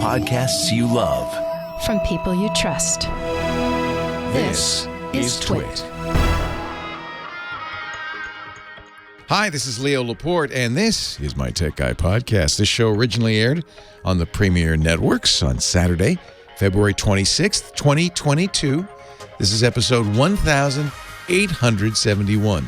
podcasts you love. From people you trust. This is Twit. Hi, this is Leo Laporte, and this is my Tech Guy podcast. This show originally aired on the Premier Networks on Saturday, February 26th, 2022. This is episode 1871.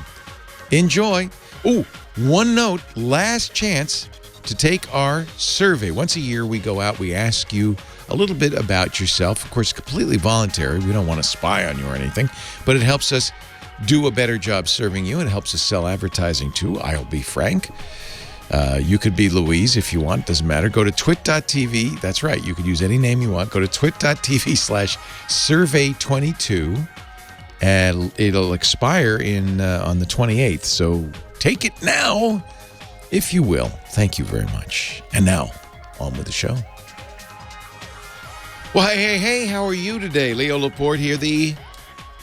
Enjoy. Ooh, one note, last chance to take our survey. Once a year, we go out, we ask you a little bit about yourself. Of course, completely voluntary. We don't want to spy on you or anything, but it helps us do a better job serving you. It helps us sell advertising too. I'll be frank. You could be Louise if you want. Doesn't matter. Go to twit.tv. That's right. You could use any name you want. Go to twit.tv/survey22, and it'll expire on the 28th. So take it now, if you will. Thank you very much. And now, on with the show. Well, hey, how are you today? Leo Laporte here, the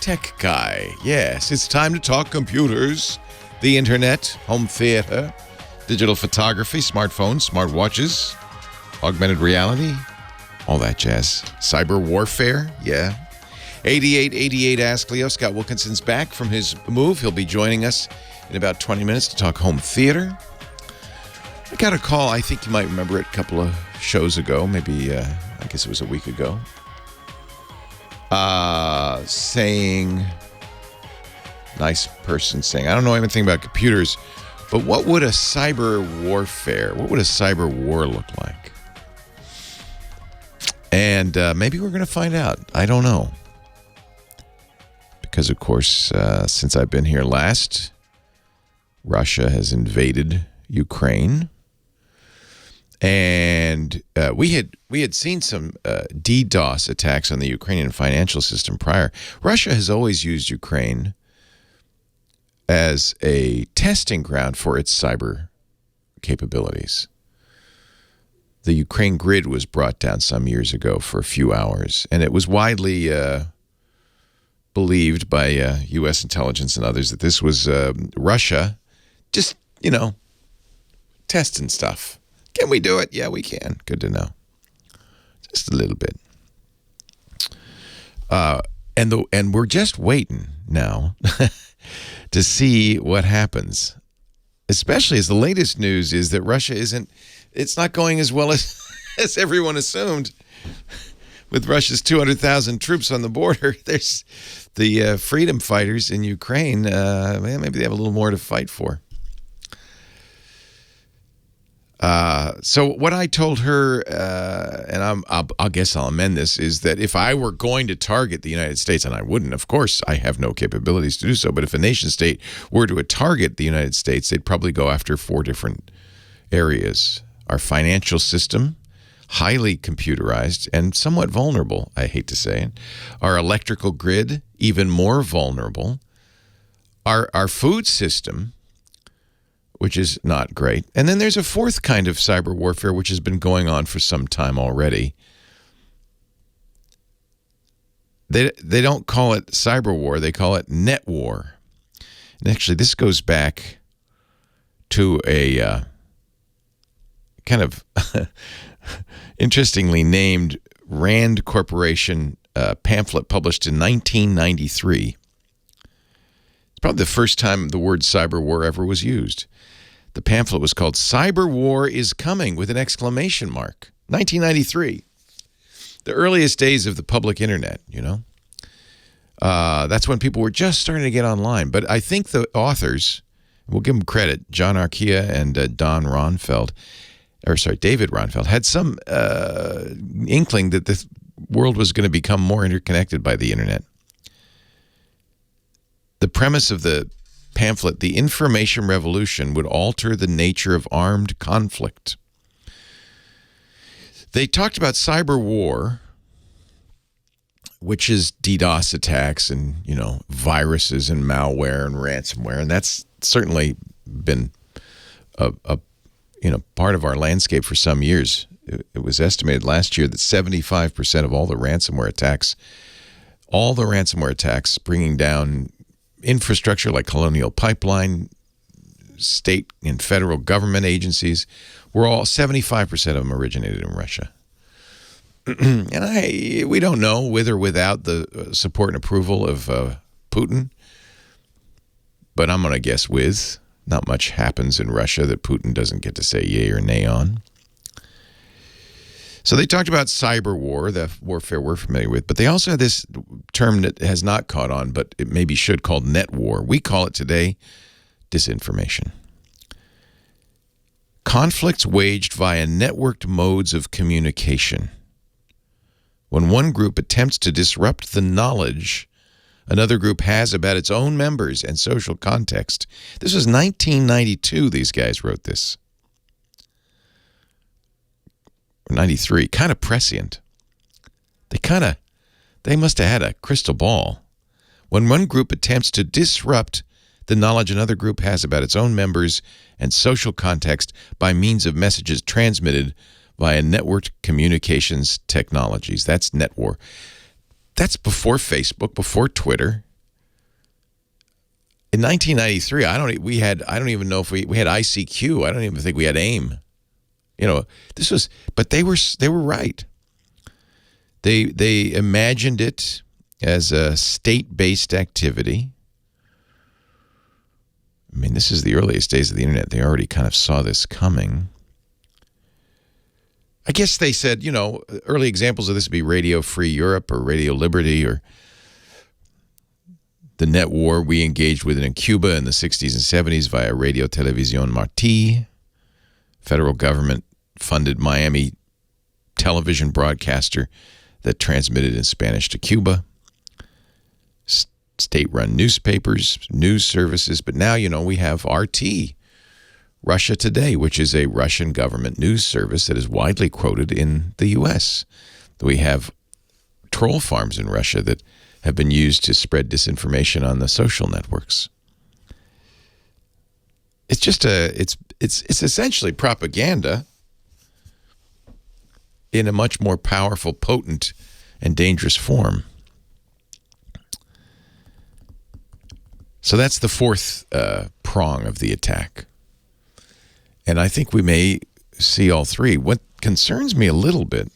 Tech Guy. Yes, it's time to talk computers, the internet, home theater, digital photography, smartphones, smartwatches, augmented reality, all that jazz. Cyber warfare, yeah. 8888 Ask Leo. Scott Wilkinson's back from his move. He'll be joining us in about 20 minutes to talk home theater. I got a call, I think you might remember it, a couple of shows ago, maybe, I guess it was a week ago. Saying, nice person saying, I don't know anything about computers, but what would a cyber war look like? And maybe we're going to find out. I don't know. Because, of course, since I've been here last, Russia has invaded Ukraine. And we had seen some DDoS attacks on the Ukrainian financial system prior. Russia has always used Ukraine as a testing ground for its cyber capabilities. The Ukraine grid was brought down some years ago for a few hours, and it was widely believed by U.S. intelligence and others that this was Russia just, testing stuff. Can we do it? Yeah, we can. Good to know. Just a little bit. And we're just waiting now to see what happens. Especially as the latest news is that Russia it's not going as well as everyone assumed. With Russia's 200,000 troops on the border, there's the freedom fighters in Ukraine. Maybe they have a little more to fight for. So what I told her, and I guess I'll amend this, is that if I were going to target the United States, and I wouldn't, of course, I have no capabilities to do so, but if a nation state were to target the United States, they'd probably go after 4 different areas. Our financial system, highly computerized and somewhat vulnerable, I hate to say it. Our electrical grid, even more vulnerable. Our food system, which is not great. And then there's a 4th kind of cyber warfare, which has been going on for some time already. They don't call it cyber war, they call it net war. And actually, this goes back to a kind of interestingly named Rand Corporation pamphlet published in 1993. It's probably the first time the word cyber war ever was used. The pamphlet was called Cyberwar is Coming with an exclamation mark. 1993. The earliest days of the public internet, That's when people were just starting to get online. But I think the authors, we'll give them credit, John Archaea and David Ronfeld, had some inkling that the world was going to become more interconnected by the internet. The premise of the pamphlet, the information revolution, would alter the nature of armed conflict. They talked about cyber war, which is DDoS attacks and, viruses and malware and ransomware. And that's certainly been a part of our landscape for some years. It was estimated last year that 75% of all the ransomware attacks bringing down infrastructure like Colonial Pipeline, state and federal government agencies, were all 75% of them originated in Russia. And we don't know with or without the support and approval of Putin, but I'm going to guess with. Not much happens in Russia that Putin doesn't get to say yay or nay on. So they talked about cyberwar, the warfare we're familiar with, but they also had this term that has not caught on, but it maybe should, called net war. We call it today disinformation. Conflicts waged via networked modes of communication. When one group attempts to disrupt the knowledge another group has about its own members and social context. This was 1992, these guys wrote this. 93, kind of prescient. They must have had a crystal ball. When one group attempts to disrupt the knowledge another group has about its own members and social context by means of messages transmitted via networked communications technologies. That's net war. That's before Facebook, before Twitter. In 1993, I don't even know if we had ICQ. I don't even think we had AIM. But they were right. They imagined it as a state-based activity. I mean, this is the earliest days of the internet. They already kind of saw this coming. I guess they said, early examples of this would be Radio Free Europe or Radio Liberty or the net war we engaged with in Cuba in the 60s and 70s via Radio Televisión Martí. Federal government funded Miami television broadcaster that transmitted in Spanish to Cuba. State-run newspapers, news services. But now, we have RT, Russia Today, which is a Russian government news service that is widely quoted in the U.S. We have troll farms in Russia that have been used to spread disinformation on the social networks. It's just it's essentially propaganda in a much more powerful, potent, and dangerous form. So that's the fourth prong of the attack. And I think we may see all three. What concerns me a little bit,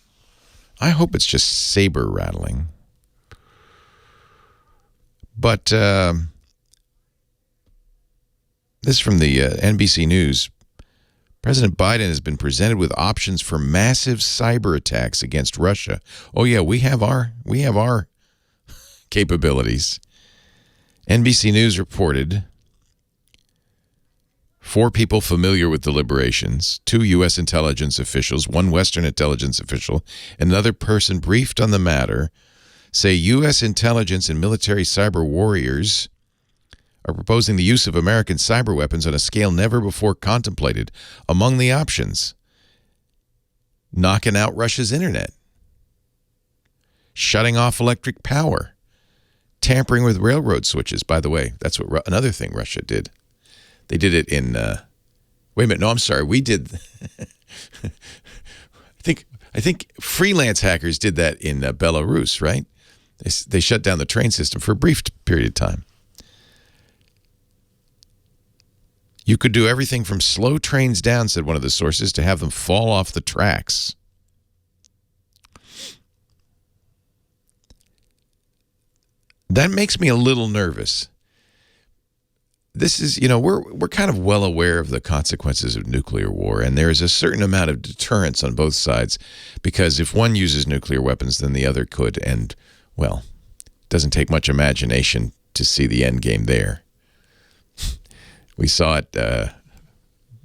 I hope it's just saber rattling. But this is from the NBC News. President Biden has been presented with options for massive cyber attacks against Russia. Oh yeah, we have our capabilities. NBC News reported 4 people familiar with deliberations, 2 U.S. intelligence officials, 1 Western intelligence official, and another person briefed on the matter, say U.S. intelligence and military cyber warriors are proposing the use of American cyber weapons on a scale never before contemplated. Among the options, knocking out Russia's internet, shutting off electric power, tampering with railroad switches. By the way, that's what another thing Russia did. They did it in, wait a minute, no, I'm sorry, we did, I think freelance hackers did that in Belarus, right? They shut down the train system for a brief period of time. You could do everything from slow trains down, said one of the sources, to have them fall off the tracks. That makes me a little nervous. This is, we're kind of well aware of the consequences of nuclear war, and there is a certain amount of deterrence on both sides, because if one uses nuclear weapons, then the other could, and, well, it doesn't take much imagination to see the end game there. We saw it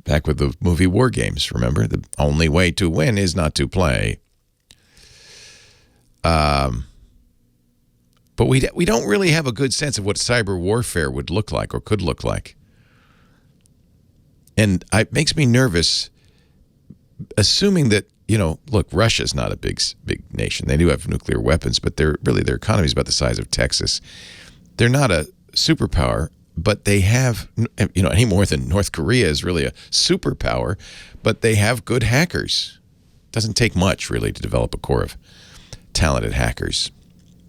back with the movie War Games, remember? The only way to win is not to play. But we don't really have a good sense of what cyber warfare would look like or could look like. And it makes me nervous, assuming that, look, Russia's not a big nation. They do have nuclear weapons, but their economy is about the size of Texas. They're not a superpower, but they have, any more than North Korea is really a superpower, but they have good hackers. Doesn't take much, really, to develop a core of talented hackers.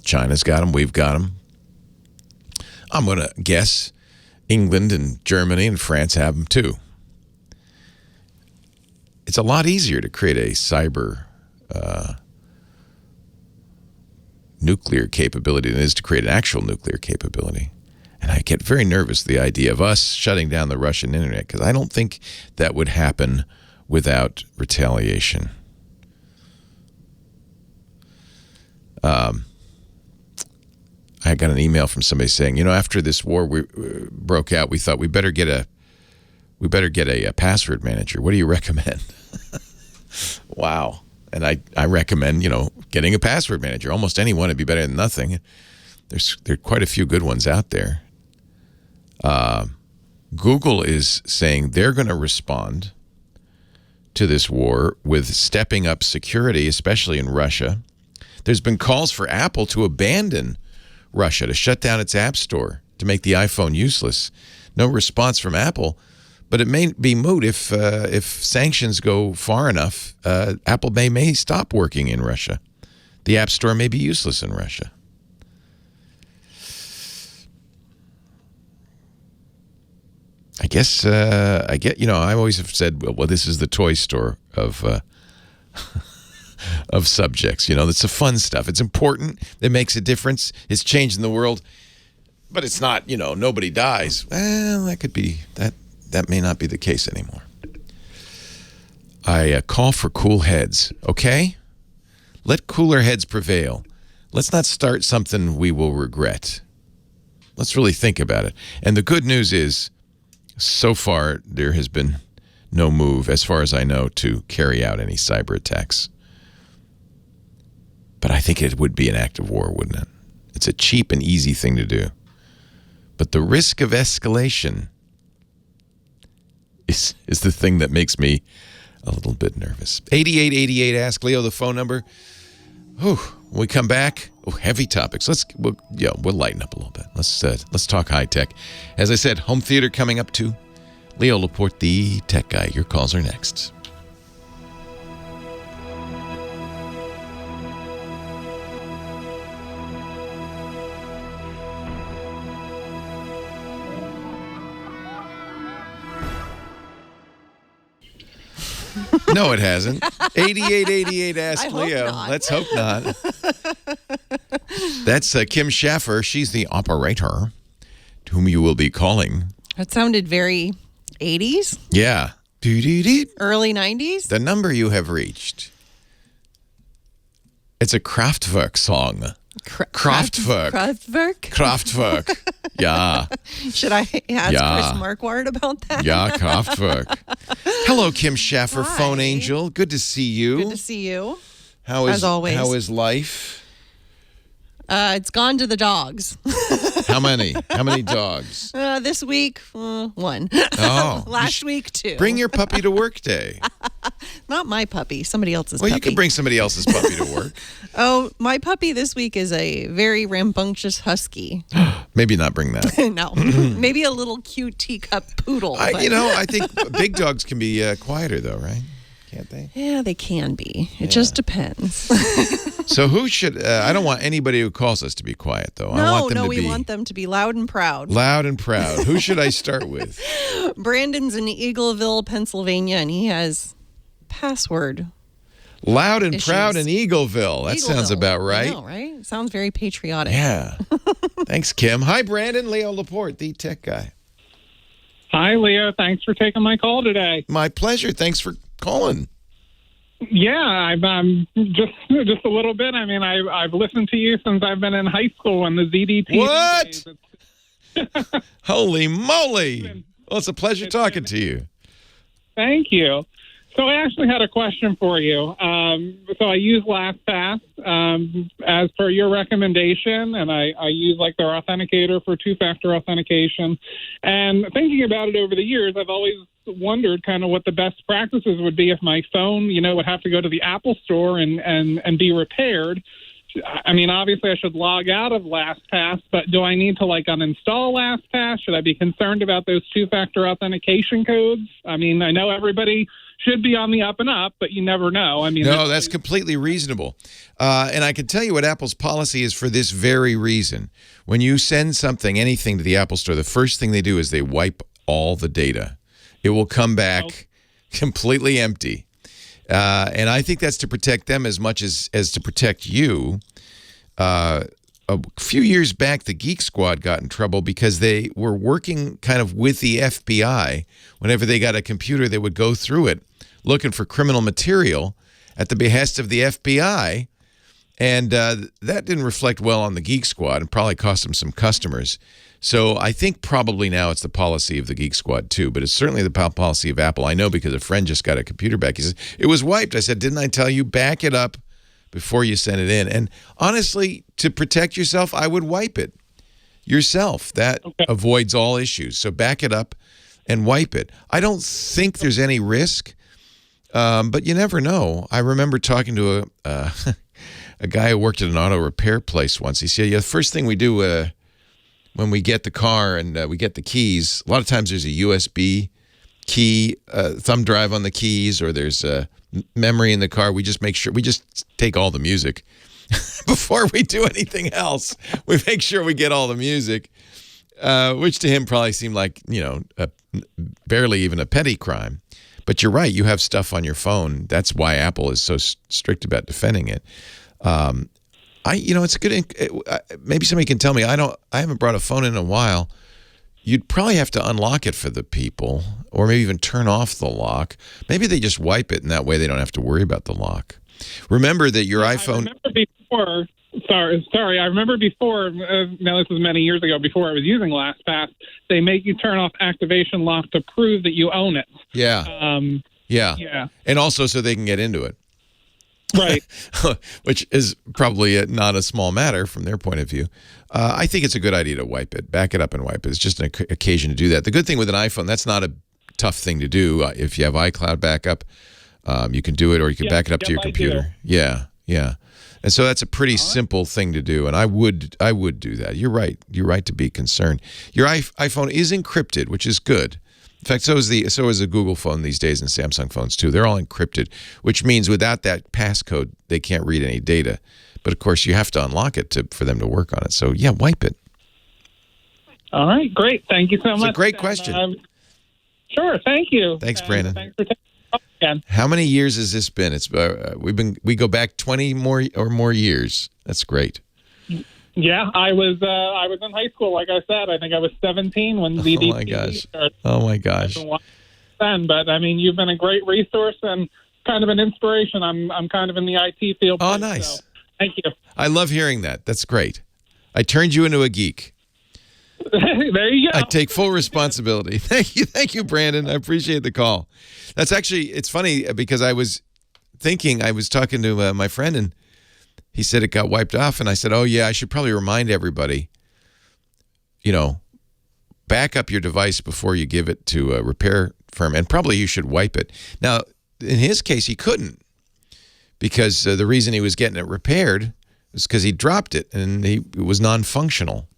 China's got them. We've got them. I'm going to guess England and Germany and France have them, too. It's a lot easier to create a cyber nuclear capability than it is to create an actual nuclear capability. And I get very nervous the idea of us shutting down the Russian internet, because I don't think that would happen without retaliation. I got an email from somebody saying, after this war broke out, we thought we better get a password manager. What do you recommend? Wow. And I recommend, getting a password manager. Almost any one would be better than nothing. There are quite a few good ones out there. Google is saying they're going to respond to this war with stepping up security, especially in Russia. There's been calls for Apple to abandon Russia, to shut down its app store, to make the iPhone useless. No response from Apple, but it may be moot if sanctions go far enough. Apple may stop working in Russia. The app store may be useless in Russia. I guess I always have said, well, this is the toy store of of subjects. It's the fun stuff. It's important. It makes a difference. It's changing the world. But it's not, nobody dies. Well, that may not be the case anymore. I call for cool heads, okay? Let cooler heads prevail. Let's not start something we will regret. Let's really think about it. And the good news is, so far, there has been no move, as far as I know, to carry out any cyber attacks. But I think it would be an act of war, wouldn't it? It's a cheap and easy thing to do. But the risk of escalation is the thing that makes me a little bit nervous. 8888 Ask Leo, the phone number. When we come back, heavy topics. We'll lighten up a little bit. Let's talk high tech. As I said, home theater coming up too. Leo Laporte, the tech guy. Your calls are next. No, it hasn't. 8888 Ask Leo. Let's hope not. That's Kim Schaffer. She's the operator to whom you will be calling. That sounded very 80s. Yeah. Early 90s. The number you have reached. It's a Kraftwerk song. Kraftwerk. Yeah. Should I ask Chris Marquardt about that? Yeah, Kraftwerk. Hello, Kim Schaffer, Hi. phone angel. Good to see you. Good to see you. As always. How is life? It's gone to the dogs. How many? How many dogs? This week, one. Oh. Last week, two. Bring your puppy to work day. Not my puppy, somebody else's puppy. Well, you can bring somebody else's puppy to work. Oh, my puppy this week is a very rambunctious husky. Maybe not bring that. No. Maybe a little cute teacup poodle. I think big dogs can be quieter, though, right? Can't they? Yeah, they can be. It just depends. So who should... I don't want anybody who calls us to be quiet, though. We want them to be loud and proud. Loud and proud. Who should I start with? Brandon's in Eagleville, Pennsylvania, and he has password Loud and issues. proud in Eagleville. That sounds about right. I know, right? Sounds very patriotic. Yeah. Thanks, Kim. Hi, Brandon. Leo Laporte, the tech guy. Hi, Leo. Thanks for taking my call today. My pleasure. Thanks for calling. Yeah, I'm just a little bit. I mean, I've listened to you since I've been in high school in the ZDT. What? Holy moly! Well, it's a pleasure talking to you. Thank you. So I actually had a question for you. So I use LastPass as per your recommendation, and I use like their authenticator for two-factor authentication. And thinking about it over the years, I've always wondered kind of what the best practices would be if my phone, would have to go to the Apple store and be repaired. I mean, obviously I should log out of LastPass, but do I need to uninstall LastPass? Should I be concerned about those two-factor authentication codes? I mean, I know everybody should be on the up and up, but you never know. I mean, no, that's completely reasonable. And I can tell you what Apple's policy is for this very reason. When you send anything to the Apple store, the first thing they do is they wipe all the data. It will come back completely empty. And I think that's to protect them as much as to protect you. a few years back, the Geek Squad got in trouble because they were working kind of with the FBI. Whenever they got a computer, they would go through it looking for criminal material at the behest of the FBI. And that didn't reflect well on the Geek Squad and probably cost them some customers. So I think probably now it's the policy of the Geek Squad too, but it's certainly the policy of Apple. I know because a friend just got a computer back. He says, it was wiped. I said, didn't I tell you, back it up before you send it in? And honestly, to protect yourself, I would wipe it yourself. That avoids all issues. So back it up and wipe it. I don't think there's any risk, but you never know. I remember talking to a guy who worked at an auto repair place once. He said, yeah, the first thing we do when we get the car and we get the keys, a lot of times there's a USB key, thumb drive on the keys, or there's a memory in the car. We just make sure, we just take all the music before we do anything else. We make sure we get all the music, which to him probably seemed like, barely even a petty crime. But you're right. You have stuff on your phone. That's why Apple is so strict about defending it. It's a good. Maybe somebody can tell me. I haven't brought a phone in a while. You'd probably have to unlock it for the people, or maybe even turn off the lock. Maybe they just wipe it, and that way they don't have to worry about the lock. Remember that your iPhone. I remember before. Sorry. I remember before. Now this was many years ago. Before I was using LastPass, they make you turn off activation lock to prove that you own it. Yeah. Yeah. And also so they can get into it. Right. Which is probably not a small matter from their point of view. I think it's a good idea to wipe it, back it up and wipe it. It's just an occasion to do that. The good thing with an iPhone, that's not a tough thing to do. If you have iCloud backup, you can do it, or you can back it up to your computer. Yeah. And so that's a pretty simple thing to do, and I would do that. You're right. You're right to be concerned. Your iPhone is encrypted, which is good. In fact, so is a Google phone these days, and Samsung phones too. They're all encrypted, which means without that passcode, they can't read any data. But of course, you have to unlock it for them to work on it. So yeah, wipe it. All right, great. Thank you so much. It's a great question. Sure, thank you. Thanks, Brandon. Thanks for taking the call again. How many years has this been? It's we go back 20 more years. That's great. Yeah, I was in high school. Like I said, I think I was 17 when VDT started. Oh my gosh! Then, but I mean, you've been a great resource and kind of an inspiration. I'm kind of in the IT field. Oh, nice. So thank you. I love hearing that. That's great. I turned you into a geek. There you go. I take full responsibility. Thank you, Brandon. I appreciate the call. That's actually, it's funny because I was talking to my friend, and he said it got wiped off, and I said, oh yeah, I should probably remind everybody, back up your device before you give it to a repair firm, and probably you should wipe it. Now, in his case, he couldn't, because the reason he was getting it repaired was because he dropped it, and it was non-functional.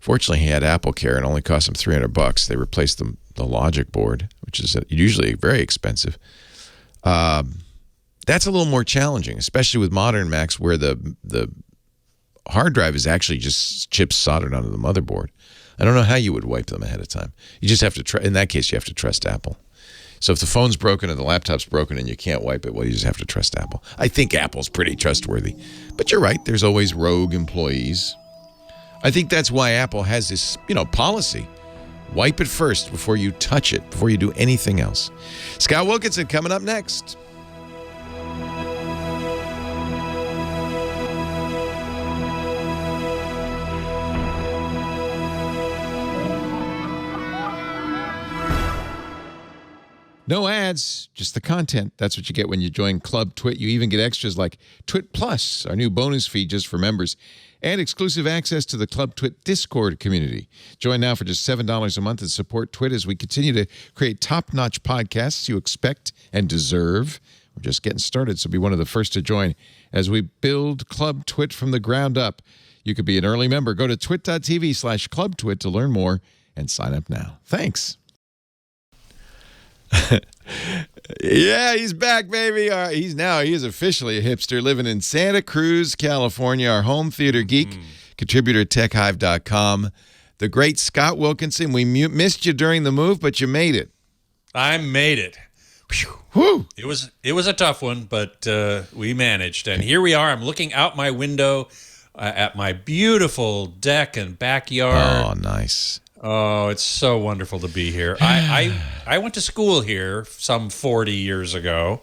Fortunately, he had Apple Care, and it only cost him $300. They replaced the logic board, which is usually very expensive. That's a little more challenging, especially with modern Macs, where the hard drive is actually just chips soldered onto the motherboard. I don't know how you would wipe them ahead of time. You just have to in that case, you have to trust Apple. So if the phone's broken or the laptop's broken and you can't wipe it, well, you just have to trust Apple. I think Apple's pretty trustworthy. But you're right, there's always rogue employees. I think that's why Apple has this, policy. Wipe it first before you touch it, before you do anything else. Scott Wilkinson coming up next. No ads, just the content. That's what you get when you join Club Twit. You even get extras like Twit Plus, our new bonus feed just for members, and exclusive access to the Club Twit Discord community. Join now for just $7 a month and support Twit as we continue to create top-notch podcasts you expect and deserve. We're just getting started, so be one of the first to join as we build Club Twit from the ground up. You could be an early member. Go to twit.tv/clubtwit to learn more and sign up now. Thanks. Yeah, he's back, baby. He is officially a hipster living in Santa Cruz, California. Our home theater geek, contributor at techhive.com. The great Scott Wilkinson. We missed you during the move, but you made it. I made it. Whew. It was a tough one, but we managed. And here we are. I'm looking out my window at my beautiful deck and backyard. Oh, nice. Oh, it's so wonderful to be here. I went to school here some 40 years ago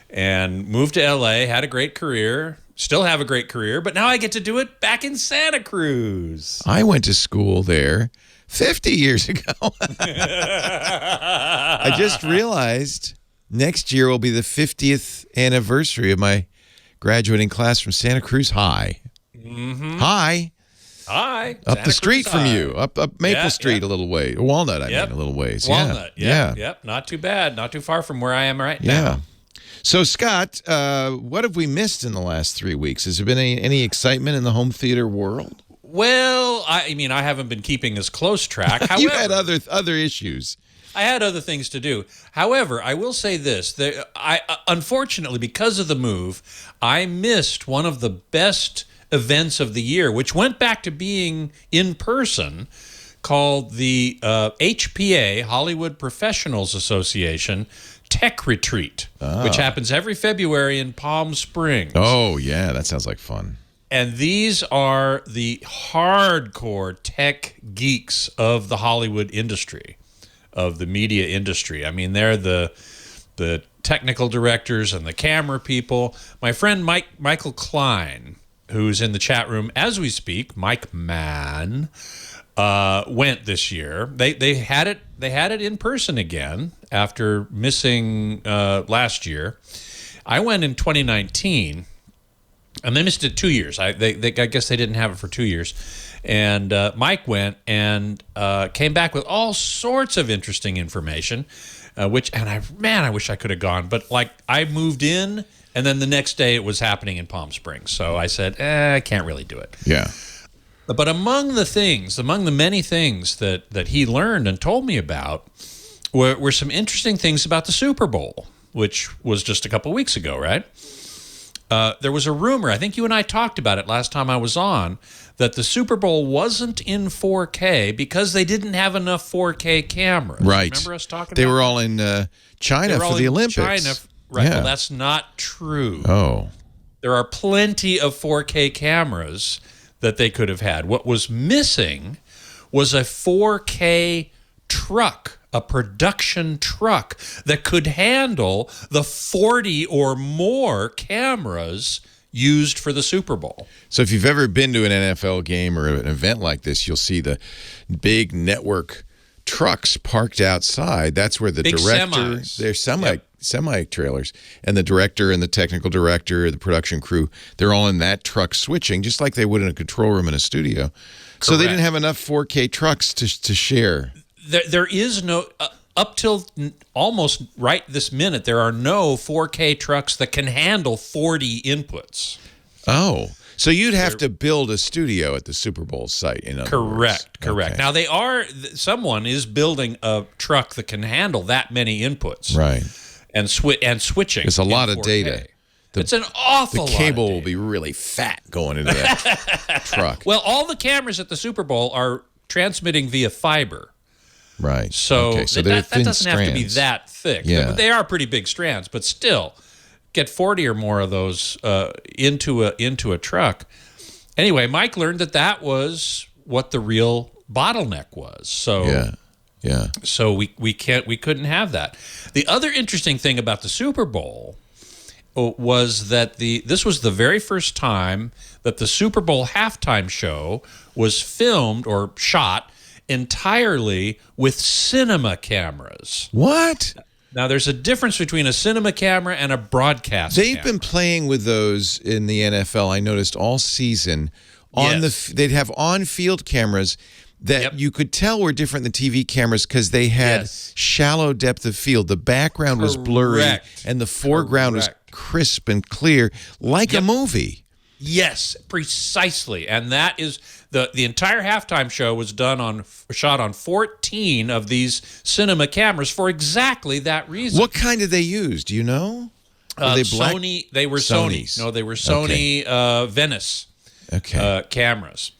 and moved to L.A., had a great career, still have a great career, but now I get to do it back in Santa Cruz. I went to school there 50 years ago. I just realized next year will be the 50th anniversary of my graduating class from Santa Cruz High. Mm-hmm. Hi. Up Santa the street Cruz from High. you. Up Maple Street a little way. Walnut, I mean, a little ways. Walnut. Yeah. Yep. Not too bad. Not too far from where I am right now. Yeah. So, Scott, what have we missed in the last 3 weeks? Has there been any excitement in the home theater world? Well, I mean, I haven't been keeping as close track. However, You had other issues. I had other things to do. However, I will say this. Unfortunately, because of the move, I missed one of the best events of the year, which went back to being in person, called the HPA, Hollywood Professionals Association, Tech Retreat, which happens every February in Palm Springs. Oh, yeah, that sounds like fun. And these are the hardcore tech geeks of the Hollywood industry, of the media industry. I mean, they're the technical directors and the camera people. My friend Michael Klein, who's in the chat room as we speak, Mike Mann, went this year. They had it in person again after missing last year. I went in 2019. And they missed it 2 years. I guess they didn't have it for 2 years. And Mike went and came back with all sorts of interesting information, I wish I could have gone. But like I moved in, and then the next day it was happening in Palm Springs. So I said, I can't really do it. Yeah. But among the many things that he learned and told me about were some interesting things about the Super Bowl, which was just a couple weeks ago, right? There was a rumor, I think you and I talked about it last time I was on, that the Super Bowl wasn't in 4K because they didn't have enough 4K cameras. Right. Remember us talking They about were all in China for the Olympics. China. Right. Yeah. Well, that's not true. Oh. There are plenty of 4K cameras that they could have had. What was missing was a 4K truck, a production truck that could handle the 40 or more cameras used for the Super Bowl. So if you've ever been to an NFL game or an event like this, you'll see the big network trucks parked outside. That's where the big director, semis. they're semi trailers, and the director and the technical director, the production crew, they're all in that truck switching, just like they would in a control room in a studio. So they didn't have enough 4K trucks to share. There is no, up till almost right this minute, there are no 4K trucks that can handle 40 inputs. Oh, so you'd have to build a studio at the Super Bowl site, in other words. Correct. Okay. Now, someone is building a truck that can handle that many inputs. Right. And switching. It's a lot of 4K. data. It's an awful lot The cable of will data. be really fat going into that truck. Well, all the cameras at the Super Bowl are transmitting via fiber. Right. So, okay. So they're that thin doesn't have to be strands. that thick. Yeah. They are pretty big strands, but still, get 40 or more of those into a truck. Anyway, Mike learned that was what the real bottleneck was. So Yeah. So we couldn't have that. The other interesting thing about the Super Bowl was that this was the very first time that the Super Bowl halftime show was filmed or shot entirely with cinema cameras. What? Now, there's a difference between a cinema camera and a broadcast They've camera. been playing with those in the NFL, I noticed, all season. Yes. They'd have on-field cameras that you could tell were different than TV cameras because they had shallow depth of field. The background was blurry, and the foreground was crisp and clear, like a movie. Yes, precisely. And that is the entire halftime show was shot on 14 of these cinema cameras for exactly that reason. What kind did they use? Do you know? Were they black? Sony. They were Sonys. Sony. No, they were Sony Venice cameras.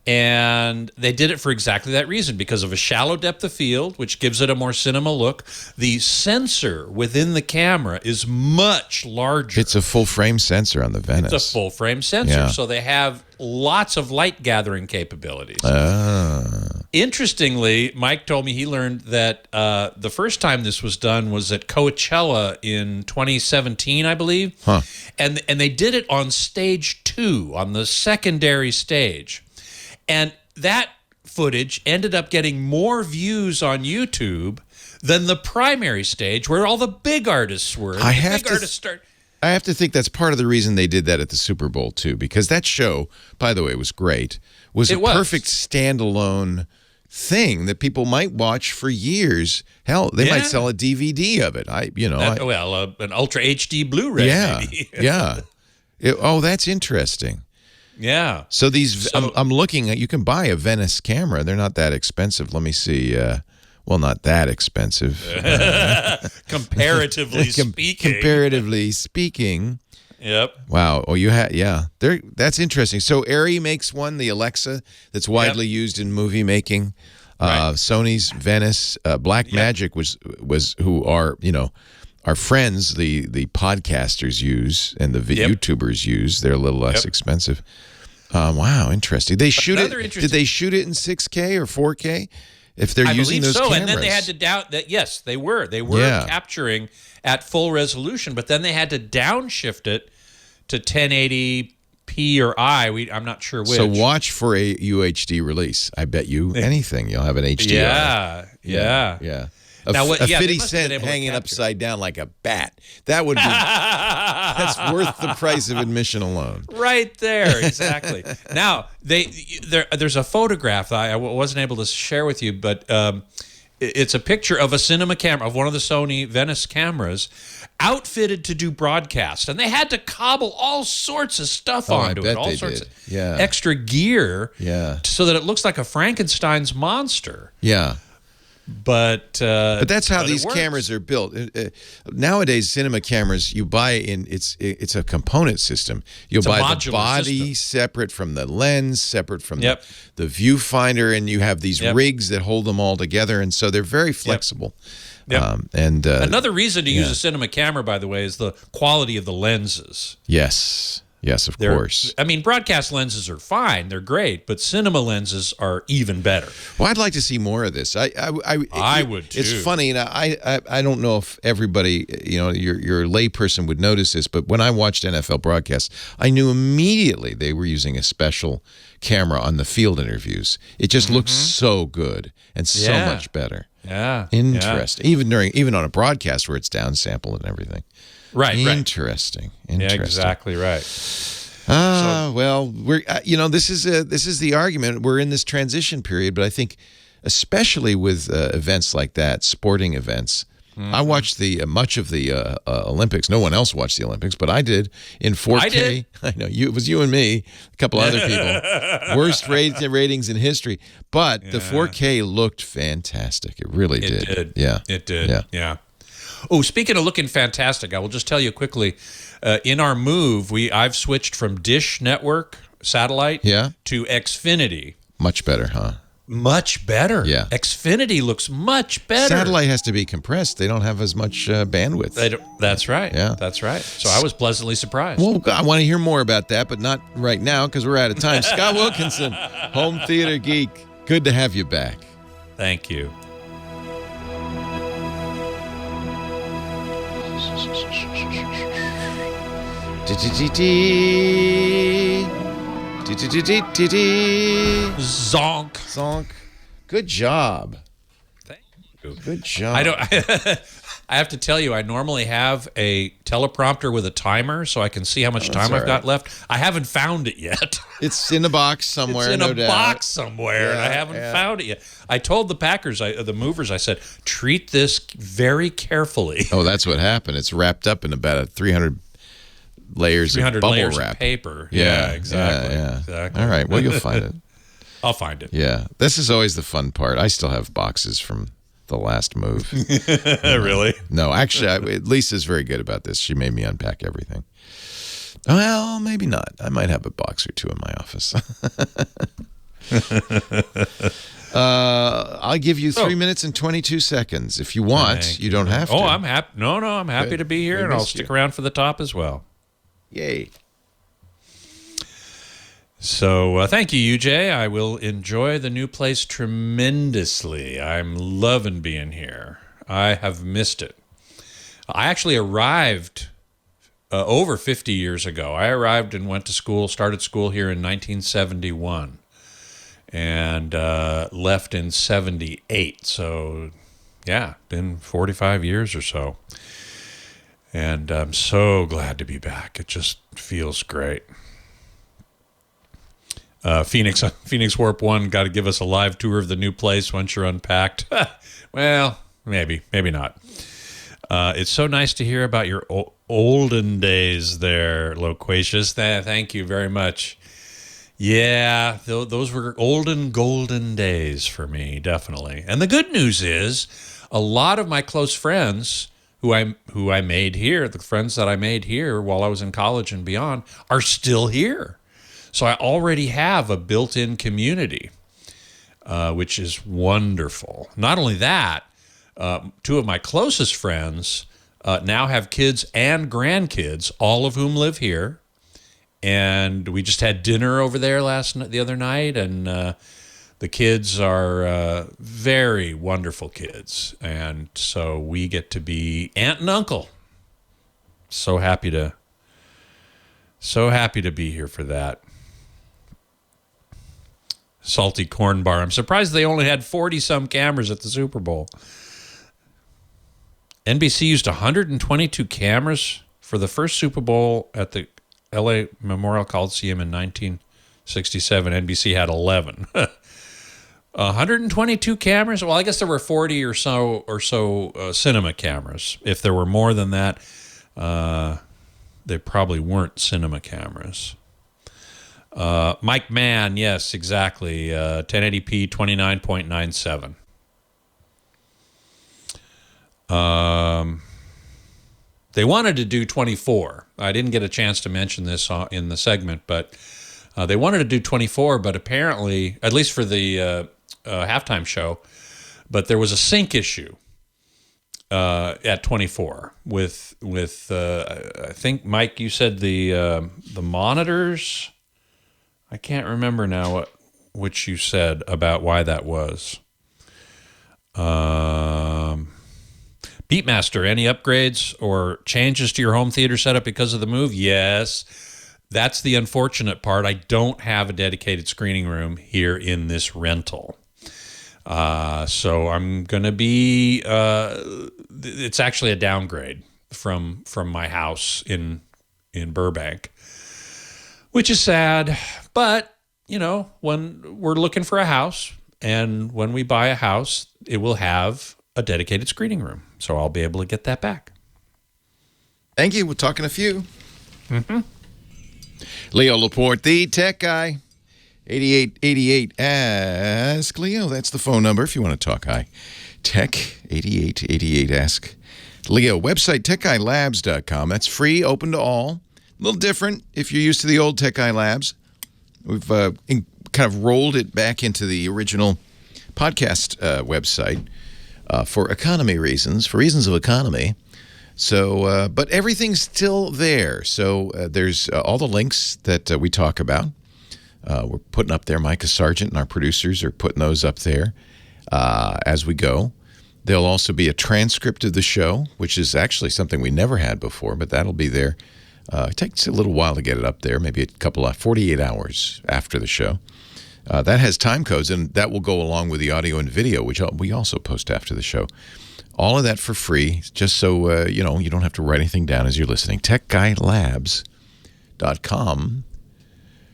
And they did it for exactly that reason, because of a shallow depth of field, which gives it a more cinema look. The sensor within the camera is much larger. It's a full-frame sensor on the Venice. It's a full-frame sensor, Yeah. so they have lots of light gathering capabilities. Ah. Interestingly, Mike told me he learned that the first time this was done was at Coachella in 2017, I believe. Huh. And they did it on stage 2, on the secondary stage. And that footage ended up getting more views on YouTube than the primary stage, where all the big artists were. I have to think that's part of the reason they did that at the Super Bowl, too, because that show, by the way, was great, was a perfect standalone thing that people might watch for years. Hell, they might sell a DVD of it. An Ultra HD Blu-ray, maybe. Yeah. That's interesting. Yeah. So I'm looking at, you can buy a Venice camera. They're not that expensive. Let me see. Not that expensive. Comparatively speaking. Comparatively speaking. Yep. Wow. Oh, that's interesting. So Arri makes one, the Alexa, that's widely used in movie making. Right. Sony's Venice, Blackmagic was who are, our friends, the podcasters use and the YouTubers use. They're a little less expensive. Wow, interesting. Did they shoot it in 6K or 4K? If they're using those cameras. And then they had to doubt that. Yes, they were. They were capturing at full resolution, but then they had to downshift it to 1080p or I'm not sure which. So watch for a UHD release. I bet you anything you'll have an HDR. Yeah. Now, a 50 cent hanging upside down like a bat. That would be that's worth the price of admission alone. Right there, exactly. Now, there's a photograph I wasn't able to share with you, but it's a picture of a cinema camera, of one of the Sony Venice cameras, outfitted to do broadcast. And they had to cobble all sorts of stuff onto it, all sorts of extra gear so that it looks like a Frankenstein's monster. Yeah. But that's how these cameras are built. Nowadays, cinema cameras you buy it's a component system. You'll buy the body separate from the lens, separate from the viewfinder, and you have these rigs that hold them all together, and so they're very flexible. And another reason to use a cinema camera, by the way, is the quality of the lenses. Yes, of course. I mean, broadcast lenses are fine; they're great, but cinema lenses are even better. Well, I'd like to see more of this. I would too. It's funny, and I don't know if everybody, your layperson would notice this, but when I watched NFL broadcasts, I knew immediately they were using a special camera on the field interviews. It just looks so good and so much better. Yeah, interesting. Even on a broadcast where it's downsampled and everything. Right. Interesting. Yeah, exactly right. Well, we're this is the argument. We're in this transition period, but I think especially with events like that, sporting events. I watched much of the Olympics. No one else watched the Olympics, but I did in 4K. I did. I know it was you and me, a couple other people. Worst ratings in history, but the 4K looked fantastic. It really did. Yeah, it did. Yeah. Oh, speaking of looking fantastic, I will just tell you quickly. In our move, I've switched from Dish Network satellite to Xfinity. Much better, huh? Much better. Yeah. Xfinity looks much better. Satellite has to be compressed. They don't have as much bandwidth. That's right. Yeah. That's right. So I was pleasantly surprised. Well, I want to hear more about that, but not right now because we're out of time. Scott Wilkinson, Home Theater Geek. Good to have you back. Thank you. Zonk. Good job. Thank you. Good job. I have to tell you, I normally have a teleprompter with a timer so I can see how much time I've got left. I haven't found it yet. It's in a box somewhere. It's in a box somewhere, and I haven't found it yet. I told the packers, the movers, I said, treat this very carefully. Oh, that's what happened. It's wrapped up in about 300 layers of bubble wrap. Of paper. Yeah, exactly. All right. Well, you'll find it. I'll find it. Yeah. This is always the fun part. I still have boxes from the last move. Really? No, actually, Lisa's very good about this. She made me unpack everything. Well, maybe not. I might have a box or two in my office. I'll give you 3 minutes and 22 seconds if you want. Thank You don't have to. Oh, I'm happy. No, I'm happy to be here, and I'll stick around for the top as well. Yay. So thank you, UJ. I will enjoy the new place tremendously. I'm loving being here. I have missed it. I actually arrived over 50 years ago. I arrived and went to school, started school here in 1971, and left in 78. So, yeah, been 45 years or so. And I'm so glad to be back. It just feels great. Phoenix Warp 1 got to give us a live tour of the new place once you're unpacked. Well, maybe not. It's so nice to hear about your olden days there, Loquacious. Thank you very much. Yeah, those were olden golden days for me, definitely. And the good news is a lot of my close friends who I made here, the friends that I made here while I was in college and beyond, are still here. So I already have a built-in community, which is wonderful. Not only that, two of my closest friends now have kids and grandkids, all of whom live here. And we just had dinner over there the other night, and the kids are very wonderful kids. And so we get to be aunt and uncle. So happy to be here for that. Salty Corn Bar. I'm surprised they only had 40-some cameras at the Super Bowl. NBC used 122 cameras for the first Super Bowl at the LA Memorial Coliseum in 1967. NBC had 11. 122 cameras? Well, I guess there were 40 or so cinema cameras. If there were more than that, they probably weren't cinema cameras. Mike Mann, yes, exactly. 1080p 29.97. They wanted to do 24. I didn't get a chance to mention this in the segment, but they wanted to do 24, but apparently, at least for the halftime show, but there was a sync issue at 24 with I think, Mike, you said the monitors. I can't remember now which you said about why that was. Beatmaster, any upgrades or changes to your home theater setup because of the move? Yes. That's the unfortunate part. I don't have a dedicated screening room here in this rental. So I'm going to be... it's actually a downgrade from my house in Burbank, which is sad. But, when we're looking for a house, and when we buy a house, it will have a dedicated screening room. So I'll be able to get that back. Thank you. We'll talk in a few. Mm-hmm. Leo Laporte, the tech guy. 8888 Ask Leo. That's the phone number if you want to talk. Hi. Tech 8888 Ask Leo. Website techguylabs.com. That's free, open to all. A little different if you're used to the old Tech Guy Labs. We've kind of rolled it back into the original podcast website for economy reasons, for reasons of economy. So, but everything's still there. So there's all the links that we talk about. We're putting up there. Micah Sargent and our producers are putting those up there as we go. There'll also be a transcript of the show, which is actually something we never had before, but that'll be there. It takes a little while to get it up there, maybe 48 hours after the show. That has time codes, and that will go along with the audio and video, which we also post after the show. All of that for free, just so you don't have to write anything down as you're listening. TechGuyLabs.com.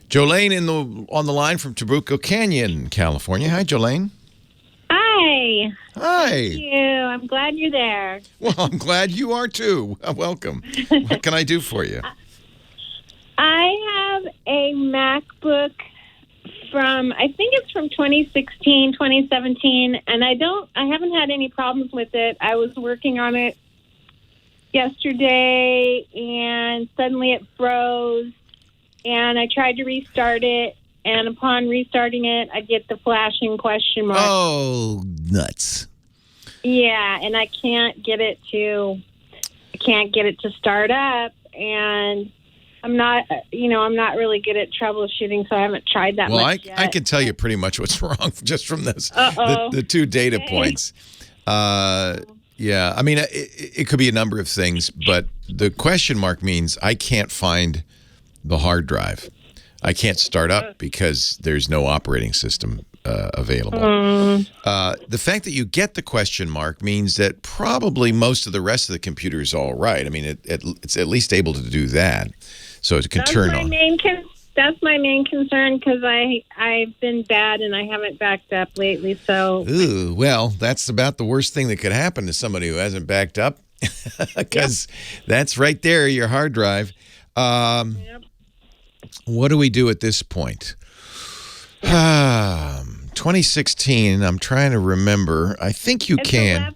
Jolene on the line from Trabuco Canyon, California. Hi, Jolene. Hi. Hi. Thank you. I'm glad you're there. Well, I'm glad you are too. Welcome. What can I do for you? I have a MacBook I think it's from 2016, 2017, and I haven't had any problems with it. I was working on it yesterday, and suddenly it froze, and I tried to restart it, and upon restarting it, I get the flashing question mark. Oh, nuts. Yeah, and I can't get it to start up, and I'm not really good at troubleshooting, so I haven't tried that much yet. I can tell you pretty much what's wrong just from this, the 2 data points. Yeah, I mean, it could be a number of things, but the question mark means I can't find the hard drive. I can't start up because there's no operating system available. The fact that you get the question mark means that probably most of the rest of the computer is all right. I mean, it's at least able to do that, so it can turn on. That's my main concern, because I've been bad and I haven't backed up lately. So, ooh, well, that's about the worst thing that could happen to somebody who hasn't backed up, because that's right there, your hard drive. What do we do at this point? 2016. I'm trying to remember. I think you can.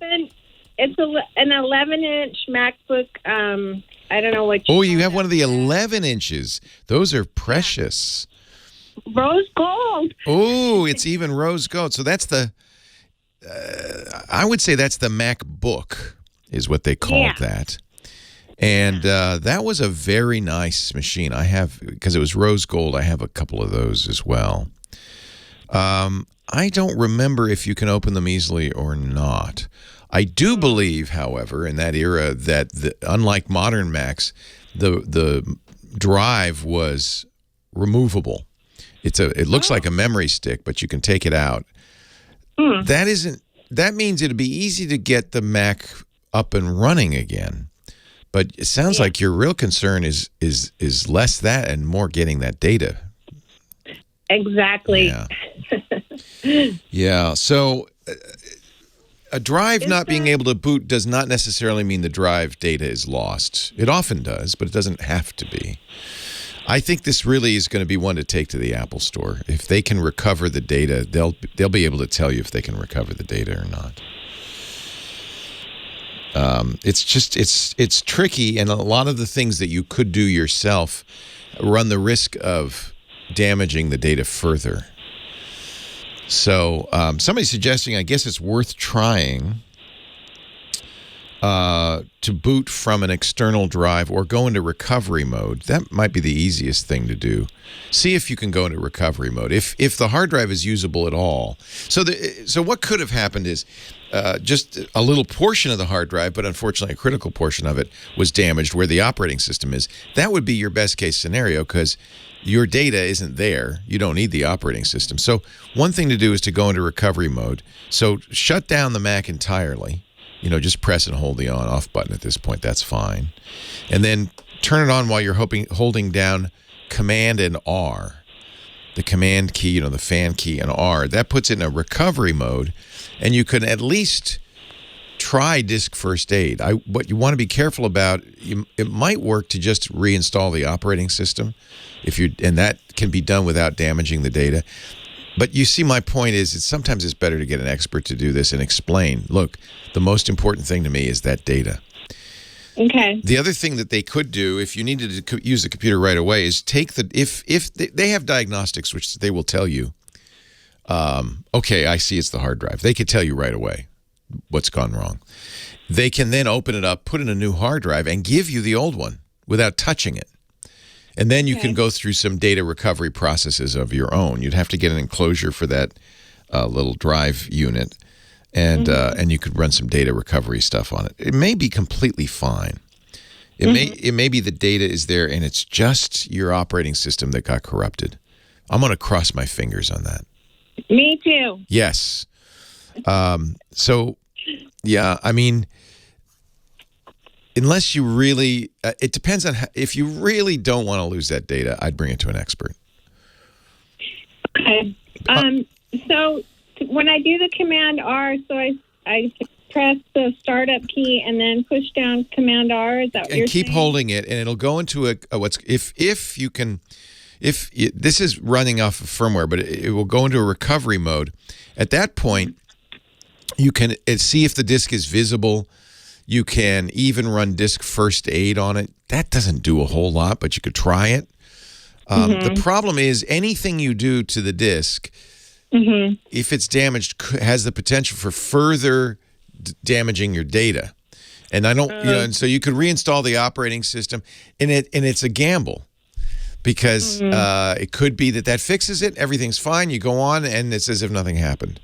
It's an 11-inch MacBook. I don't know what. You have one of the 11 inches. Those are precious. Rose gold. Oh, it's even rose gold. So that's the. I would say that's the MacBook, is what they called that. And that was a very nice machine. I have, because it was rose gold, I have a couple of those as well. I don't remember if you can open them easily or not. I do believe, however, in that era that unlike modern Macs, the drive was removable. It looks like a memory stick, but you can take it out. That means it'd be easy to get the Mac up and running again. But it sounds like your real concern is less that and more getting that data. Exactly. Yeah. So a drive not being able to boot does not necessarily mean the drive data is lost. It often does, but it doesn't have to be. I think this really is going to be one to take to the Apple Store. If they can recover the data, they'll be able to tell you if they can recover the data or not. It's tricky, and a lot of the things that you could do yourself run the risk of damaging the data further. So somebody's suggesting, I guess it's worth trying to boot from an external drive or go into recovery mode. That might be the easiest thing to do. See if you can go into recovery mode, if the hard drive is usable at all. So what could have happened is just a little portion of the hard drive, but unfortunately a critical portion of it was damaged where the operating system is. That would be your best case scenario, because your data isn't there. You don't need the operating system. So one thing to do is to go into recovery mode. So shut down the Mac entirely. Just press and hold the on-off button at this point. That's fine. And then turn it on while you're holding down Command and R. The Command key, the fan key and R. That puts it in a recovery mode, and you can at least try Disk First Aid. What you want to be careful about, it might work to just reinstall the operating system, and that can be done without damaging the data. But you see, my point is, sometimes it's better to get an expert to do this and explain, look, the most important thing to me is that data. Okay. The other thing that they could do, if you needed to use the computer right away, is take if they have diagnostics, which they will tell you, okay, I see it's the hard drive. They could tell you right away what's gone wrong. They can then open it up, put in a new hard drive, and give you the old one without touching it. And then you can go through some data recovery processes of your own. You'd have to get an enclosure for that little drive unit, and you could run some data recovery stuff on it. It may be completely fine. It may be the data is there, and it's just your operating system that got corrupted. I'm going to cross my fingers on that. Me too. Yes. So, yeah, I mean, unless you really, it depends on if you really don't want to lose that data, I'd bring it to an expert. Okay. So when I do the Command R, so I press the startup key and then push down Command R. Is that what you're saying? And keep holding it, and it'll go into if you can. This is running off of firmware, but it will go into a recovery mode. At that point, you can see if the disk is visible. You can even run Disk First Aid on it. That doesn't do a whole lot, but you could try it. The problem is anything you do to the disk, if it's damaged, has the potential for further damaging your data. And I don't, and so you could reinstall the operating system, and it's a gamble because it could be that fixes it, everything's fine, you go on, and it's as if nothing happened.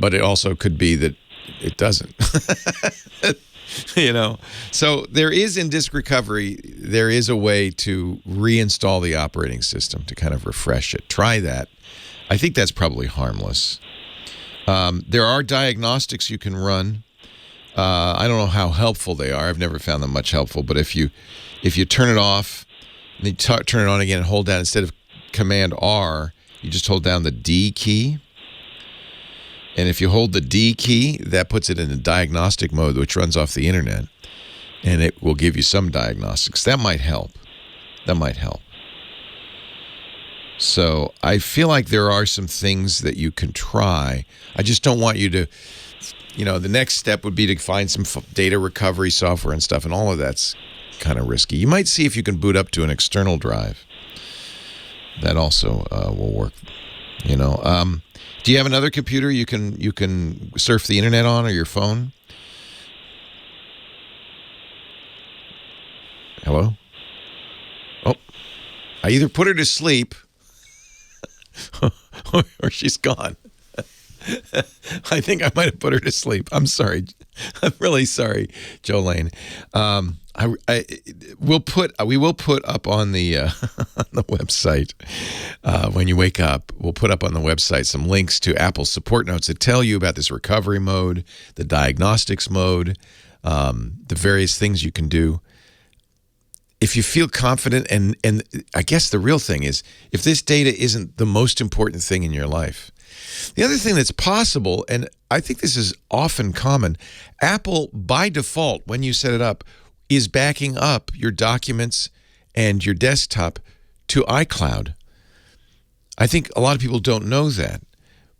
But it also could be that it doesn't. So there is in disk recovery, there is a way to reinstall the operating system to kind of refresh it. Try that. I think that's probably harmless. There are diagnostics you can run. I don't know how helpful they are. I've never found them much helpful. But if you turn it off and you turn it on again and hold down, instead of Command R, you just hold down the D key. And if you hold the D key, that puts it in a diagnostic mode, which runs off the internet. And it will give you some diagnostics. That might help. So I feel like there are some things that you can try. I just don't want you to, the next step would be to find some data recovery software and stuff. And all of that's kind of risky. You might see if you can boot up to an external drive. That also will work. Do you have another computer you can surf the internet on, or your phone? Hello? Oh, I either put her to sleep or she's gone. I think I might have put her to sleep. I'm sorry. I'm really sorry, Jolene. We will put up on the on the website when you wake up. We'll put up on the website some links to Apple's support notes that tell you about this recovery mode, the diagnostics mode, the various things you can do. If you feel confident, and I guess the real thing is, if this data isn't the most important thing in your life. The other thing that's possible, and I think this is often common, Apple, by default, when you set it up, is backing up your documents and your desktop to iCloud. I think a lot of people don't know that,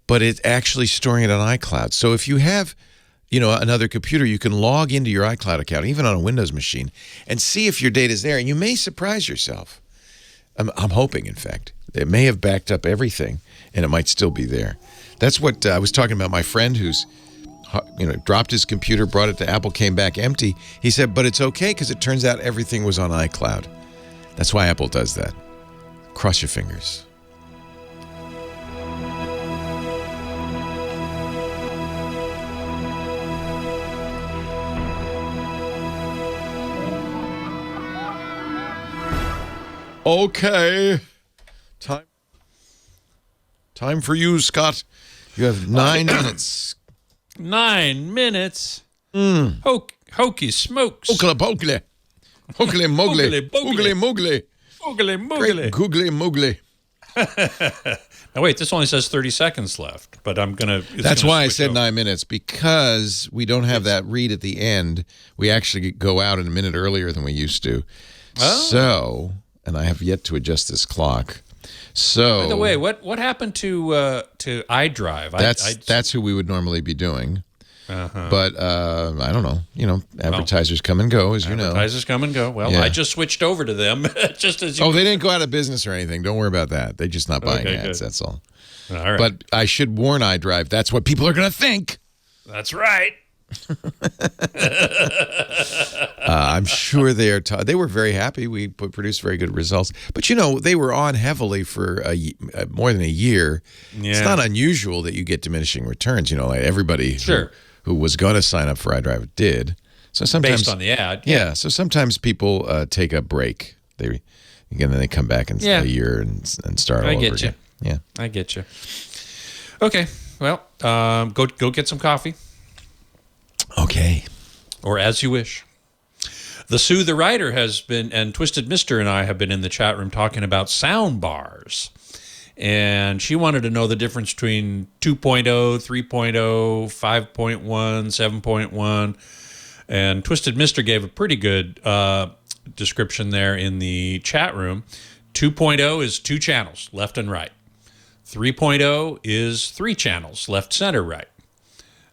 but it's actually storing it on iCloud. So if you have, another computer, you can log into your iCloud account, even on a Windows machine, and see if your data is there. And you may surprise yourself. I'm hoping, in fact. It may have backed up everything, and it might still be there. That's what I was talking about. My friend who's, dropped his computer, brought it to Apple, came back empty. He said, but it's okay because it turns out everything was on iCloud. That's why Apple does that. Cross your fingers. Okay. Time for you, Scott. You have 9 minutes. 9 minutes? Hokey smokes. Okla pokle. Hokely mogly. Oogly moogly. Oogly moogly. Great googly moogly. Now, wait, this only says 30 seconds left, but I'm going to... That's why I said 9 minutes, because we don't have that read at the end. We actually go out in a minute earlier than we used to. Oh. So, and I have yet to adjust this clock. So, by the way, what happened to iDrive? That's who we would normally be doing. But I don't know. Advertisers come and go, as you know. Advertisers come and go. Well, yeah. I just switched over to them. Just as they didn't go out of business or anything. Don't worry about that. They're just not buying ads. Good. That's all. All right. But I should warn iDrive. That's what people are going to think. That's right. I'm sure they were very happy. We produced very good results. But, they were on heavily for more than a year. Yeah. It's not unusual that you get diminishing returns. Like everybody who was going to sign up for iDrive did. So sometimes, based on the ad. Yeah. So sometimes people take a break. Then they come back in a year and start all over again. Yeah. I get you. Okay. Well, go get some coffee. Okay. Or as you wish. The Sue the Writer has been, and Twisted Mister and I have been in the chat room talking about sound bars. And she wanted to know the difference between 2.0, 3.0, 5.1, 7.1. And Twisted Mister gave a pretty good description there in the chat room. 2.0 is 2 channels, left and right. 3.0 is 3 channels, left, center, right.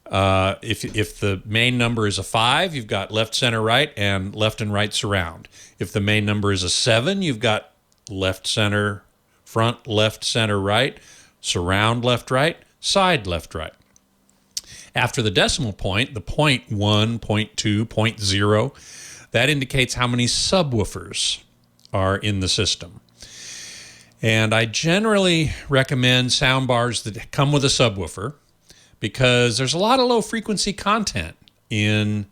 If the main number is a 5, you've got left, center, right, and left and right surround. If the main number is a 7, you've got left, center, front, left, center, right, surround, left, right, side, left, right. After the decimal point, the 0.1, 0.2, 0.0, that indicates how many subwoofers are in the system. And I generally recommend soundbars that come with a subwoofer because there's a lot of low-frequency content in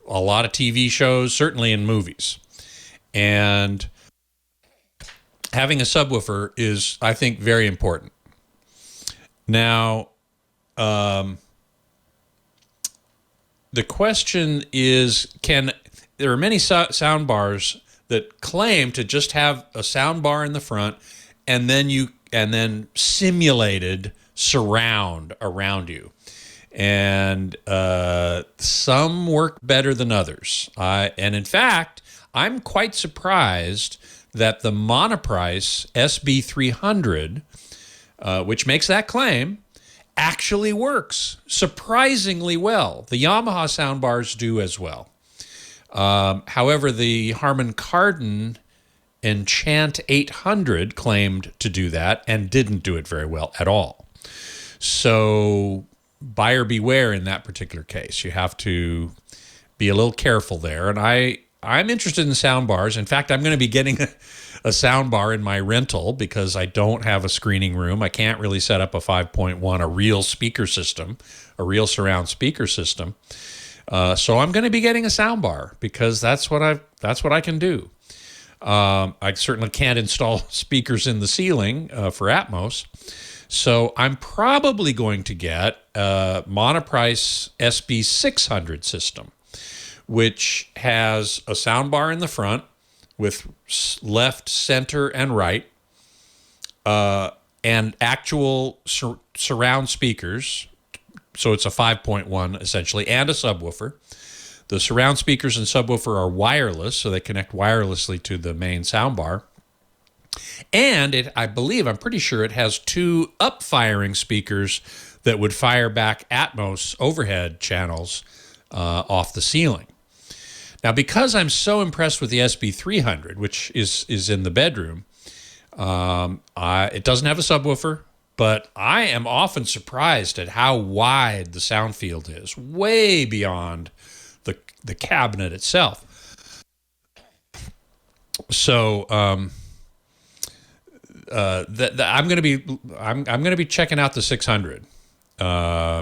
a lot of TV shows, certainly in movies. And having a subwoofer is, I think, very important. Now, the question is, there are many sound bars that claim to just have a sound bar in the front and then simulated surround around you. And some work better than others. And in fact, I'm quite surprised that the Motorized SB300, which makes that claim, actually works surprisingly well. The Yamaha soundbars do as well. However, the Harman Kardon Enchant 800 claimed to do that and didn't do it very well at all. So buyer beware in that particular case. You have to be a little careful there. And I'm interested in soundbars. In fact, I'm going to be getting a soundbar in my rental because I don't have a screening room. I can't really set up a 5.1, a real speaker system, a real surround speaker system. So I'm going to be getting a soundbar because that's what I can do. I certainly can't install speakers in the ceiling for Atmos. So I'm probably going to get a Motorized SB600 system, which has a soundbar in the front with left, center, and right, and actual surround speakers. So it's a 5.1 essentially, and a subwoofer. The surround speakers and subwoofer are wireless, so they connect wirelessly to the main soundbar. And I'm pretty sure it has 2 up-firing speakers that would fire back Atmos overhead channels off the ceiling. Now, because I'm so impressed with the SB300, which is in the bedroom, it doesn't have a subwoofer, but I am often surprised at how wide the sound field is, way beyond the cabinet itself. So I'm going to be checking out the 600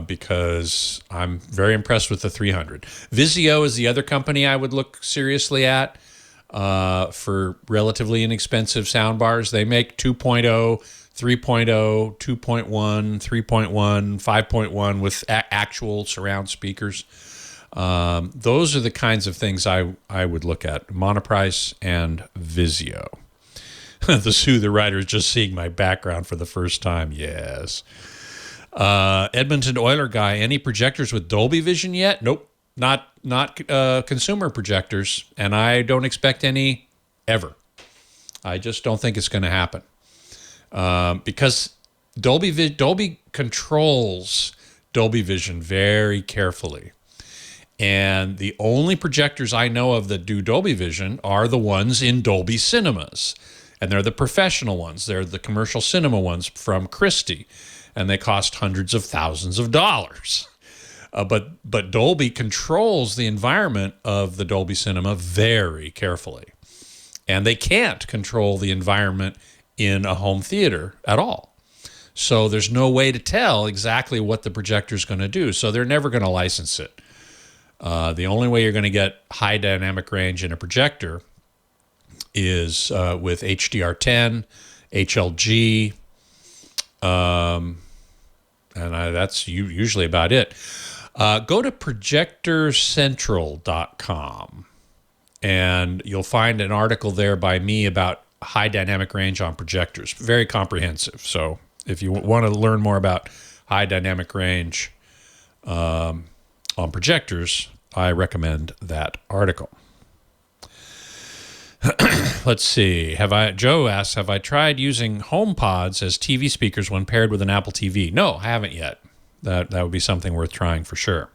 because I'm very impressed with the 300. Vizio is the other company I would look seriously at for relatively inexpensive soundbars. They make 2.0, 3.0, 2.1, 3.1, 5.1 with actual surround speakers. Those are the kinds of things I would look at. Motorized and Vizio. The Soother Rider is just seeing my background for the first time. Yes. Edmonton Oiler Guy, any projectors with Dolby Vision yet? Nope. Not consumer projectors, and I don't expect any ever. I just don't think it's going to happen. Because Dolby controls Dolby Vision very carefully. And the only projectors I know of that do Dolby Vision are the ones in Dolby Cinemas. And they're the professional ones. They're the commercial cinema ones from Christie. And they cost hundreds of thousands of dollars. But Dolby controls the environment of the Dolby Cinema very carefully. And they can't control the environment in a home theater at all. So there's no way to tell exactly what the projector is going to do. So they're never going to license it. The only way you're going to get high dynamic range in a projector is with HDR10, HLG, and that's usually about it. Go to projectorcentral.com, and you'll find an article there by me about high dynamic range on projectors. Very comprehensive. So if you want to learn more about high dynamic range on projectors, I recommend that article. Let's see. Joe asks, have I tried using HomePods as TV speakers when paired with an Apple TV? No, I haven't yet. that would be something worth trying for sure.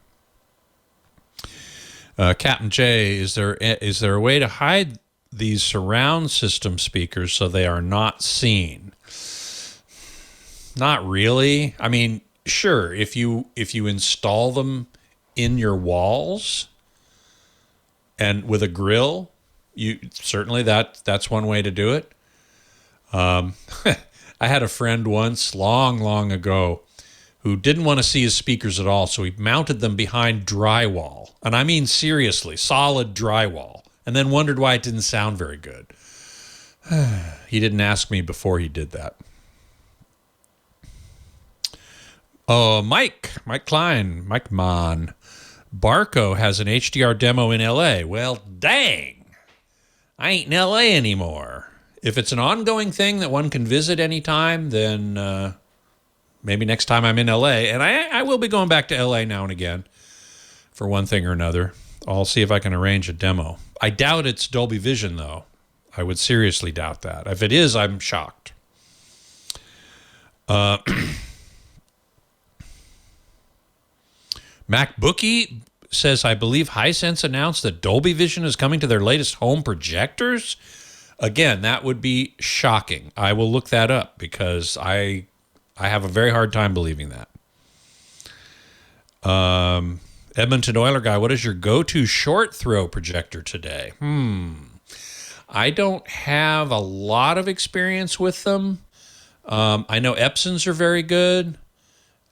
Captain J, is there a way to hide these surround system speakers so they are not seen? Not really. I mean, sure, if you install them in your walls and with a grill, certainly that's one way to do it. I had a friend once long ago who didn't want to see his speakers at all, so he mounted them behind drywall. And I mean seriously, solid drywall. And then wondered why it didn't sound very good. He didn't ask me before he did that. Oh, Mike Klein, Mike Mon. Barco has an HDR demo in LA. Well, dang. I ain't in LA anymore. If it's an ongoing thing that one can visit anytime, then maybe next time I'm in LA, and I will be going back to LA now and again for one thing or another. I'll see if I can arrange a demo. I doubt it's Dolby Vision, though. I would seriously doubt that. If it is, I'm shocked. MacBookie says, I believe Hisense announced that Dolby Vision is coming to their latest home projectors. Again, that would be shocking. I will look that up because I have a very hard time believing that. Edmonton Oiler Guy, what is your go-to short throw projector today? I don't have a lot of experience with them. I know Epsons are very good.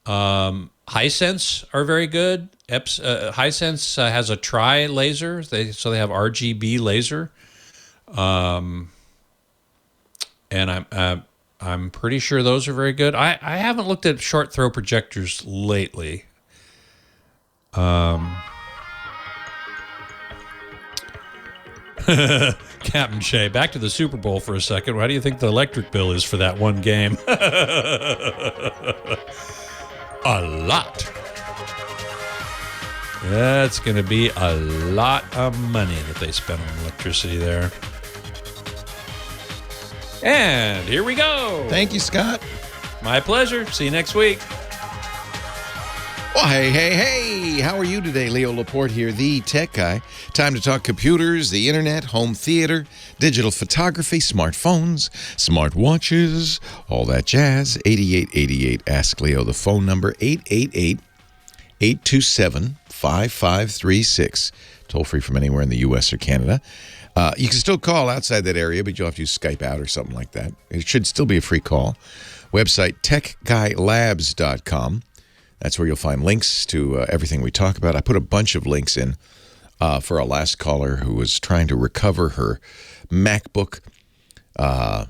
Hisense are very good. Hisense has a tri-laser, so they have RGB laser. And I'm pretty sure those are very good. I haven't looked at short throw projectors lately. Captain Shay, back to the Super Bowl for a second. How do you think the electric bill is for that one game? A lot. That's going to be a lot of money that they spend on electricity there. And here we go. Thank you, Scott. My pleasure. See you next week. Well, hey. How are you today? Leo Laporte here, the tech guy. Time to talk computers, the internet, home theater, digital photography, smartphones, smartwatches, all that jazz. 8888 Ask Leo. The phone number, 888-827-5536. Toll free from anywhere in the U.S. or Canada. You can still call outside that area, but you'll have to use Skype out or something like that. It should still be a free call. Website, techguylabs.com. That's where you'll find links to everything we talk about. I put a bunch of links in for our last caller who was trying to recover her MacBook. I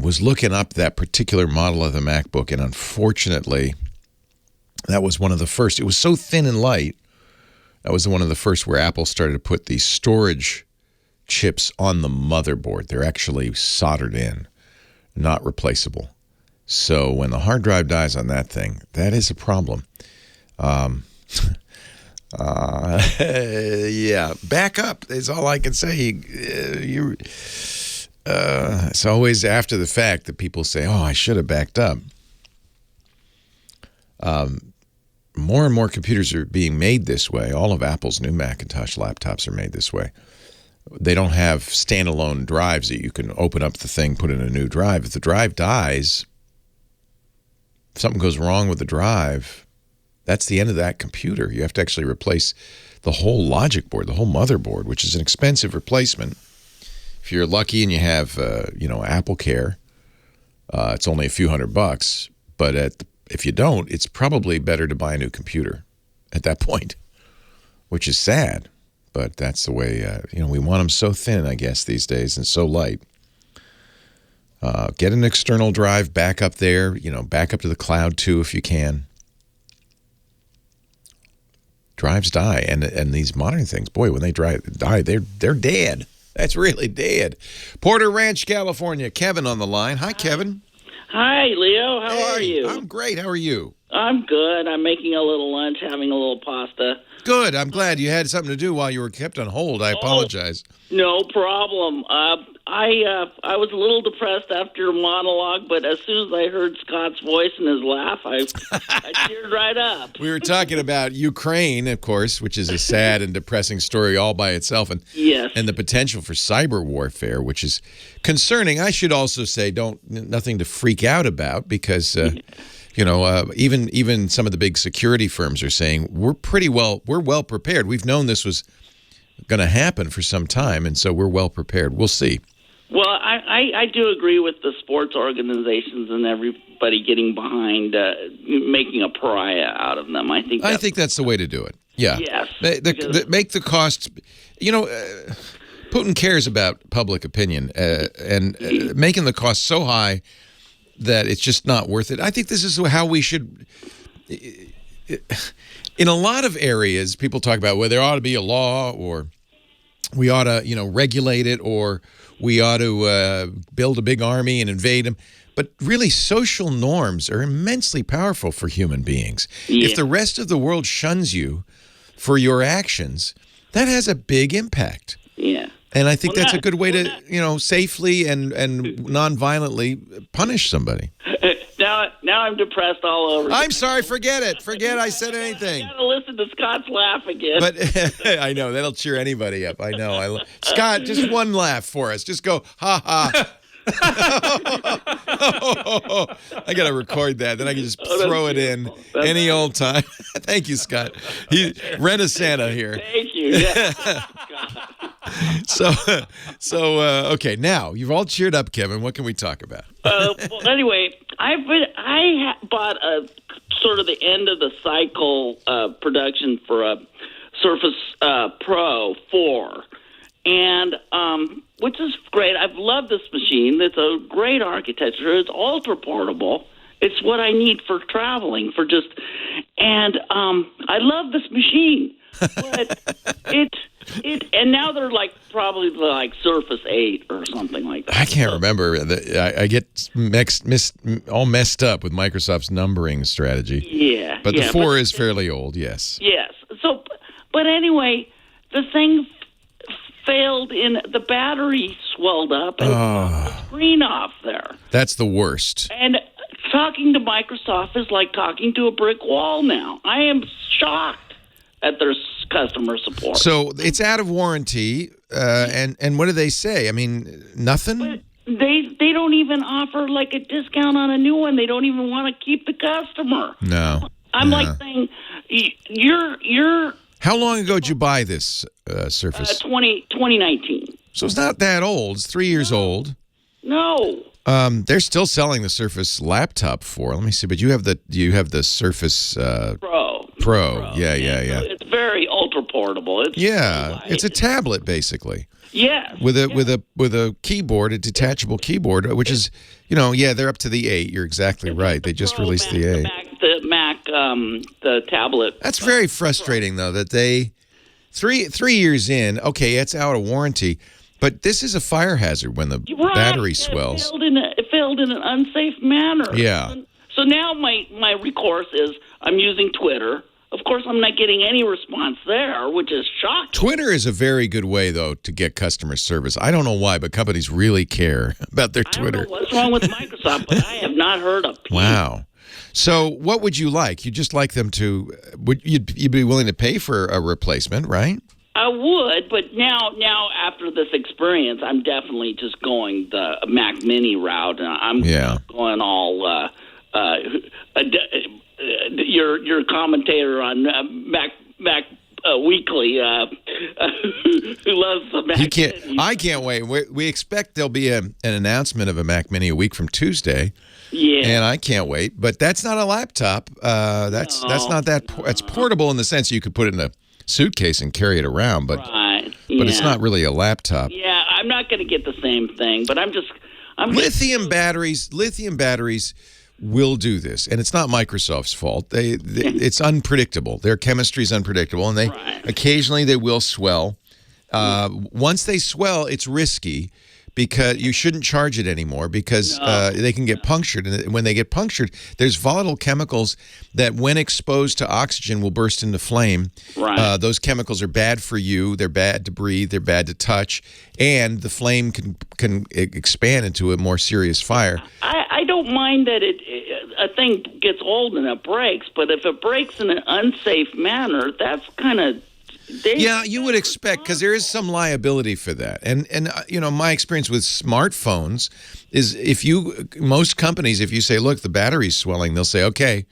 was looking up that particular model of the MacBook, and unfortunately, that was one of the first. It was so thin and light. That was one of the first where Apple started to put the storage chips on the motherboard. They're actually soldered in, not replaceable. So when the hard drive dies on that thing, that is a problem. Yeah, back up is all I can say. It's always after the fact that people say, oh, I should have backed up. More and more computers are being made this way. All of Apple's new Macintosh laptops are made this way. They don't have standalone drives that you can open up the thing, put in a new drive. If the drive dies, if something goes wrong with the drive, that's the end of that computer. You have to actually replace the whole logic board, the whole motherboard, which is an expensive replacement. If you're lucky and you have, Apple Care, it's only a few $100. But if you don't, it's probably better to buy a new computer at that point, which is sad. But that's the way, we want them so thin, I guess, these days, and so light. Get an external drive back up there, back up to the cloud too if you can. Drives die, and these modern things, boy, when they die, they're dead. That's really dead. Porter Ranch, California. Kevin on the line. Hi, Kevin. Hi, Leo. How are you? I'm great. How are you? I'm good. I'm making a little lunch, having a little pasta. Good. I'm glad you had something to do while you were kept on hold. I apologize. No problem. I was a little depressed after your monologue, but as soon as I heard Scott's voice and his laugh, I cheered right up. We were talking about Ukraine, of course, which is a sad and depressing story all by itself, and and the potential for cyber warfare, which is concerning. I should also say, nothing to freak out about, because even some of the big security firms are saying we're well prepared. We've known this was going to happen for some time, and so we're well prepared. We'll see. Well, I do agree with the sports organizations and everybody getting behind making a pariah out of them. I think that's the way to do it. Yeah. Yes. Make the cost. Putin cares about public opinion, and making the cost so high that it's just not worth it. I think this is how we should. In a lot of areas, people talk about whether there ought to be a law, or we ought to, regulate it, or we ought to build a big army and invade them. But really, social norms are immensely powerful for human beings. Yeah. If the rest of the world shuns you for your actions, that has a big impact. Yeah. And I think that's a good way to, safely and non-violently punish somebody. Now I'm depressed all over. I'm sorry. Forget it. Forget I said anything. I got to listen to Scott's laugh again. But I know that'll cheer anybody up. I know. Scott, just one laugh for us. Just go, ha ha. I got to record that. Then I can just throw it in any old time. Thank you, Scott. Rent a Santa here. Thank you. Yeah. Okay. Now you've all cheered up, Kevin. What can we talk about? Well, anyway, I bought a sort of the end of the cycle production for a Surface Pro 4, and which is great. I've loved this machine. It's a great architecture. It's ultra portable. It's what I need for traveling, and I love this machine. But and now they're probably like Surface 8 or something like that. I can't remember. I get all messed up with Microsoft's numbering strategy. Yeah. But the 4 is fairly old, yes. Yes. So, but anyway, the thing failed the battery swelled up and the screen off there. That's the worst. And talking to Microsoft is like talking to a brick wall now. I am shocked at their customer support. So it's out of warranty, and what do they say? I mean, nothing? But they don't even offer a discount on a new one. They don't even want to keep the customer. No. I'm saying, you're... How long ago did you buy this Surface? 2019. So it's not that old. It's 3 years old. No. They're still selling the Surface laptop for. Let me see. But you have the Surface Pro. Yeah. It's very ultra portable. It's a tablet basically. Yeah. With a keyboard, a detachable keyboard, which is, they're up to the 8. You're exactly right. They just released the 8. The tablet. That's very frustrating though that they 3 years in. Okay, it's out of warranty. But this is a fire hazard when the battery swells. It failed in an unsafe manner. Yeah. So now my recourse is I'm using Twitter. Of course, I'm not getting any response there, which is shocking. Twitter is a very good way, though, to get customer service. I don't know why, but companies really care about their Twitter. I don't know what's wrong with Microsoft, but I have not heard a peep. Wow. So what would you like? You'd just like them to you'd be willing to pay for a replacement, right? I would, but now after this experience, I'm definitely just going the Mac Mini route, and I'm going all your commentator on Mac Weekly who loves the Mac Mini. I can't wait. We expect there'll be an announcement of a Mac Mini a week from Tuesday. Yeah, and I can't wait. But that's not a laptop. That's not that. It's portable in the sense you could put it in a suitcase and carry it around, but it's not really a laptop. Yeah, I'm not going to get the same thing, but lithium batteries will do this, and it's not Microsoft's fault. It's unpredictable. Their chemistry is unpredictable, and occasionally they will swell. Once they swell, it's risky because you shouldn't charge it anymore because they can get punctured. And when they get punctured, there's volatile chemicals that when exposed to oxygen will burst into flame. Right. Those chemicals are bad for you. They're bad to breathe. They're bad to touch. And the flame can expand into a more serious fire. I don't mind that a thing gets old and it breaks, but if it breaks in an unsafe manner, that's kind of... Yeah, you would expect, because there is some liability for that. And you know, my experience with smartphones is most companies, if you say, look, the battery's swelling, they'll say, okay,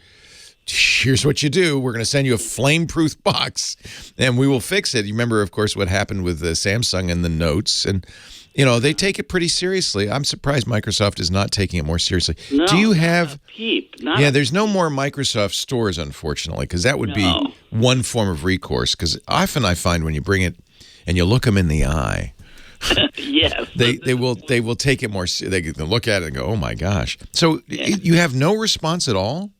here's what you do. We're going to send you a flame-proof box, and we will fix it. You remember, of course, what happened with Samsung and the Notes, and you know, they take it pretty seriously. I'm surprised Microsoft is not taking it more seriously. No, do you have... there's no more Microsoft stores, unfortunately, because that would be one form of recourse. Because often I find when you bring it and you look them in the eye, yes, they will take it more. They can look at it and go, "Oh my gosh!" So you have no response at all.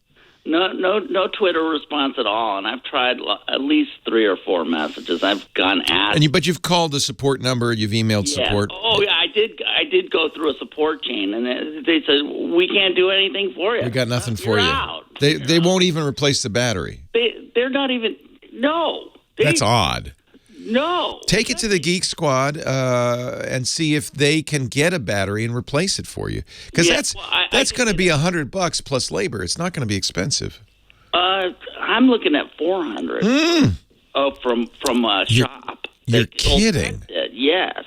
No Twitter response at all, and I've tried at least 3 or 4 messages. I've gone at, but you've called the support number, you've emailed support. Oh yeah, I did go through a support chain, and they said we can't do anything for you. We got nothing for You're you. Out. They won't even replace the battery. They're not even. No, that's odd. No. Take it to the Geek Squad and see if they can get a battery and replace it for you. Because that's going to be $100 plus labor. It's not going to be expensive. I'm looking at $400. From a shop. You're kidding. Yes.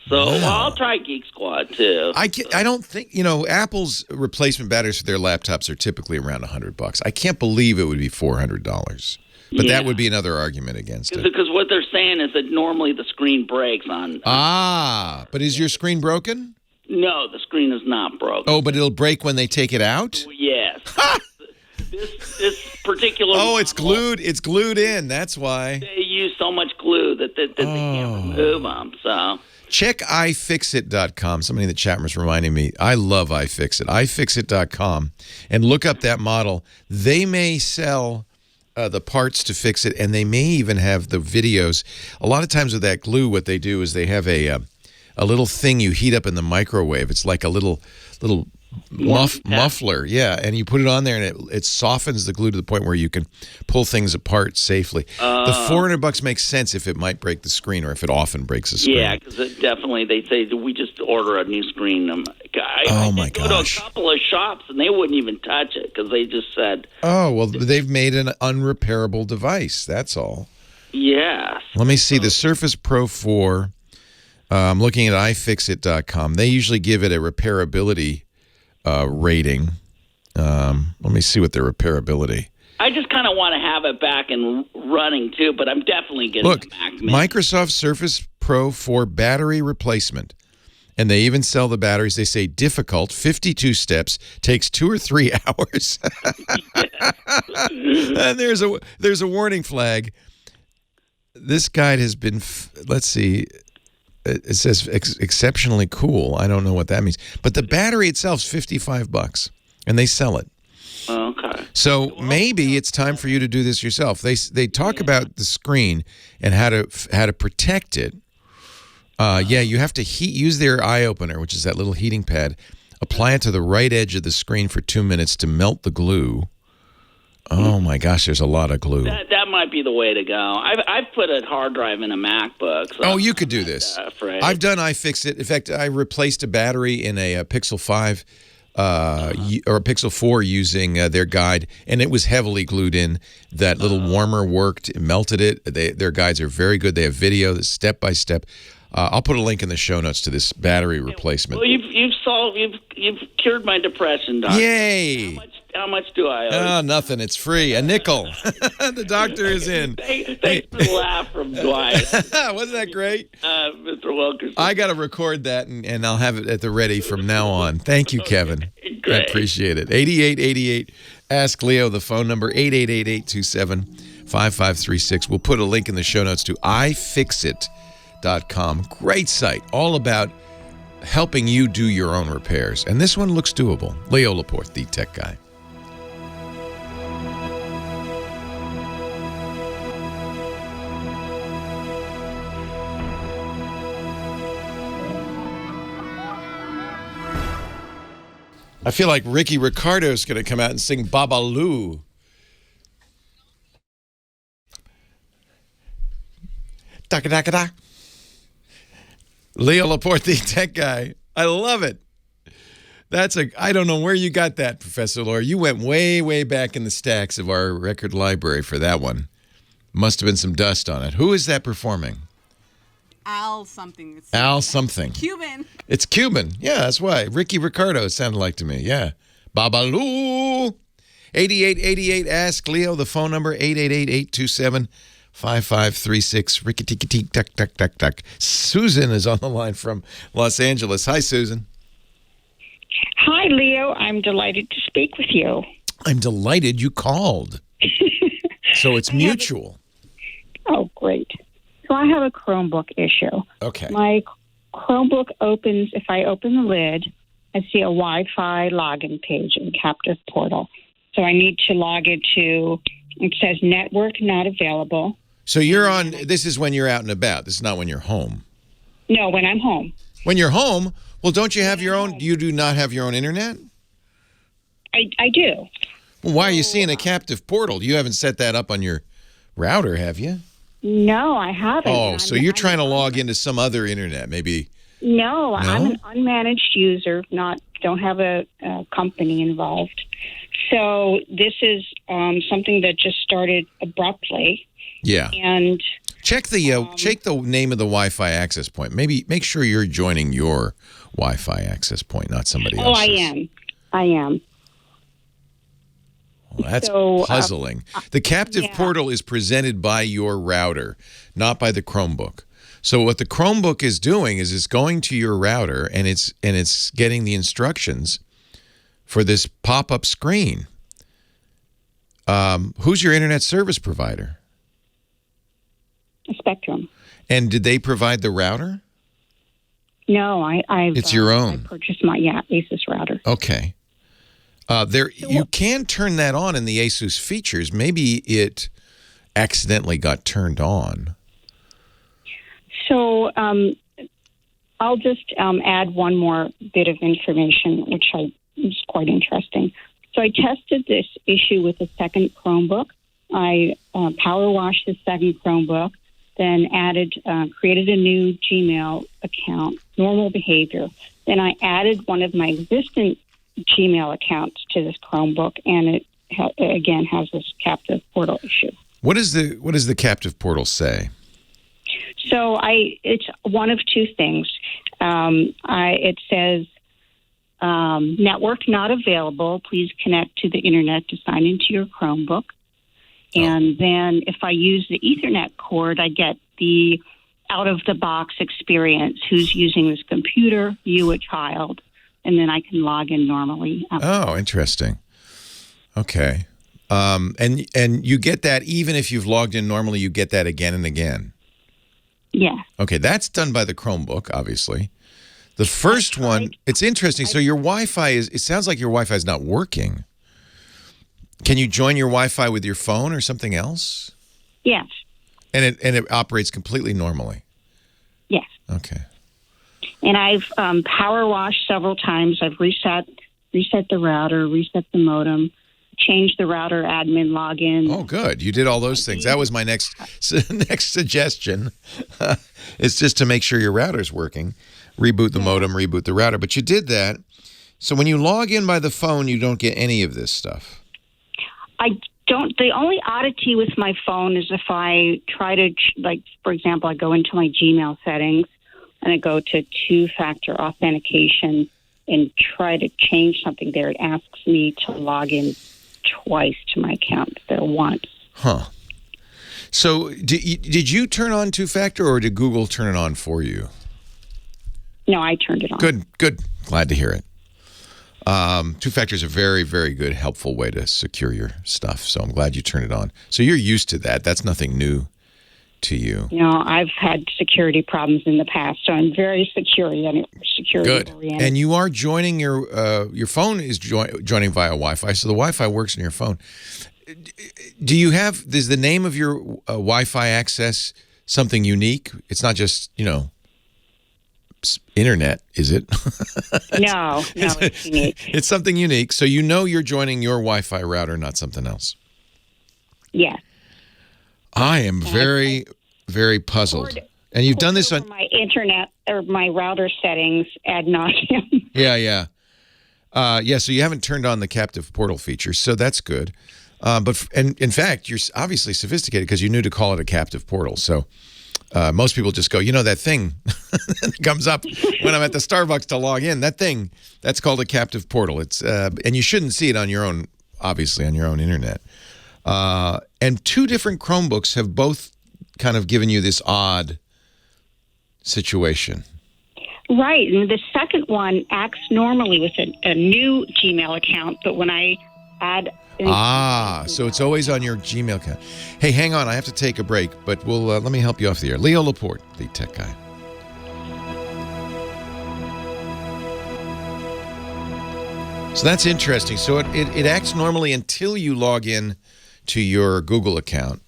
So I'll try Geek Squad too. I don't think Apple's replacement batteries for their laptops are typically around $100. I can't believe it would be $400. But that would be another argument against it. Because what they're saying is that normally the screen breaks on... but is your screen broken? No, the screen is not broken. Oh, but it'll break when they take it out? Yes. this particular... Oh, it's glued. It's glued in. That's why. They use so much glue that they can't remove them, so... Check iFixit.com. Somebody in the chat room was reminding me. I love iFixit. iFixit.com. And look up that model. They may sell... the parts to fix it, and they may even have the videos. A lot of times with that glue, what they do is they have a little thing you heat up in the microwave. It's like a little muffler, and you put it on there, and it softens the glue to the point where you can pull things apart safely. The $400 makes sense if it might break the screen or if it often breaks the screen. Yeah, because definitely they say we just order a new screen. I my go to a couple of shops and they wouldn't even touch it because they just said, "Oh, well, they've made an unrepairable device." That's all. Yes. Let me see the Surface Pro 4. I'm looking at iFixit.com. They usually give it a repairability rating. Let me see what their repairability. I just kind of want to have it back and running too, but I'm definitely getting it back. Microsoft Surface Pro 4 battery replacement. And they even sell the batteries. They say difficult, 52 steps, takes 2 or 3 hours. And there's a warning flag. This guide has been, let's see, it says exceptionally cool. I don't know what that means. But the battery itself is $55, and they sell it. Okay. So maybe it's time for you to do this yourself. They talk about the screen and how to protect it. You have to use their eye opener, which is that little heating pad. Apply it to the right edge of the screen for 2 minutes to melt the glue. Oh my gosh, there's a lot of glue. That might be the way to go. I've put a hard drive in a MacBook. So you could do this. I've done iFixit. In fact, I replaced a battery in a Pixel 5 or a Pixel 4 using their guide, and it was heavily glued in. That little warmer worked, it melted it. Their guides are very good. They have video, step by step. I'll put a link in the show notes to this battery replacement. Well, you've cured my depression, Doctor. Yay! How much do I owe? Oh, nothing. It's free. A nickel. The doctor is in. Thanks for the laugh from Dwight. Wasn't that great? Mr. Wilkinson. I got to record that, and I'll have it at the ready from now on. Thank you, Kevin. Great. I appreciate it. 8888. Ask Leo, the phone number, 888-827-5536. We'll put a link in the show notes to iFixit.com. Great site, all about helping you do your own repairs. And this one looks doable. Leo Laporte, the tech guy. I feel like Ricky Ricardo's going to come out and sing Babaloo. Da-da-da-da. Leo Laporte, the tech guy. I love it. I don't know where you got that, Professor Laura. You went way, way back in the stacks of our record library for that one. Must have been some dust on it. Who is that performing? Al something. Al something. Cuban. It's Cuban. Yeah, that's why. Ricky Ricardo, it sounded like to me. Yeah. Babaloo. 8888, ask Leo. The phone number, 888-827-5536. Ricky-tiki-tiki-tuck-tuck-tuck-tuck. Susan is on the line from Los Angeles. Hi, Susan. Hi, Leo. I'm delighted to speak with you. I'm delighted you called. So it's mutual. Oh, great. So I have a Chromebook issue. Okay. My Chromebook opens, if I open the lid, I see a Wi-Fi login page in Captive Portal. So I need to log into, it says network not available. So you're on, this is when you're out and about. This is not when you're home. No, when I'm home. When you're home? Well, don't you have your own, you do not have your own internet? I do. Well, why are you seeing a Captive Portal? You haven't set that up on your router, have you? No, I haven't. Oh, so you're trying to log into some other internet, maybe? No, I'm an unmanaged user, don't have a company involved. So this is something that just started abruptly. Yeah. And check the name of the Wi-Fi access point. Maybe make sure you're joining your Wi-Fi access point, not somebody else's. Oh, I am. Well, that's puzzling. The Captive Portal is presented by your router, not by the Chromebook. So what the Chromebook is doing is it's going to your router and it's getting the instructions for this pop-up screen. Who's your internet service provider? Spectrum. And did they provide the router? No, it's your own. I purchased my Asus router. Okay. You can turn that on in the Asus features. Maybe it accidentally got turned on. So I'll just add one more bit of information, which is quite interesting. So I tested this issue with a second Chromebook. I power washed the second Chromebook, then created a new Gmail account, normal behavior. Then I added one of my existing Gmail accounts to this Chromebook, and it again has this Captive Portal issue. What does the Captive Portal say? So it's one of two things. It says network not available. Please connect to the internet to sign into your Chromebook. And then if I use the Ethernet cord, I get the out-of-the-box experience. Who's using this computer? You, a child. And then I can log in normally. Oh, interesting. Okay. And you get that even if you've logged in normally, you get that again and again? Yeah. Okay, that's done by the Chromebook, obviously. The first one, it's interesting. So your Wi-Fi it sounds like your Wi-Fi is not working. Can you join your Wi-Fi with your phone or something else? Yes. And it operates completely normally? Yes. Okay. And I've power washed several times. I've reset the router, reset the modem, changed the router admin login. Oh, good. You did all those things. That was my next suggestion. It's just to make sure your router's working. Reboot the modem, reboot the router. But you did that. So when you log in by the phone, you don't get any of this stuff. I don't. The only oddity with my phone is if I try to, for example, I go into my Gmail settings and I go to two-factor authentication and try to change something there. It asks me to log in twice to my account instead of once. Huh. So did you turn on two-factor or did Google turn it on for you? No, I turned it on. Good. Glad to hear it. Two-factor is a very, very good, helpful way to secure your stuff. So I'm glad you turned it on. So you're used to that. That's nothing new to you. No, I've had security problems in the past, so I'm very security Good. oriented. And you are joining your phone is joining via Wi-Fi, so the Wi-Fi works in your phone. Is the name of your Wi-Fi access something unique? It's not just, internet, is it? No, it's unique. It's something unique. So you know you're joining your Wi-Fi router, not something else. Yes. I am very, very puzzled. And you've done this on my internet or my router settings ad nauseum. Yeah. So you haven't turned on the captive portal feature, so that's good. And in fact, you're obviously sophisticated because you knew to call it a captive portal. So most people just go, that thing that comes up when I'm at the Starbucks to log in. That thing, that's called a captive portal. It's and you shouldn't see it on your own, obviously, on your own internet. And two different Chromebooks have both kind of given you this odd situation. Right. And the second one acts normally with a new Gmail account, but when I add... so it's always on your Gmail account. Hey, hang on. I have to take a break, but let me help you off the air. Leo Laporte, the tech guy. So that's interesting. So it acts normally until you log in to your Google account.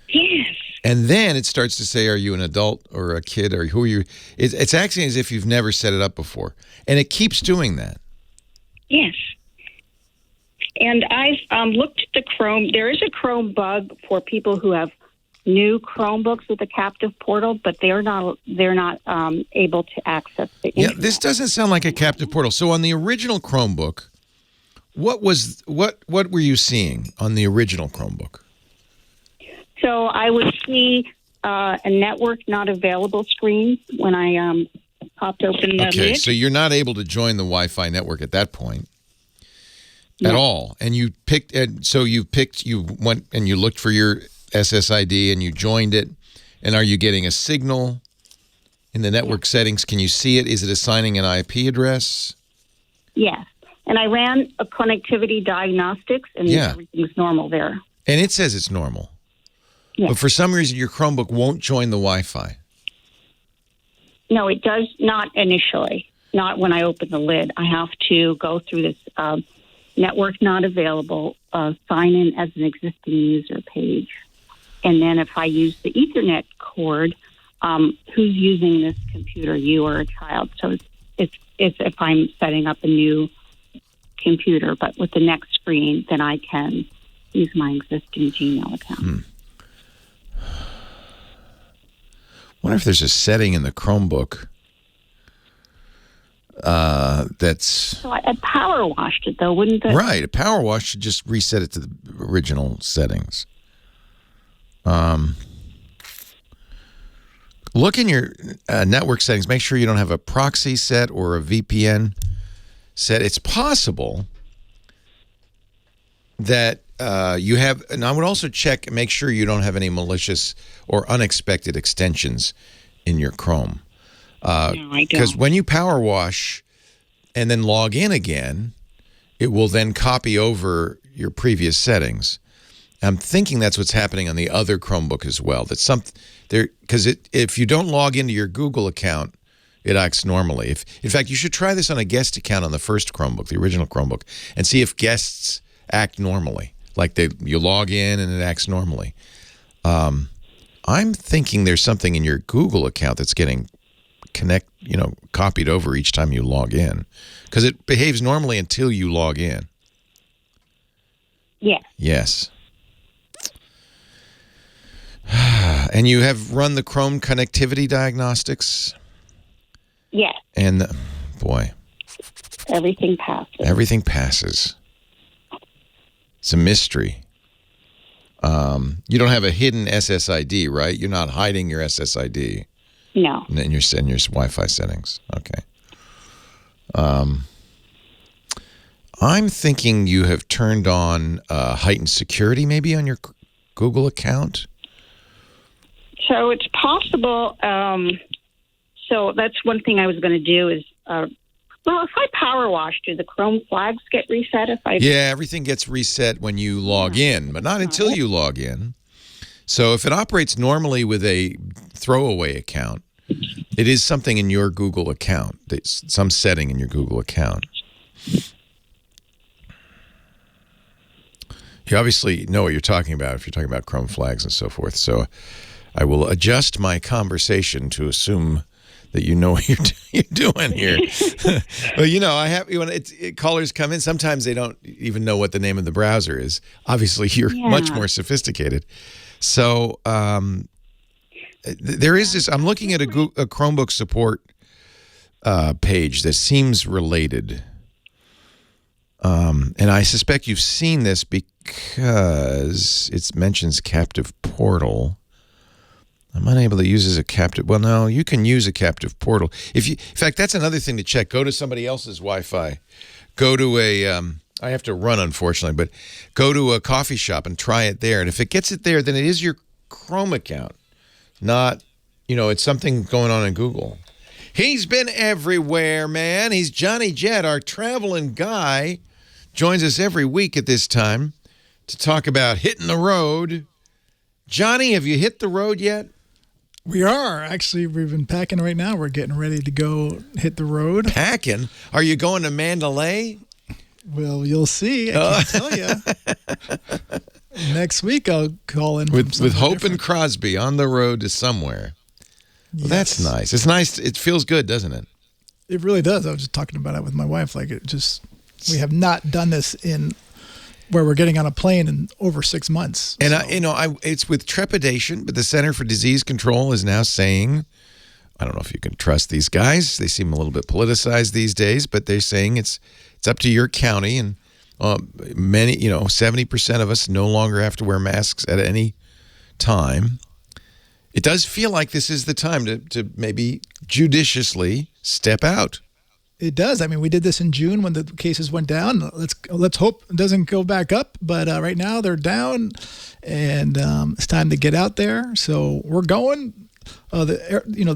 Yes. And then it starts to say, are you an adult or a kid or who are you? It's acting as if you've never set it up before. And it keeps doing that. Yes. And I've looked at the Chrome. There is a Chrome bug for people who have new Chromebooks with a captive portal, but they're not able to access the internet. Yeah, this doesn't sound like a captive portal. So on the original Chromebook, what were you seeing on the original Chromebook? So I would see a network not available screen when I popped open the lid. Okay, so you're not able to join the Wi-Fi network at that point at all. And you went and you looked for your SSID and you joined it. And are you getting a signal in the network settings? Can you see it? Is it assigning an IP address? Yes. And I ran a connectivity diagnostics and everything's normal there. And it says it's normal. Yes. But for some reason, your Chromebook won't join the Wi-Fi. No, it does not initially. Not when I open the lid. I have to go through this network not available, sign in as an existing user page. And then if I use the Ethernet cord, who's using this computer, you or a child? So it's if I'm setting up a new computer, but with the next screen, then I can use my existing Gmail account. Wonder if there's a setting in the Chromebook that's... So I power washed it, though, wouldn't it? Right. A power wash should just reset it to the original settings. Look in your network settings. Make sure you don't have a proxy set or a VPN set. It's possible that you have, and I would also check and make sure you don't have any malicious or unexpected extensions in your Chrome. No, I don't. Because when you power wash and then log in again, it will then copy over your previous settings. I'm thinking that's what's happening on the other Chromebook as well. That's because if you don't log into your Google account, it acts normally. In fact, you should try this on a guest account on the first Chromebook, the original Chromebook, and see if guests act normally. Like you log in and it acts normally. I'm thinking there's something in your Google account that's getting copied over each time you log in, because it behaves normally until you log in. Yes. Yes. And you have run the Chrome connectivity diagnostics? Yes. And boy. Everything passes. Everything passes. It's a mystery. You don't have a hidden SSID, right? You're not hiding your SSID. No. In your Wi-Fi settings. Okay. I'm thinking you have turned on heightened security maybe on your Google account. So it's possible. So that's one thing I was going to do is, if I power wash, do the Chrome flags get reset? Yeah, everything gets reset when you log in, but not until you log in. So if it operates normally with a throwaway account, it is something in your Google account. It's some setting in your Google account. You obviously know what you're talking about if you're talking about Chrome flags and so forth. So I will adjust my conversation to assume that you know what you're doing here. But I have when callers come in, sometimes they don't even know what the name of the browser is. Obviously, you're much more sophisticated. So there is this. I'm looking at a Chromebook support page that seems related. And I suspect you've seen this because it mentions captive portal. I'm unable to use as a captive. Well, no, you can use a captive portal. In fact, that's another thing to check. Go to somebody else's Wi-Fi. Go to I have to run, unfortunately, but go to a coffee shop and try it there. And if it gets it there, then it is your Chrome account, not, it's something going on in Google. He's been everywhere, man. He's Johnny Jett, our traveling guy. Joins us every week at this time to talk about hitting the road. Johnny, have you hit the road yet? We are. Actually, we've been packing right now. We're getting ready to go hit the road. Packing? Are you going to Mandalay? Well, you'll see. I can't tell you. Next week, I'll call in with Hope and Crosby on the road to somewhere. Yes. Well, that's nice. It's nice. It feels good, doesn't it? It really does. I was just talking about it with my wife. We have not done this in where we're getting on a plane in over 6 months. And it's with trepidation, but the Center for Disease Control is now saying, I don't know if you can trust these guys. They seem a little bit politicized these days, but they're saying it's up to your county, and many, 70% of us no longer have to wear masks at any time. It does feel like this is the time to maybe judiciously step out. It does. I mean, we did this in June when the cases went down. Let's hope it doesn't go back up. But right now they're down, and it's time to get out there. So we're going. The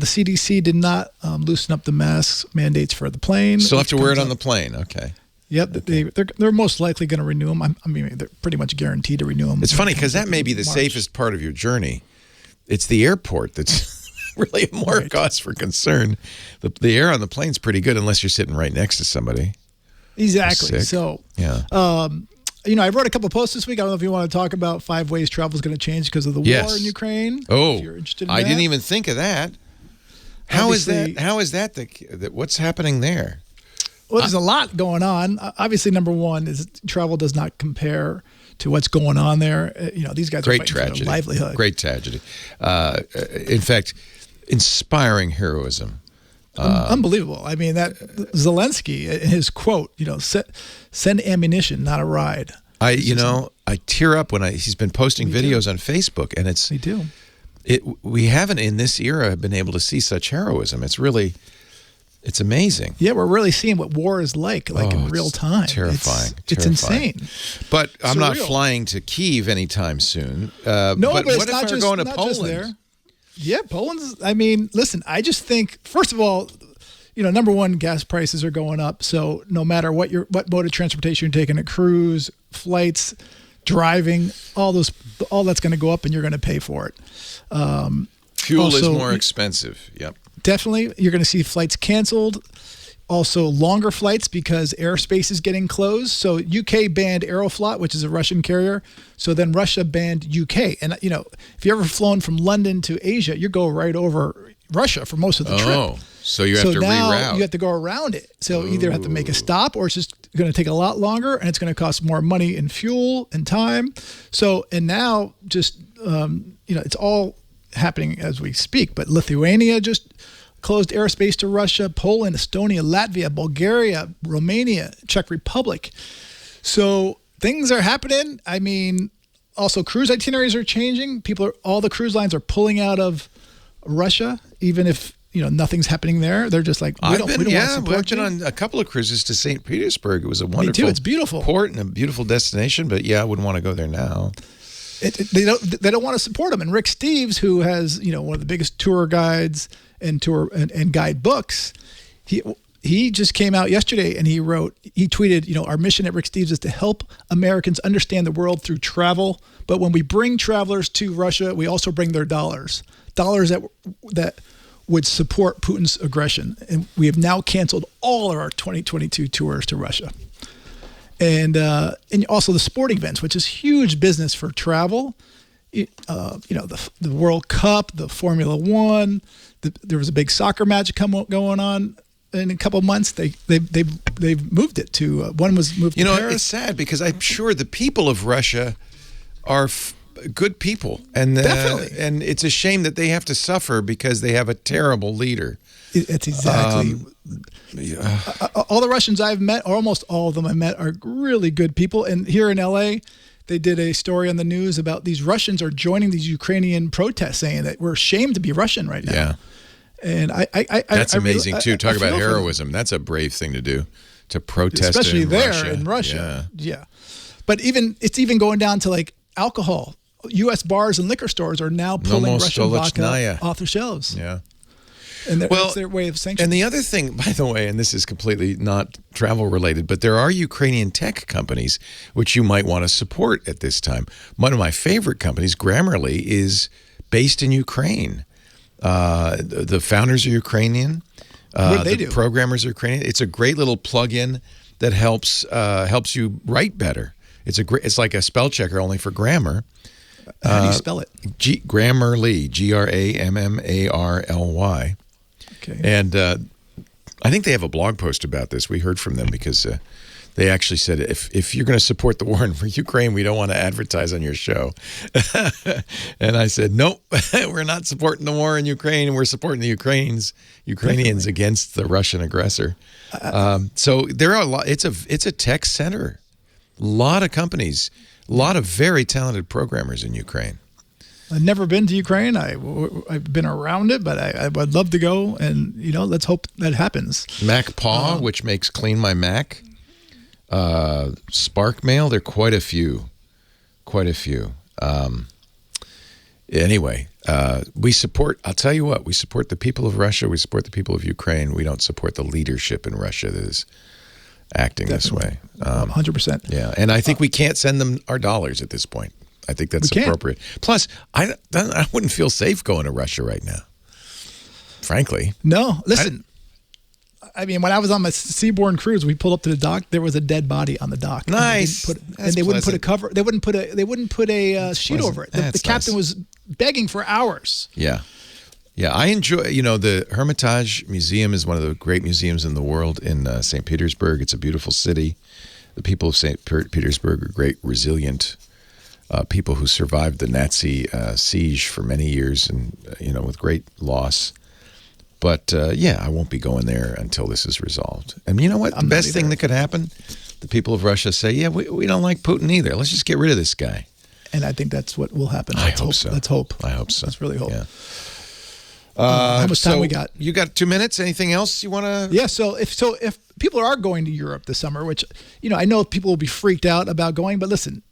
CDC did not loosen up the mask mandates for the plane. Still have to wear it on the plane. Okay. Yep. They're most likely going to renew them. I mean, they're pretty much guaranteed to renew them. It's funny because that may be the safest part of your journey. It's the airport that's really more cause for concern. The air on the plane's pretty good unless you're sitting right next to somebody. Exactly. So, yeah. I wrote a couple of posts this week. I don't know if you want to talk about 5 ways travel is going to change because of the war in Ukraine. Oh, if you're interested in I that. didn't even think of that. How is that? What's happening there? Well, there's a lot going on. Obviously, number one is travel does not compare to what's going on there. These guys are fighting for their livelihood. Great tragedy. In fact, inspiring heroism. Unbelievable. I mean, that Zelensky, in his quote, send ammunition, not a ride. I tear up when he's been posting videos on Facebook, and Me too. We haven't in this era been able to see such heroism. It's amazing. Yeah, we're really seeing what war is like in real time. Terrifying. It's insane. But I'm not flying to Kyiv anytime soon. No, but what it's if not we're just going to not Poland? just there. Yeah, Poland's. I mean, listen. I just think, first of all, number one, gas prices are going up. So no matter what mode of transportation you're taking, a cruise, flights, driving, all that's going to go up, and you're going to pay for it. Fuel is more expensive. Yep. Definitely, you're going to see flights canceled. Also, longer flights because airspace is getting closed. So UK banned Aeroflot, which is a Russian carrier. So then Russia banned UK. And, if you've ever flown from London to Asia, you go right over Russia for most of the trip. Oh, so you have to reroute. You have to go around it. So either have to make a stop, or it's just going to take a lot longer, and it's going to cost more money in fuel and time. So, and now just, it's all happening as we speak. But Lithuania just closed airspace to Russia, Poland, Estonia, Latvia, Bulgaria, Romania, Czech Republic. So things are happening. I mean, also cruise itineraries are changing. All the cruise lines are pulling out of Russia, even if nothing's happening there. They're just like, we don't want to support you. On a couple of cruises to St. Petersburg. It was a wonderful Me too. It's beautiful port and a beautiful destination. But I wouldn't want to go there now. They don't want to support them. And Rick Steves, who has one of the biggest tour guides and guide books, he just came out yesterday and he tweeted, our mission at Rick Steves is to help Americans understand the world through travel. But when we bring travelers to Russia, we also bring their dollars that would support Putin's aggression. And we have now canceled all of our 2022 tours to Russia. And also the sporting events, which is huge business for travel. the World Cup, the Formula One. There was a big soccer match going on in a couple of months. They've moved it to one was moved to Paris. It's sad because I'm sure the people of Russia are good people, and Definitely. And it's a shame that they have to suffer because they have a terrible leader. It's exactly. All the Russians I've met, or almost all of them I met, are really good people. And here in L.A., they did a story on the news about these Russians are joining these Ukrainian protests, saying that we're ashamed to be Russian right now. Yeah, and that's amazing too. Talk about feel heroism. That's a brave thing to do, to protest, especially there in Russia. Yeah. But it's even going down to like alcohol. U.S. bars and liquor stores are now pulling Russian vodka off the shelves. Yeah. And that's their way of sanctioning. And the other thing, by the way, and this is completely not travel related, but there are Ukrainian tech companies which you might want to support at this time. One of my favorite companies, Grammarly, is based in Ukraine. The founders are Ukrainian. What do they do? Programmers are Ukrainian. It's a great little plug-in that helps you write better. It's like a spell checker only for grammar. How do you spell it? Grammarly, Grammarly. Okay. And I think they have a blog post about this. We heard from them because they actually said, if you're going to support the war in Ukraine, we don't want to advertise on your show. And I said, nope, we're not supporting the war in Ukraine. We're supporting the Ukrainians against the Russian aggressor. So there are a lot. It's a tech center. A lot of companies, a lot of very talented programmers in Ukraine. I've never been to Ukraine. I've been around it, but I would love to go. And, let's hope that happens. MacPaw, which makes Clean My Mac. SparkMail, there are quite a few. Anyway, we support, I'll tell you what, we support the people of Russia. We support the people of Ukraine. We don't support the leadership in Russia that is acting Definitely. this way. 100%. Yeah, and I think we can't send them our dollars at this point. I think that's appropriate. Plus, I wouldn't feel safe going to Russia right now, frankly. No, listen. I mean, when I was on my seaborne cruise, we pulled up to the dock. There was a dead body on the dock. Nice. And they wouldn't put a cover. They wouldn't put a sheet over it. The captain was begging for hours. Yeah. Yeah, I enjoy, the Hermitage Museum is one of the great museums in the world in St. Petersburg. It's a beautiful city. The people of St. Petersburg are great, resilient people who survived the Nazi siege for many years and, with great loss. But, I won't be going there until this is resolved. And you know what? The best thing that could happen, the people of Russia say, we don't like Putin either. Let's just get rid of this guy. And I think that's what will happen. I hope so. Let's hope. I hope so. Let's really hope. Yeah. How much time we got? You got 2 minutes? Anything else you want to? Yeah. So if people are going to Europe this summer, which I know people will be freaked out about going, but listen,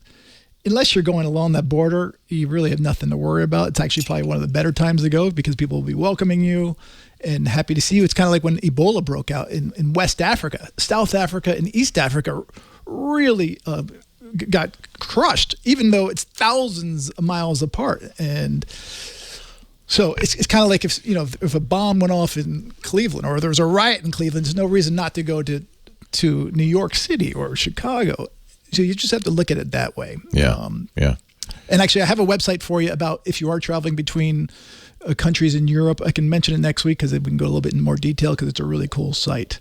unless you're going along that border, you really have nothing to worry about. It's actually probably one of the better times to go because people will be welcoming you and happy to see you. It's kind of like when Ebola broke out in West Africa, South Africa, and East Africa really got crushed, even though it's thousands of miles apart. And so it's kind of like if a bomb went off in Cleveland or there was a riot in Cleveland, there's no reason not to go to New York City or Chicago. So you just have to look at it that way. Yeah. Yeah. And actually, I have a website for you about if you are traveling between countries in Europe. I can mention it next week because we can go a little bit in more detail because it's a really cool site